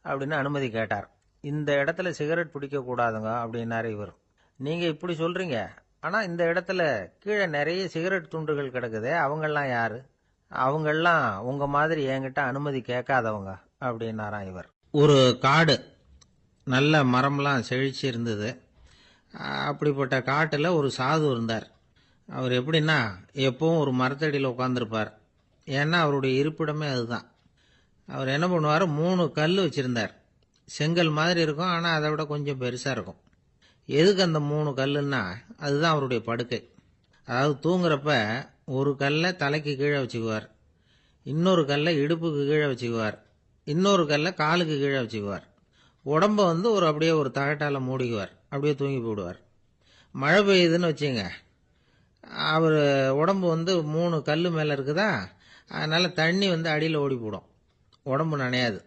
அப்படின்னு அனுமதி கேட்டார். இந்த இடத்துல சிகரெட் பிடிக்க கூடாதுங்க அப்படின்னாரு இவர். நீங்க இப்படி சொல்றீங்க, ஆனா இந்த இடத்துல கீழே நிறைய சிகரெட் துண்டுகள் கிடக்குதே, அவங்கெல்லாம் யாரு? அவங்கெல்லாம் உங்க மாதிரி என்கிட்ட அனுமதி கேட்காதவங்க அப்படின்னாராம் இவர். ஒரு காடு, நல்ல மரம்லாம் செழிச்சு இருந்தது. அப்படிப்பட்ட காட்டில் ஒரு சாது இருந்தார். அவர் எப்படின்னா, எப்பவும் ஒரு மரத்தடியில் உட்காந்துருப்பார். ஏன்னா அவருடைய இருப்பிடமே அதுதான். அவர் என்ன பண்ணுவார், 3 கல் வச்சிருந்தார். செங்கல் மாதிரி இருக்கும், ஆனால் அதை விட கொஞ்சம் பெருசாக இருக்கும். எதுக்கு அந்த 3 கல்லுன்னா, அதுதான் அவருடைய படுக்கை. அதாவது தூங்குறப்ப ஒரு கல்லை தலைக்கு கீழே வச்சுக்குவார், இன்னொரு கல்லை இடுப்புக்கு கீழே வச்சுக்குவார், இன்னொரு கல்லை காலுக்கு கீழே வச்சுக்குவார். உடம்ப ஒரு அப்படியே ஒரு தகட்டால மூடிக்குவார், அப்படியே தூங்கி போடுவார். மழை பெய்யுதுன்னு வச்சுங்க, அவர் உடம்பு 3 கல் மேலே இருக்குதா, அதனால தண்ணி அடியில் ஓடி போடும், உடம்பு நனையாது.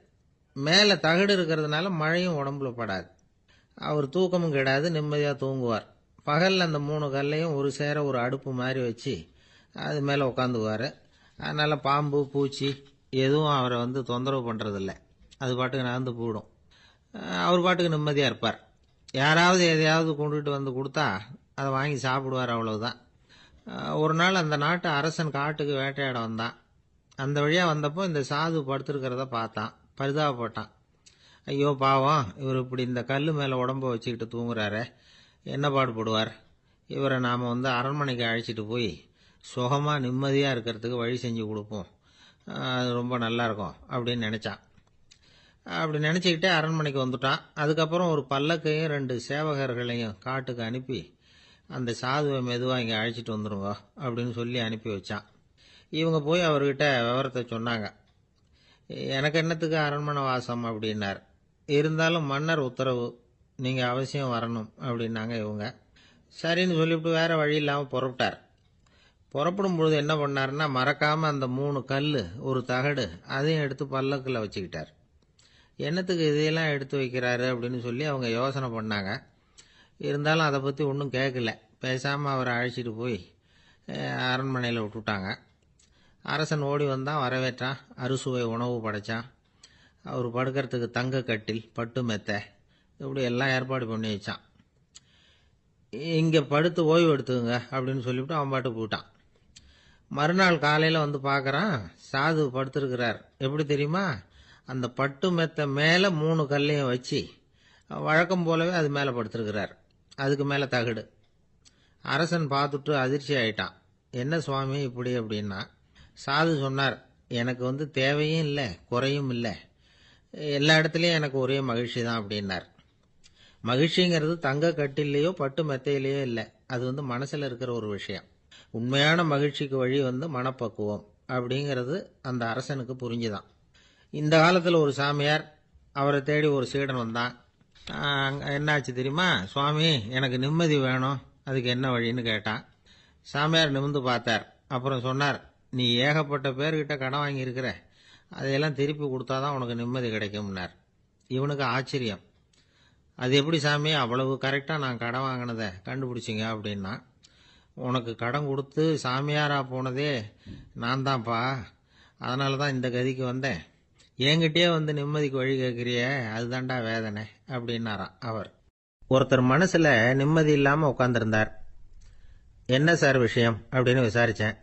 மேலே தகடு இருக்கிறதுனால மழையும் உடம்புல படாது. அவர் தூக்கமும் கெடாது, நிம்மதியாக தூங்குவார். பகலில் அந்த 3 கல்லையும் ஒரு சேர ஒரு அடுப்பு மாதிரி வச்சு அது மேலே உட்காந்துக்குவார். அதனால் பாம்பு, பூச்சி எதுவும் அவரை தொந்தரவு பண்ணுறதில்ல. அது பாட்டுக்கு நகர்ந்து போடும். அவர் பாட்டுக்கு நிம்மதியாக இருப்பார். யாராவது எதையாவது கொண்டுகிட்டு கொடுத்தா அதை வாங்கி சாப்பிடுவார், அவ்வளவுதான். ஒரு நாள் அந்த நாட்டு அரசன் காட்டுக்கு வேட்டையாட வந்தான். அந்த வழியாக வந்தப்போ இந்த சாது படுத்திருக்கிறத பார்த்தான், பரிதாபப்பட்டான். ஐயோ பாவம், இவர் இப்படி இந்த கல் மேலே உடம்ப வச்சுக்கிட்டு தூங்குறாரு, என்ன பாடுபடுவார். இவரை நாம் அரண்மனைக்கு அழைச்சிட்டு போய் சுகமாக நிம்மதியாக இருக்கிறதுக்கு வழி செஞ்சு கொடுப்போம், அது ரொம்ப நல்லாயிருக்கும் அப்படின்னு நினச்சான். அப்படி நினச்சிக்கிட்டே அரண்மனைக்கு வந்துட்டான். அதுக்கப்புறம் ஒரு பல்லக்கையும் 2 சேவகர்களையும் காட்டுக்கு அனுப்பி அந்த சாதுவை மெதுவாக இங்கே அழைச்சிட்டு வந்துடுங்க அப்படின்னு சொல்லி அனுப்பி வச்சான். இவங்க போய் அவர்கிட்ட விவரத்தை சொன்னாங்க. எனக்கு என்னத்துக்கு அரண்மனை வாசம் அப்படின்னார். இருந்தாலும் மன்னர் உத்தரவு, நீங்கள் அவசியம் வரணும் அப்படின்னாங்க இவங்க. சரின்னு சொல்லிவிட்டு வேற வழி இல்லாமல் புறப்பட்டார். புறப்படும் பொழுது என்ன பண்ணாருன்னா, மறக்காமல் அந்த 3 கல், ஒரு தகடு, அதையும் எடுத்து பல்லக்கில் வச்சுக்கிட்டார். என்னத்துக்கு இதையெல்லாம் எடுத்து வைக்கிறாரு அப்படின்னு சொல்லி அவங்க யோசனை பண்ணாங்க. இருந்தாலும் அதை பற்றி ஒன்றும் கேட்கல. பேசாமல் அவரை அழைச்சிட்டு போய் அரண்மனையில் விட்டுட்டாங்க. அரசன் ஓடி வந்தான், வரவேற்றான், அறுசுவை உணவு படைச்சான். அவர் படுக்கிறதுக்கு தங்க கட்டில், பட்டு மெத்தை, இப்படி எல்லாம் ஏற்பாடு பண்ணி வச்சான். இங்கே படுத்து ஓய்வு எடுத்துங்க அப்படின்னு சொல்லிவிட்டு அவன் பாட்டு போயிட்டான். மறுநாள் காலையில் வந்து பார்க்குறான், சாது படுத்திருக்கிறார். எப்படி தெரியுமா? அந்த பட்டு மெத்தை மேலே 3 கல்லையும் வச்சு வழக்கம் போலவே அது மேலே படுத்திருக்கிறார். அதுக்கு மேலே தகடு. அரசன் பார்த்துட்டு அதிர்ச்சி ஆயிட்டான். என்ன சுவாமி இப்படி அப்படின்னா, சாது சொன்னார், எனக்கு தேவையும் இல்லை குறையும் இல்லை, எல்லா இடத்துலையும் எனக்கு ஒரே மகிழ்ச்சி தான் அப்படின்னார். மகிழ்ச்சிங்கிறது தங்க கட்டிலேயோ பட்டு மெத்தையிலேயோ இல்லை, அது மனசில் இருக்கிற ஒரு விஷயம். உண்மையான மகிழ்ச்சிக்கு வழி மனப்பக்குவம் அப்படிங்கிறது அந்த அரசனுக்கு புரிஞ்சுதான். இந்த காலத்தில் ஒரு சாமியார், அவரை தேடி ஒரு சீடன் வந்தான். என்னாச்சு தெரியுமா? சுவாமி, எனக்கு நிம்மதி வேணும், அதுக்கு என்ன வழின்னு கேட்டான். சாமியார் நிமிர்ந்து பார்த்தார். அப்புறம் சொன்னார், நீ ஏகப்பட்ட பேர்கிட்ட கடன் வாங்கியிருக்கிற, அதையெல்லாம் திருப்பி கொடுத்தாதான் உனக்கு நிம்மதி கிடைக்கும்னார். இவனுக்கு ஆச்சரியம். அது எப்படி சாமி, அவ்வளவு கரெக்டாக நான் கடன் வாங்கினதை கண்டுபிடிச்சிங்க அப்படின்னா, உனக்கு கடன் கொடுத்து சாமியாரா போனதே நான் தான்ப்பா, அதனால தான் இந்த கதிக்கு வந்தேன். என்கிட்டயே நிம்மதிக்கு வழி கேட்குறிய, அதுதான்டா வேதனை அப்படின்னாராம் அவர். ஒருத்தர் மனசில் நிம்மதி இல்லாமல் உட்காந்துருந்தார். என்ன சார் விஷயம் அப்படின்னு விசாரித்தேன்.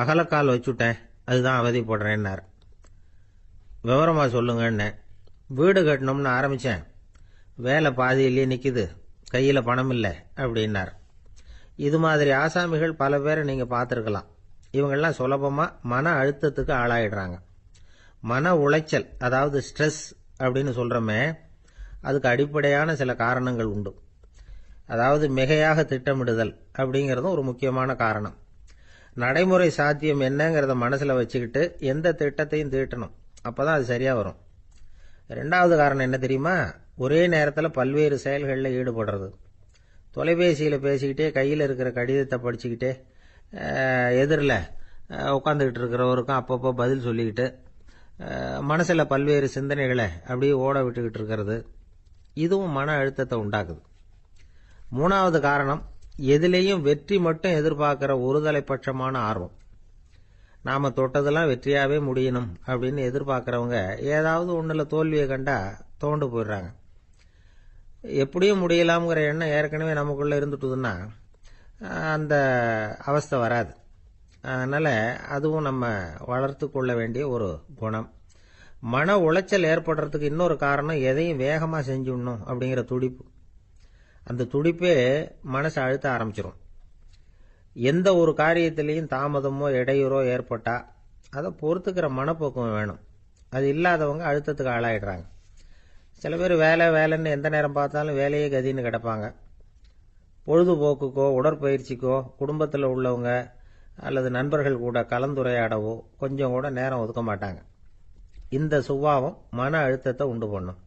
அகலக்கால் வச்சுட்டேன், அதுதான் அவதிப்படுறேன்னார். விவரமாக சொல்லுங்கன்னு. வீடு கட்டணும்னு ஆரம்பித்தேன், வேலை பாதியிலேயே நிற்கிது, கையில் பணம் இல்லை அப்படின்னார். இது மாதிரி ஆசாமிகள் பல பேரை நீங்கள் பார்த்துருக்கலாம். இவங்கெல்லாம் சுலபமாக மன அழுத்தத்துக்கு ஆளாயிடுறாங்க. மன உளைச்சல், அதாவது ஸ்ட்ரெஸ் அப்படின்னு சொல்கிறோமே, அதுக்கு அடிப்படையான சில காரணங்கள் உண்டு. அதாவது மிகையாக திட்டமிடுதல் அப்படிங்கிறதும் ஒரு முக்கியமான காரணம். நடைமுறை சாத்தியம் என்னங்கிறத மனசில் வச்சுக்கிட்டு எந்த திட்டத்தையும் தீட்டணும், அப்போ தான் அது சரியாக வரும். 2வது காரணம் என்ன தெரியுமா? ஒரே நேரத்தில் பல்வேறு செயல்களில் ஈடுபடுறது. தொலைபேசியில் பேசிக்கிட்டே கையில் இருக்கிற கடிதத்தை படிச்சுக்கிட்டே எதிரில் உட்காந்துக்கிட்டு இருக்கிறவருக்கும் அப்பப்போ பதில் சொல்லிக்கிட்டு மனசில் பல்வேறு சிந்தனைகளை அப்படியே ஓட விட்டுக்கிட்டு இருக்கிறது, இதுவும் மன அழுத்தத்தை உண்டாக்குது. 3வது காரணம், எதிலேயும் வெற்றி மட்டும் எதிர்பார்க்குற ஒருதலைப்பட்சமான ஆர்வம். நாம் தொட்டதெல்லாம் வெற்றியாகவே முடியணும் அப்படின்னு எதிர்பார்க்குறவங்க ஏதாவது ஒன்றில் தோல்வியை கண்டா தோண்டு போயிடுறாங்க. எப்படியும் முடியலாம்ங்கிற எண்ணம் ஏற்கனவே நமக்குள்ளே இருந்துட்டுதுன்னா அந்த அவஸ்தை வராது. அதனால் அதுவும் நம்ம வளர்த்து கொள்ள வேண்டிய ஒரு குணம். மன உளைச்சல் ஏற்படுறதுக்கு இன்னொரு காரணம், எதையும் வேகமாக செஞ்சுடணும் அப்படிங்கிற துடிப்பு. அந்த துடிப்பே மனசை அழுத்த ஆரம்பிச்சிடும். எந்த ஒரு காரியத்திலையும் தாமதமோ இடையூறோ ஏற்பட்டால் அதை பொறுத்துக்கிற மனப்போக்கம் வேணும். அது இல்லாதவங்க அழுத்தத்துக்கு ஆளாயிடுறாங்க. சில பேர் வேலைன்னு எந்த நேரம் பார்த்தாலும் வேலையே கதின்னு கிடப்பாங்க. பொழுதுபோக்குக்கோ உடற்பயிற்சிக்கோ குடும்பத்தில் உள்ளவங்க அல்லது நண்பர்கள் கூட கலந்துரையாடவோ கொஞ்சம் கூட நேரம் ஒதுக்க மாட்டாங்க. இந்த சுபாவம் மன அழுத்தத்தை உண்டு பண்ணும்.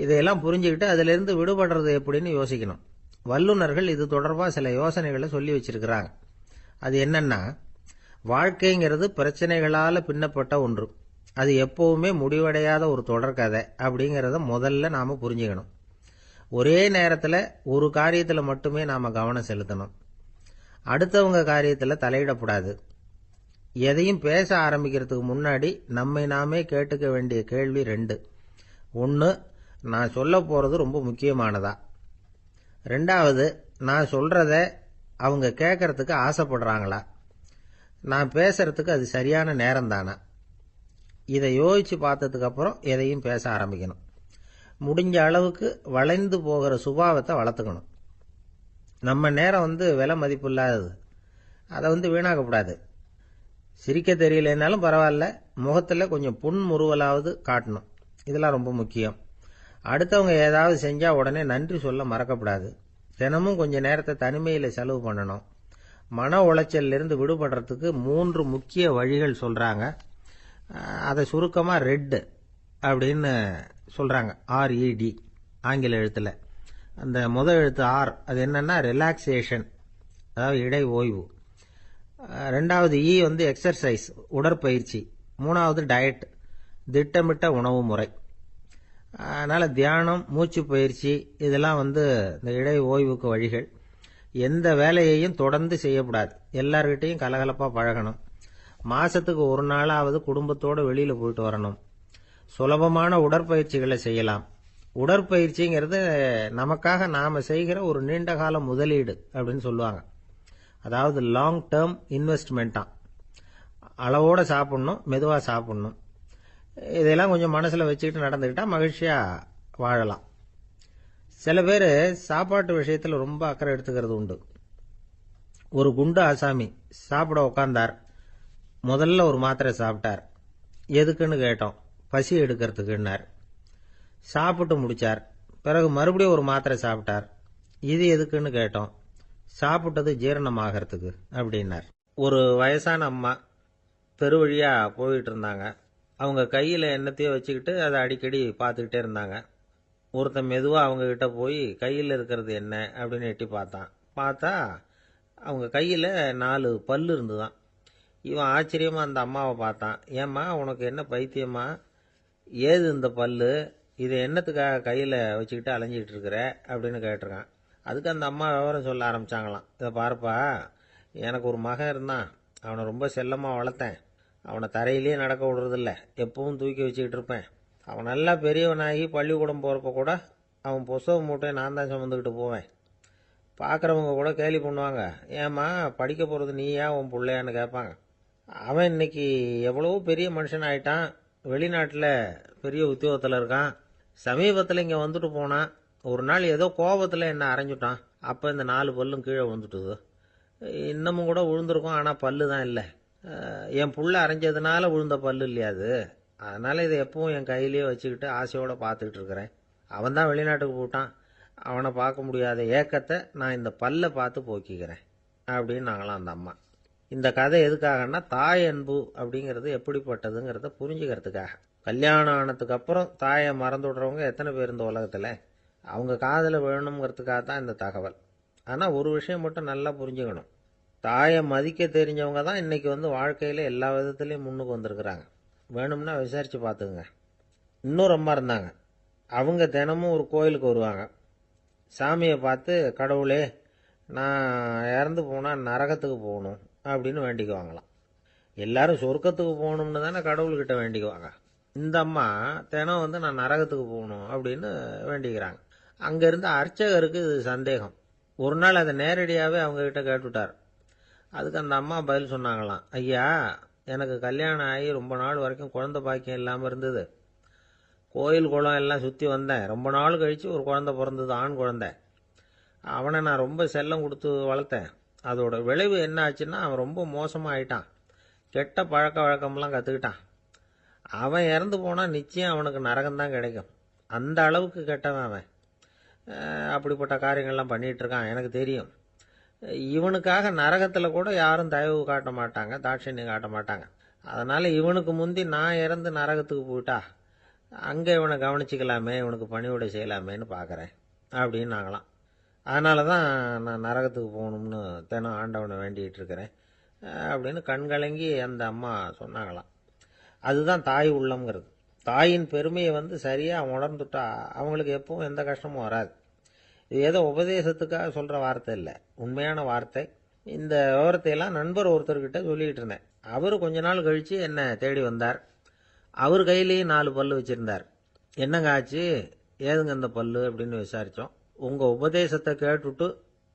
இதையெல்லாம் புரிஞ்சுக்கிட்டு அதிலிருந்து விடுபடுறது எப்படின்னு யோசிக்கணும். வல்லுநர்கள் இது தொடர்பாக சில யோசனைகளை சொல்லி வச்சிருக்கிறாங்க. அது என்னன்னா, வாழ்க்கைங்கிறது பிரச்சனைகளால் பின்னப்பட்ட ஒன்று, அது எப்பவுமே முடிவடையாத ஒரு தொடர்கதை அப்படிங்கிறத முதல்ல நாம் புரிஞ்சுக்கணும். ஒரே நேரத்தில் ஒரு காரியத்தில் மட்டுமே நாம் கவனம் செலுத்தணும். அடுத்தவங்க காரியத்தில் தலையிடக்கூடாது. எதையும் பேச ஆரம்பிக்கிறதுக்கு முன்னாடி நம்மை நாமே கேட்டுக்க வேண்டிய கேள்வி 2. 1, நான் சொல்ல போகிறது ரொம்ப முக்கியமானதா? 2வது, நான் சொல்கிறத அவங்க கேட்கறதுக்கு ஆசைப்படுறாங்களா? நான் பேசுறதுக்கு அது சரியான நேரம் தானா? இதை யோசித்து பார்த்ததுக்கப்புறம் எதையும் பேச ஆரம்பிக்கணும். முடிஞ்ச அளவுக்கு வளைந்து போகிற சுபாவத்தை வளர்த்துக்கணும். நம்ம நேரம் விலை மதிப்பு இல்லாதது, அதை வீணாக்கக்கூடாது. சிரிக்க தெரியலனாலும் பரவாயில்ல, முகத்தில் கொஞ்சம் புன்முறுவலாவது காட்டணும். இதெல்லாம் ரொம்ப முக்கியம். அடுத்தவங்க ஏதாவது செஞ்சால் உடனே நன்றி சொல்ல மறக்கப்படாது. தினமும் கொஞ்சம் நேரத்தை தனிமையில் செலவு பண்ணணும். மன உளைச்சலிருந்து விடுபடுறதுக்கு 3 முக்கிய வழிகள் சொல்கிறாங்க. அதை சுருக்கமாக ரெட் அப்படின்னு சொல்கிறாங்க. RED ஆங்கில எழுத்தில். அந்த முதல் எழுத்து ஆர் அது என்னன்னா ரிலாக்ஸேஷன், அதாவது இடை ஓய்வு. ரெண்டாவது இ வந்து எக்ஸர்சைஸ், உடற்பயிற்சி. மூணாவது டயட், திட்டமிட்ட உணவு முறை. அதனால் தியானம், மூச்சு பயிற்சி இதெல்லாம் வந்து இந்த இடை ஓய்வுக்கு வழிகள். எந்த வேலையையும் தொடர்ந்து செய்யக்கூடாது. எல்லார்கிட்டையும் கலகலப்பாக பழகணும். மாசத்துக்கு ஒரு நாளாவது குடும்பத்தோடு வெளியில் போயிட்டு வரணும். சுலபமான உடற்பயிற்சிகளை செய்யலாம். உடற்பயிற்சிங்கிறது நமக்காக நாம செய்கிற ஒரு நீண்ட கால முதலீடு அப்படின்னு சொல்லுவாங்க. அதாவது லாங் டேர்ம் இன்வெஸ்ட்மெண்ட்டாம். அளவோட சாப்பிடணும், மெதுவாக சாப்பிடணும். இதெல்லாம் கொஞ்சம் மனசில் வச்சுக்கிட்டு நடந்துக்கிட்டா மகிழ்ச்சியாக வாழலாம். சில பேர் சாப்பாட்டு விஷயத்தில் ரொம்ப அக்கறை எடுத்துக்கிறது உண்டு. ஒரு குண்டு ஆசாமி சாப்பிட உட்கார்ந்தார். முதல்ல ஒரு மாத்திரை சாப்பிட்டார். எதுக்குன்னு கேட்டோம். பசி எடுக்கிறதுக்குன்னார். சாப்பிட்டு முடிச்சார். பிறகு மறுபடியும் ஒரு மாத்திரை சாப்பிட்டார். இது எதுக்குன்னு கேட்டோம். சாப்பிட்டது ஜீரணமாகறதுக்கு அப்படின்னார். ஒரு வயசான அம்மா தெரு வழியா போயிட்டு இருந்தாங்க. அவங்க கையில் என்னத்தையோ வச்சுக்கிட்டு அதை அடிக்கடி பார்த்துக்கிட்டே இருந்தாங்க. ஒருத்தன் மெதுவாக அவங்க கிட்ட போய் கையில் இருக்கிறது என்ன அப்படின்னு எட்டி பார்த்தா அவங்க கையில் 4 பல்லு இருந்துதான். இவன் ஆச்சரியமா அந்த அம்மாவை பார்த்தான். ஏம்மா உனக்கு என்ன பைத்தியமா? ஏது இந்த பல்லு? இதை என்னத்துக்காக கையில் வச்சுக்கிட்டு அலைஞ்சிக்கிட்டு இருக்கிற அப்படின்னு கேட்டிருக்கான். அதுக்கு அந்த அம்மா விவரம் சொல்ல ஆரம்பிச்சாங்களாம். இதை பாருப்பா, எனக்கு ஒரு மகன் இருந்தான். அவனை ரொம்ப செல்லமாக வளர்த்தேன். அவனை தரையிலேயே நடக்க விடுறதில்ல. எப்பவும் தூக்கி வச்சுக்கிட்டு இருப்பேன். அவன் நல்லா பெரியவனாகி பள்ளிக்கூடம் போகிறப்ப கூட அவன் புஸ்தக மூட்டையை நான் தான் சுமந்துக்கிட்டு போவேன். பார்க்குறவங்க கூட கேலி பண்ணுவாங்க. ஏம்மா படிக்க போகிறது நீயா உன் பிள்ளையான்னு கேட்பாங்க. அவன் இன்னைக்கு எவ்வளவோ பெரிய மனுஷன் ஆயிட்டான். வெளிநாட்டில் பெரிய உத்தியோகத்தில் இருக்கான். சமீபத்தில் இங்கே வந்துட்டு போனான். ஒரு நாள் ஏதோ கோபத்தில் என்ன அரைஞ்சுட்டான். அப்போ இந்த 4 பல்லும் கீழே விழுந்துட்டுது. இன்னமும் கூட விழுந்திருக்கும், ஆனால் பல்லு தான் இல்லை. என் புள்ள அரைஞ்சதுனால விழுந்த பல்லு இல்லையா அது? அதனால் இதை எப்பவும் என் கையிலேயே வச்சுக்கிட்டு ஆசையோடு பார்த்துக்கிட்டு இருக்கிறேன். அவன் தான் வெளிநாட்டுக்கு போட்டான். அவனை பார்க்க முடியாத ஏக்கத்தை நான் இந்த பல்லை பார்த்து போக்கிக்கிறேன் அப்படின்னு நாங்களாம் அந்த அம்மா. இந்த கதை எதுக்காகன்னா, தாய் அன்பு அப்படிங்கிறது எப்படிப்பட்டதுங்கிறத புரிஞ்சுக்கிறதுக்காக. கல்யாணம் ஆனதுக்கு அப்புறம் தாயை மறந்து விடுறவங்க எத்தனை பேர் இந்த உலகத்தில்? அவங்க காதில் விழணுங்கிறதுக்காக தான் இந்த தகவல். ஆனால் ஒரு விஷயம் மட்டும் நல்லா புரிஞ்சுக்கணும். தாயை மதிக்க தெரிஞ்சவங்க தான் இன்னைக்கு வந்து வாழ்க்கையில் எல்லா விதத்துலேயும் முன்னுக்கு வந்திருக்கிறாங்க. வேணும்னா விசாரித்து பார்த்துக்குங்க. இன்னொரு அம்மா இருந்தாங்க. அவங்க தினமும் ஒரு கோயிலுக்கு வருவாங்க. சாமியை பார்த்து, கடவுளே நான் இறந்து போனால் நரகத்துக்கு போகணும் அப்படின்னு வேண்டிக்குவாங்களாம். எல்லாரும் சொர்க்கத்துக்கு போகணும்னு தானே கடவுள்கிட்ட வேண்டிக்குவாங்க. இந்த அம்மா தினம் வந்து நான் நரகத்துக்கு போகணும் அப்படின்னு வேண்டிக்கிறாங்க. அங்கேருந்து அர்ச்சகருக்கு இது சந்தேகம். ஒரு நாள் அதை நேரடியாகவே அவங்ககிட்ட கேட்டுவிட்டார். அதுக்கு அந்த அம்மா பதில் சொன்னாங்களாம். ஐயா, எனக்கு கல்யாணம் ஆகி ரொம்ப நாள் வரைக்கும் குழந்தை பாக்கியம் இல்லாமல் இருந்தது. கோயில் குளம் எல்லாம் சுற்றி வந்தேன். ரொம்ப நாள் கழித்து ஒரு குழந்தை பிறந்தது, ஆண் குழந்தை. அவனை நான் ரொம்ப செல்லம் கொடுத்து வளர்த்தேன். அதோட விளைவு என்ன ஆச்சுன்னா, அவன் ரொம்ப மோசமாக ஆயிட்டான். கெட்ட பழக்க வழக்கம்லாம் கற்றுக்கிட்டான். அவன் இறந்து போனால் நிச்சயம் அவனுக்கு நரகம்தான் கிடைக்கும். அந்த அளவுக்கு கெட்டவன் அவன். அப்படிப்பட்ட காரியங்கள்லாம் பண்ணிகிட்டு இருக்கான், எனக்கு தெரியும். இவனுக்காக நரகத்தில் கூட யாரும் தயவு காட்ட மாட்டாங்க, தாட்சண்யம் காட்ட மாட்டாங்க. அதனால் இவனுக்கு முந்தி நான் இறந்து நரகத்துக்கு போயிட்டா அங்கே இவனை கவனிச்சிக்கலாமே, இவனுக்கு பணிவிடை செய்யலாமேன்னு பார்க்குறேன் அப்படின்னு நாங்களாம். அதனால தான் நான் நரகத்துக்கு போகணும்னு தினம் ஆண்டவனை வேண்டிகிட்டு இருக்கிறேன் அப்படின்னு கண்கலங்கி அந்த அம்மா சொன்னாங்களாம். அதுதான் தாய் உள்ளம்ங்கிறது. தாயின் பெருமையை வந்து சரியாக உணர்ந்துட்டா அவங்களுக்கு எப்பவும் எந்த கஷ்டமும் வராது. இது ஏதோ உபதேசத்துக்காக சொல்கிற வார்த்தை இல்லை, உண்மையான வார்த்தை. இந்த விவரத்தையெல்லாம் நண்பர் ஒருத்தர்கிட்ட சொல்லிகிட்டு இருந்தேன். அவர் கொஞ்ச நாள் கழித்து என்னை தேடி வந்தார். அவர் கையிலேயும் 4 பல்லு வச்சுருந்தார். என்னங்க ஆச்சு, ஏதுங்க இந்த பல்லு அப்படின்னு விசாரித்தோம். உங்கள் உபதேசத்தை கேட்டுட்டு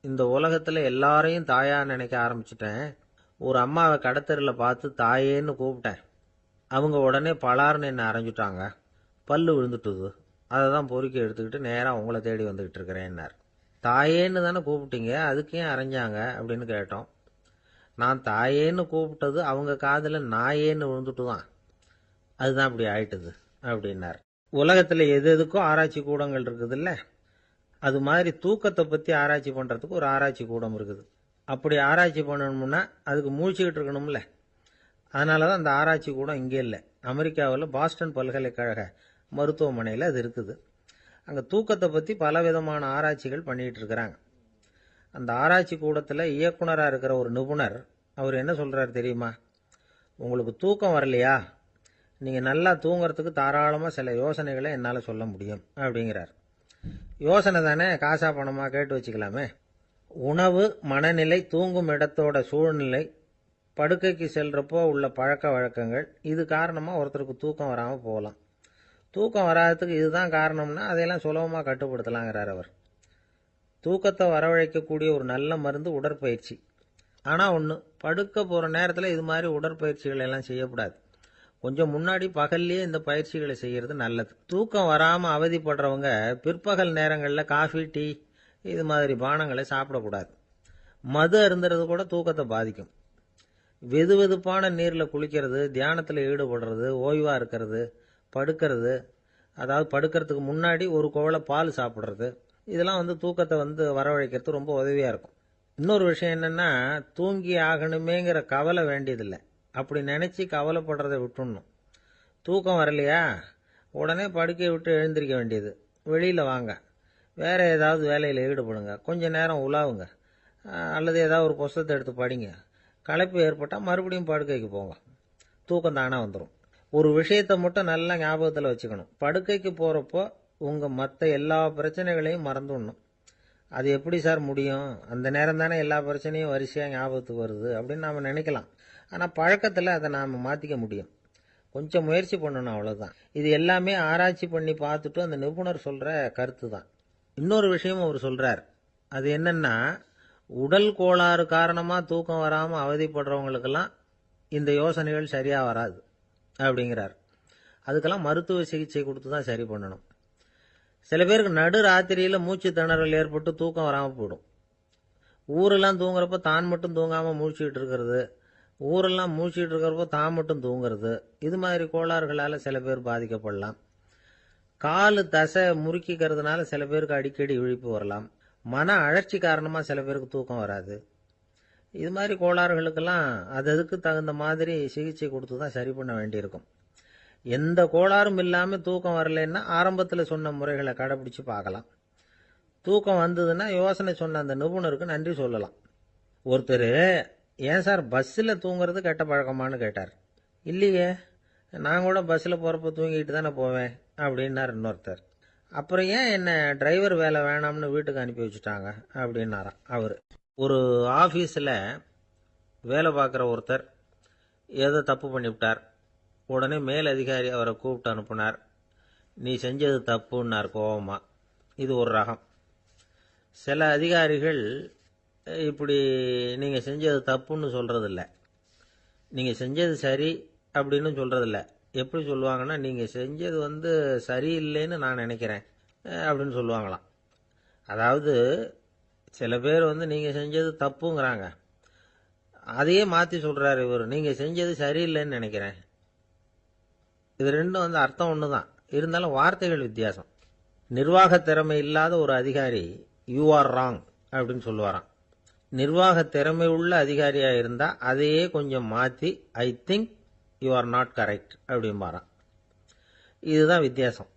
இந்த உலகத்தில் எல்லாரையும் தாயாக நினைக்க ஆரம்பிச்சிட்டேன். ஒரு அம்மாவை கடத்தரில் பார்த்து தாயேன்னு கூப்பிட்டேன். அவங்க உடனே பலார்னு என்னை அரைஞ்சிட்டாங்க. பல்லு விழுந்துட்டுது. அதை தான் பொறுக்கி எடுத்துக்கிட்டு நேராக உங்களை தேடி வந்துக்கிட்டு இருக்கிறேன்னார். தாயேன்னு தானே கூப்பிட்டீங்க, அதுக்கு ஏன் அரைஞ்சாங்க அப்படின்னு கேட்டோம். நான் தாயேன்னு கூப்பிட்டது அவங்க காதில் நாயேன்னு விழுந்துட்டு தான், அதுதான் அப்படி ஆயிட்டுது அப்படின்னார். உலகத்தில் எது எதுக்கும் ஆராய்ச்சி கூடங்கள் இருக்குதுல்ல, அது மாதிரி தூக்கத்தை பற்றி ஆராய்ச்சி பண்ணுறதுக்கு ஒரு ஆராய்ச்சி கூடம் இருக்குது. அப்படி ஆராய்ச்சி பண்ணணும்னா அதுக்கு மூழ்கிக்கிட்டு இருக்கணும்ல. அதனால தான் அந்த ஆராய்ச்சி கூடம் இங்கே இல்லை, அமெரிக்காவில் பாஸ்டன் பல்கலைக்கழக மருத்துவமனையில் அது இருக்குது. அங்கே தூக்கத்தை பற்றி பலவிதமான ஆராய்ச்சிகள் பண்ணிகிட்டு இருக்கிறாங்க. அந்த ஆராய்ச்சி கூடத்தில் இயக்குனராக இருக்கிற ஒரு நிபுணர் அவர் என்ன சொல்கிறார் தெரியுமா? உங்களுக்கு தூக்கம் வரலையா, நீங்கள் நல்லா தூங்குறதுக்கு தாராளமாக சில யோசனைகளை என்னால் சொல்ல முடியும் அப்படிங்கிறார். யோசனை தானே, காசா பணமாக கேட்டு வச்சுக்கலாமே. உணவு, மனநிலை, தூங்கும் இடத்தோட சூழ்நிலை, படுக்கைக்கு செல்றப்போ உள்ள பழக்க வழக்கங்கள், இது காரணமாக ஒருத்தருக்கு தூக்கம் வராமல் போகலாம். தூக்கம் வராததுக்கு இதுதான் காரணம்னா அதையெல்லாம் சுலபமாக கட்டுப்படுத்தலாங்கிறார் அவர். தூக்கத்தை வரவழைக்கக்கூடிய ஒரு நல்ல மருந்து உடற்பயிற்சி. ஆனால் ஒன்று, படுக்க போகிற நேரத்தில் இது மாதிரி உடற்பயிற்சிகள் எல்லாம் செய்யக்கூடாது. கொஞ்சம் முன்னாடி பகல்லையே இந்த பயிற்சிகளை செய்கிறது நல்லது. தூக்கம் வராமல் அவதிப்படுறவங்க பிற்பகல் நேரங்களில் காஃபி, டீ இது மாதிரி பானங்களை சாப்பிடக்கூடாது. மது அருந்துறது கூட தூக்கத்தை பாதிக்கும். வெது வெதுப்பான நீரில் குளிக்கிறது, தியானத்தில் ஈடுபடுறது, ஓய்வாக இருக்கிறது, படுக்கிறது, அதாவது படுக்கிறதுக்கு முன்னாடி ஒரு குவளை பால் சாப்பிட்றது, இதெல்லாம் தூக்கத்தை வரவழைக்கிறது ரொம்ப உதவியாக இருக்கும். இன்னொரு விஷயம் என்னென்னா, தூங்கி ஆகணுமேங்கிற கவலை வேண்டியதில்லை. அப்படி நினச்சி கவலைப்படுறதை விட்டுடணும். தூக்கம் வரலையா, உடனே படுக்கையை விட்டு எழுந்திருக்க வேண்டியது. வெளியில் வாங்க, வேறு ஏதாவது வேலையில் ஈடுபடுங்க, கொஞ்சம் நேரம் உலாவுங்க, அல்லது ஏதாவது ஒரு புஸ்தகத்தை எடுத்து படிங்க. களைப்பு ஏற்பட்டால் மறுபடியும் படுக்கைக்கு போங்க. தூக்கம் தானே வந்துடும். ஒரு விஷயத்தை மட்டும் நல்லா ஞாபகத்தில் வச்சுக்கணும். படுக்கைக்கு போகிறப்போ உங்கள் மற்ற எல்லா பிரச்சனைகளையும் மறந்துடணும். அது எப்படி சார் முடியும்? அந்த நேரம் தானே எல்லா பிரச்சனையும் வரிசையாக ஞாபகத்துக்கு வருது அப்படின்னு நாம் நினைக்கலாம். ஆனால் பழக்கத்தில் அதை நாம் மாற்றிக்க முடியும். கொஞ்சம் முயற்சி பண்ணணும், அவ்வளோதான். இது எல்லாமே ஆராய்ச்சி பண்ணி பார்த்துட்டு அந்த நிபுணர் சொல்கிற கருத்து தான். இன்னொரு விஷயமும் அவர் சொல்கிறார். அது என்னென்னா, உடல் கோளாறு காரணமாக தூக்கம் வராமல் அவதிப்படுறவங்களுக்கெல்லாம் இந்த யோசனைகள் சரியாக வராது அப்படிங்கிறார். அதுக்கெல்லாம் மருத்துவ சிகிச்சை கொடுத்து தான் சரி பண்ணணும். சில பேருக்கு நடு ராத்திரியில் மூச்சு திணறல் ஏற்பட்டு தூக்கம் வராமல் போயிடும். ஊரெல்லாம் தூங்குறப்ப தான் மட்டும் தூங்காமல் மூழ்கிட்டு இருக்கிறது, ஊரெல்லாம் மூழ்கிட்டு இருக்கிறப்போ தான் மட்டும் தூங்குறது, இது மாதிரி கோளாறுகளால் சில பேர் பாதிக்கப்படலாம். காலு தசை முறுக்கிக்கிறதுனால சில பேருக்கு அடிக்கடி விழிப்பு வரலாம். மன அழற்சி காரணமாக சில பேருக்கு தூக்கம் வராது. இது மாதிரி கோளாறுகளுக்கெல்லாம் அதுக்கு தகுந்த மாதிரி சிகிச்சை கொடுத்து தான் சரி பண்ண வேண்டியிருக்கும். எந்த கோளாறும் இல்லாமல் தூக்கம் வரலைன்னா ஆரம்பத்தில் சொன்ன முறைகளை கடைபிடிச்சு பார்க்கலாம். தூக்கம் வந்ததுன்னா யோசனை சொன்ன அந்த நிபுணருக்கு நன்றி சொல்லலாம். ஒருத்தர், ஏன் சார் பஸ்ஸில் தூங்குறது கெட்ட பழக்கமானு கேட்டார். இல்லையே, நான் கூட பஸ்ஸில் போகிறப்ப தூங்கிட்டு தானே போவேன் அப்படின்னார் இன்னொருத்தர். அப்புறம் ஏன் என்ன டிரைவர் வேலை வேணாம்னு வீட்டுக்கு அனுப்பி வச்சுட்டாங்க அப்படின்னாராம் அவர். ஒரு ஆஃபீஸில் வேலை பார்க்குற ஒருத்தர் ஏதோ தப்பு பண்ணிவிட்டார். உடனே மேல் அதிகாரி அவரை கூப்பிட்டு அனுப்புனார். நீ செஞ்சது தப்புன்னார் கோபமா. இது ஒரு ரகம். சில அதிகாரிகள் இப்படி நீங்கள் செஞ்சது தப்புன்னு சொல்கிறதில்ல, நீங்கள் செஞ்சது சரி அப்படின்னு சொல்கிறதில்ல. எப்படி சொல்லுவாங்கன்னா, நீங்கள் செஞ்சது சரியில்லைன்னு நான் நினைக்கிறேன் அப்படின்னு சொல்லுவாங்களாம். அதாவது சில பேர் நீங்கள் செஞ்சது தப்புங்கிறாங்க, அதையே மாற்றி சொல்கிறாரு இவர், நீங்கள் செஞ்சது சரியில்லைன்னு நினைக்கிறேன். இது ரெண்டும் அர்த்தம் ஒன்று தான், இருந்தாலும் வார்த்தைகள் வித்தியாசம். நிர்வாக திறமை இல்லாத ஒரு அதிகாரி யூ ஆர் ராங் அப்படின்னு சொல்லுவாராம். நிர்வாக திறமை உள்ள அதிகாரியாக இருந்தால் அதையே கொஞ்சம் மாற்றி I think you are not correct அப்படிம்பாராம். இதுதான் வித்தியாசம்.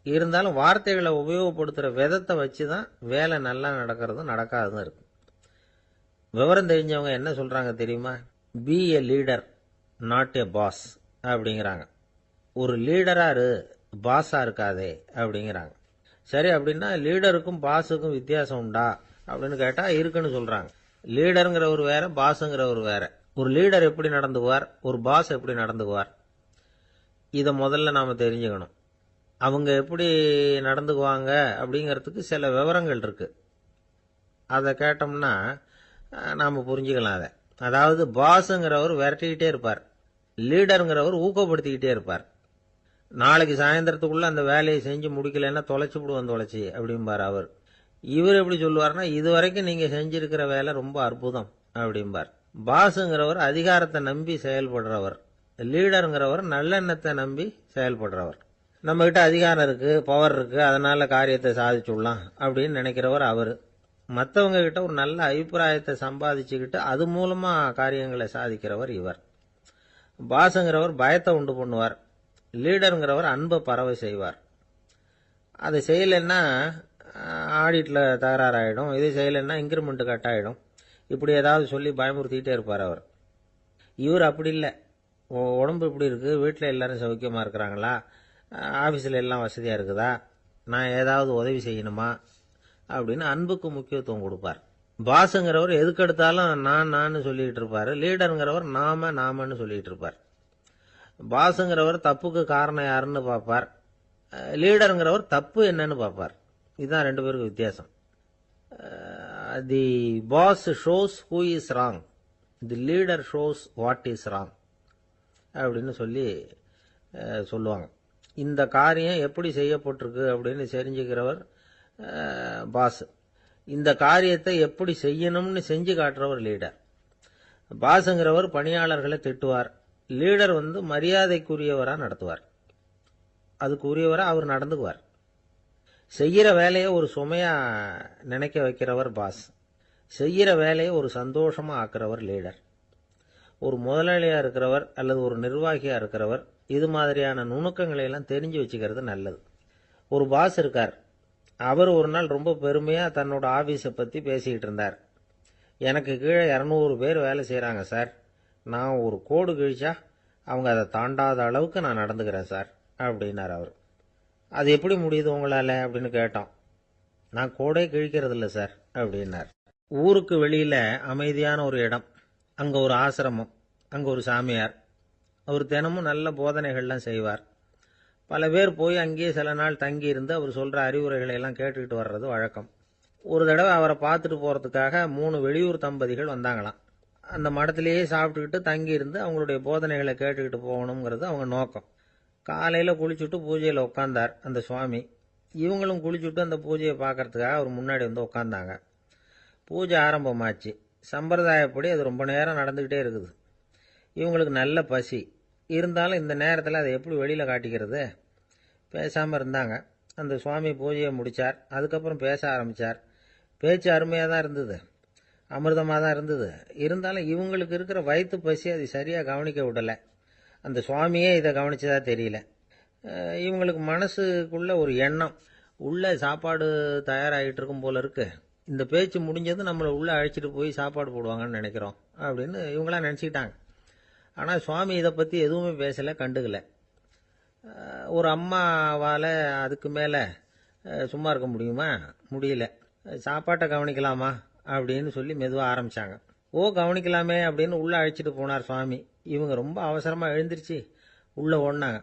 இருந்தாலும் வார்த்தைகளை உபயோகப்படுத்துகிற விதத்தை வச்சு தான் வேலை நல்லா நடக்கிறதும் நடக்காததும் இருக்கு. விவரம் தெரிஞ்சவங்க என்ன சொல்கிறாங்க தெரியுமா? Be a leader not a boss அப்படிங்கிறாங்க. ஒரு லீடராக பாஸாக இருக்காதே அப்படிங்கிறாங்க. சரி, அப்படின்னா லீடருக்கும் பாஸுக்கும் வித்தியாசம் உண்டா அப்படின்னு கேட்டால் இருக்குன்னு சொல்கிறாங்க. லீடருங்கிறவர் வேற, பாஸுங்கிறவர் வேற. ஒரு லீடர் எப்படி நடந்துக்குவார், ஒரு பாஸ் எப்படி நடந்துக்குவார், இதை முதல்ல நாம் தெரிஞ்சுக்கணும். அவங்க எப்படி நடந்துக்குவாங்க அப்படிங்கிறதுக்கு சில விவரங்கள் இருக்குது. அதை கேட்டோம்னா நாம் புரிஞ்சுக்கலாம் அதை. அதாவது பாஸுங்கிறவர் விரட்டிக்கிட்டே இருப்பார், லீடருங்கிறவர் ஊக்கப்படுத்திக்கிட்டே இருப்பார். நாளைக்கு சாயந்தரத்துக்குள்ளே அந்த வேலையை செஞ்சு முடிக்கலைன்னா தொலைச்சி விடுவோம் தொலைச்சி அப்படிம்பார் அவர். இவர் எப்படி சொல்லுவார்னா, இது வரைக்கும் நீங்கள் செஞ்சிருக்கிற வேலை ரொம்ப அற்புதம் அப்படிம்பார். பாஸுங்கிறவர் அதிகாரத்தை நம்பி செயல்படுறவர், லீடருங்கிறவர் நல்லெண்ணத்தை நம்பி செயல்படுறவர். நம்மகிட்ட அதிகாரம் இருக்குது, பவர் இருக்குது, அதனால் காரியத்தை சாதிச்சுடலாம் அப்படின்னு நினைக்கிறவர் அவர். மற்றவங்க கிட்ட ஒரு நல்ல அபிப்பிராயத்தை சம்பாதிச்சுக்கிட்டு அது மூலமாக காரியங்களை சாதிக்கிறவர் இவர். பாஸுங்கிறவர் பயத்தை உண்டு பண்ணுவார், லீடருங்கிறவர் அன்பை பரவ செய்வார். அதை செய்யலைன்னா ஆடிட்டில் தகராறாயிடும், இது செய்யலைன்னா இன்க்ரிமெண்ட் கட் ஆகிடும், இப்படி ஏதாவது சொல்லி பயமுறுத்திக்கிட்டே இருப்பார் அவர். இவர் அப்படி இல்லை. உடம்பு இப்படி இருக்குது, வீட்டில் எல்லாரும் சௌக்கியமாக இருக்கிறாங்களா, ஆஃபீஸில் எல்லாம் வசதியாக இருக்குதா, நான் ஏதாவது உதவி செய்யணுமா அப்படின்னு அன்புக்கு முக்கியத்துவம் கொடுப்பார். பாஸுங்கிறவர் எதுக்கெடுத்தாலும் நான் சொல்லிகிட்டு இருப்பார். லீடருங்கிறவர் நாமன்னு சொல்லிகிட்டு இருப்பார். பாஸுங்கிறவர் தப்புக்கு காரணம் யாருன்னு பார்ப்பார், லீடருங்கிறவர் தப்பு என்னன்னு பார்ப்பார். இதுதான் ரெண்டு பேருக்கு வித்தியாசம். The boss shows who is wrong, the leader shows what is wrong அப்படின்னு சொல்லுவாங்க. இந்த காரியம் எப்படி செய்யப்பட்டிருக்கு அப்படின்னு தெரிஞ்சுக்கிறவர் பாஸ். இந்த காரியத்தை எப்படி செய்யணும்னு செஞ்சு காட்டுறவர் லீடர். பாஸுங்கிறவர் பணியாளர்களை திட்டுவார், லீடர் மரியாதைக்குரியவராக நடத்துவார், அதுக்குரியவராக அவர் நடந்துக்குவார். செய்கிற வேலையை ஒரு சுமையா நினைக்க வைக்கிறவர் பாஸ், செய்கிற வேலையை ஒரு சந்தோஷமா ஆக்குறவர் லீடர். ஒரு முதலாளியா இருக்கிறவர் அல்லது ஒரு நிர்வாகியா இருக்கிறவர் இது மாதிரியான நுணுக்கங்களை எல்லாம் தெரிஞ்சு வச்சுக்கிறது நல்லது. ஒரு பாஸ் இருக்கார், அவர் ஒரு நாள் ரொம்ப பெருமையா தன்னோட ஆபீஸை பத்தி பேசிக்கிட்டு இருந்தார். எனக்கு கீழே 200 பேர் வேலை செய்யறாங்க சார், நான் ஒரு கோடு கிழிச்சா அவங்க அதை தாண்டாத அளவுக்கு நான் நடந்துக்கிறேன் சார் அப்படின்னார் அவர். அது எப்படி முடியுது உங்களால அப்படின்னு கேட்டோம். நான் கோடே கிழிக்கிறது இல்லை சார் அப்படின்னார். ஊருக்கு வெளியில அமைதியான ஒரு இடம், அங்க ஒரு ஆசிரமம், அங்க ஒரு சாமியார், அவர் தினமும் நல்ல போதனைகள்லாம் செய்வார். பல பேர் போய் அங்கேயே சில நாள் தங்கி இருந்து அவர் சொல்ற அறிவுரைகளை எல்லாம் கேட்டுக்கிட்டு வர்றது வழக்கம். ஒரு தடவை அவரை பார்த்துட்டு போறதுக்காக 3 வெளியூர் தம்பதிகள் வந்தாங்களாம். அந்த மடத்திலேயே சாப்பிட்டுக்கிட்டு தங்கி இருந்து அவங்களுடைய போதனைகளை கேட்டுக்கிட்டு போகணுங்கிறது அவங்க நோக்கம். காலையில குளிச்சுட்டு பூஜையில உட்கார்ந்தார் அந்த சுவாமி. இவங்களும் குளிச்சுட்டு அந்த பூஜையை பார்க்கறதுக்காக அவர் முன்னாடி உட்கார்ந்தாங்க. பூஜை ஆரம்பமாச்சு. சம்பிரதாயப்படி அது ரொம்ப நேரம் நடந்துகிட்டே இருக்குது. இவங்களுக்கு நல்ல பசி இருந்தாலும் இந்த நேரத்தில் அதை எப்படி வெளியில காட்டிக்கிறது? பேசாம இருந்தாங்க. அந்த சுவாமி பூஜையை முடிச்சார். அதுக்கப்புறம் பேச ஆரம்பிச்சார். பேச்சு அருமையாக தான் இருந்தது, அமிர்தமாக தான் இருந்தது. இருந்தாலும் இவங்களுக்கு இருக்கிற வயிற்று பசி அது சரியாக கவனிக்க விடலை. அந்த சுவாமியே இதை கவனிச்சதா தெரியல. இவங்களுக்கு மனசுக்குள்ள ஒரு எண்ணம், உள்ள சாப்பாடு தயாராகிட்டு இருக்கும் போல இருக்கு, இந்த பேச்சு முடிஞ்சது நம்மளை உள்ள அழைச்சிட்டு போய் சாப்பாடு போடுவாங்கன்னு நினைக்கிறோம் அப்படின்னு இவங்களாம் நினச்சிக்கிட்டாங்க. ஆனால் சுவாமி இதை பற்றி எதுவுமே பேசலை, கண்டுக்கலை. ஒரு அம்மாவால் அதுக்கு மேலே சும்மா இருக்க முடியுமா? முடியல. சாப்பாட்டை கவனிக்கலாமா அப்படின்னு சொல்லி மெதுவாக ஆரம்பித்தாங்க. கவனிக்கலாமே அப்படின்னு உள்ளே அழைச்சிட்டு போனார் சுவாமி. இவங்க ரொம்ப அவசரமாக எழுந்திருச்சு உள்ளே ஓடினாங்க.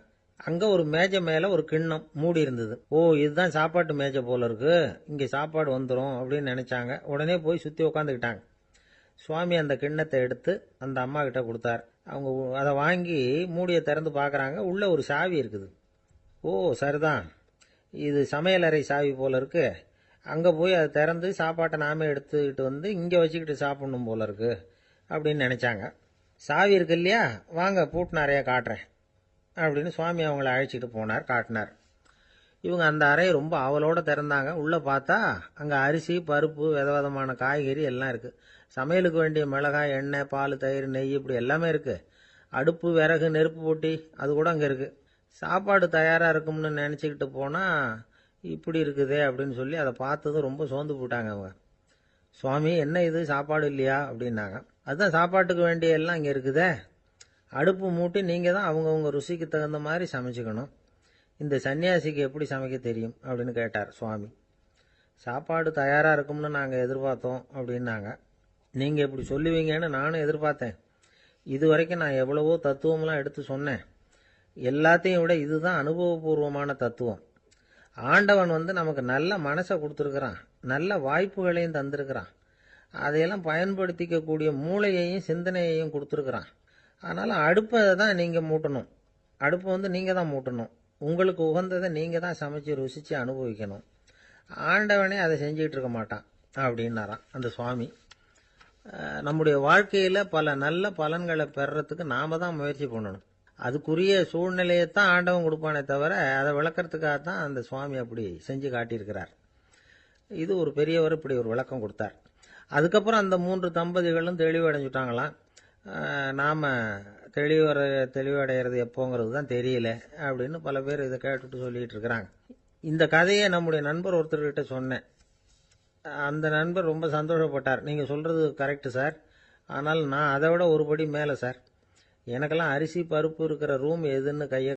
அங்கே ஒரு மேஜை மேலே ஒரு கிண்ணம் மூடி இருந்தது. இதுதான் சாப்பாட்டு மேஜை போல இருக்கு, இங்கே சாப்பாடு வந்துடும் அப்படின்னு நினச்சாங்க. உடனே போய் சுற்றி உட்காந்துக்கிட்டாங்க. சுவாமி அந்த கிண்ணத்தை எடுத்து அந்த அம்மா கிட்ட கொடுத்தார். அவங்க அதை வாங்கி மூடியை திறந்து பார்க்குறாங்க. உள்ள ஒரு சாவி இருக்குது. சரிதான், இது சமையலறை சாவி போல இருக்கு, அங்கே போய் அதை திறந்து சாப்பாட்டை நாமே எடுத்துக்கிட்டு வந்து இங்கே வச்சுக்கிட்டு சாப்பிடணும் போல இருக்கு அப்படின்னு நினச்சாங்க. சாவி இருக்கு இல்லையா, வாங்க பூட்டு நிறையா காட்டுறேன் அப்படின்னு சுவாமி அவங்கள அழைச்சிட்டு போனார், காட்டினார். இவங்க அந்த அறையை ரொம்ப ஆவலோடு திறந்தாங்க. உள்ளே பார்த்தா அங்கே அரிசி, பருப்பு, விதவிதமான காய்கறி எல்லாம் இருக்குது. சமையலுக்கு வேண்டிய மிளகாய், எண்ணெய், பால், தயிர், நெய் இப்படி எல்லாமே இருக்குது. அடுப்பு, விறகு, நெருப்பு போட்டி அது கூட அங்கே இருக்குது. சாப்பாடு தயாராக இருக்கும்னு நினச்சிக்கிட்டு போனால் இப்படி இருக்குதே அப்படின்னு சொல்லி அதை பார்த்ததும் ரொம்ப சோர்ந்து போட்டாங்க அவங்க. சுவாமி, என்ன இது சாப்பாடு இல்லையா அப்படின்னாங்க. அதுதான் சாப்பாட்டுக்கு வேண்டிய எல்லாம் இங்கே இருக்குதே, அடுப்பு மூட்டி நீங்கள் தான் அவங்கவுங்க ருசிக்கு தகுந்த மாதிரி சமைச்சிக்கணும், இந்த சன்னியாசிக்கு எப்படி சமைக்க தெரியும் அப்படின்னு கேட்டார் சுவாமி. சாப்பாடு தயாராக இருக்கும்னு நாங்கள் எதிர்பார்த்தோம் அப்படின்னாங்க. நீங்கள் இப்படி சொல்லுவீங்கன்னு நானும் எதிர்பார்த்தேன். இது வரைக்கும் நான் எவ்வளவோ தத்துவம்லாம் எடுத்து சொன்னேன். எல்லாத்தையும் விட இதுதான் அனுபவபூர்வமான தத்துவம். ஆண்டவன் நமக்கு நல்ல மனசை கொடுத்துருக்கிறான், நல்ல வாய்ப்புகளையும் தந்திருக்கிறான், அதையெல்லாம் பயன்படுத்திக்கக்கூடிய மூளையையும் சிந்தனையையும் கொடுத்துருக்குறான். அதனால் அடுப்பை தான் நீங்கள் மூட்டணும், அடுப்பை நீங்கள் தான் மூட்டணும், உங்களுக்கு உகந்ததை நீங்கள் தான் சமைச்சு ருசித்து அனுபவிக்கணும். ஆண்டவனே அதை செஞ்சுக்கிட்டு இருக்க மாட்டான் அப்படின்னாராம் அந்த சுவாமி. நம்முடைய வாழ்க்கையில் பல நல்ல பலன்களை பெறறதுக்கு நாம் தான் முயற்சி பண்ணணும். அதுக்குரிய சூழ்நிலையைத்தான் ஆண்டவன் கொடுப்பானே தவிர அதை விளக்கறதுக்காக தான் அந்த சுவாமி அப்படி செஞ்சு காட்டியிருக்கிறார். இது ஒரு பெரியவர் இப்படி ஒரு விளக்கம் கொடுத்தார். அதுக்கப்புறம் அந்த 3 தம்பதிகளும் தெளிவடைஞ்சுட்டாங்களாம். நாம் தெளிவடைகிறது எப்போங்கிறது தான் தெரியல அப்படின்னு பல பேர் இதை கேட்டுட்டு சொல்லிட்டு இருக்கிறாங்க. இந்த கதையை நம்முடைய நண்பர் ஒருத்தர்கிட்ட சொன்னேன். அந்த நண்பர் ரொம்ப சந்தோஷப்பட்டார். நீங்கள் சொல்கிறது கரெக்டு சார், ஆனால் நான் அதை விட ஒரு படி மேலே சார். எனக்கெல்லாம் அரிசி பருப்பு இருக்கிற ரூம் எதுன்னு கையை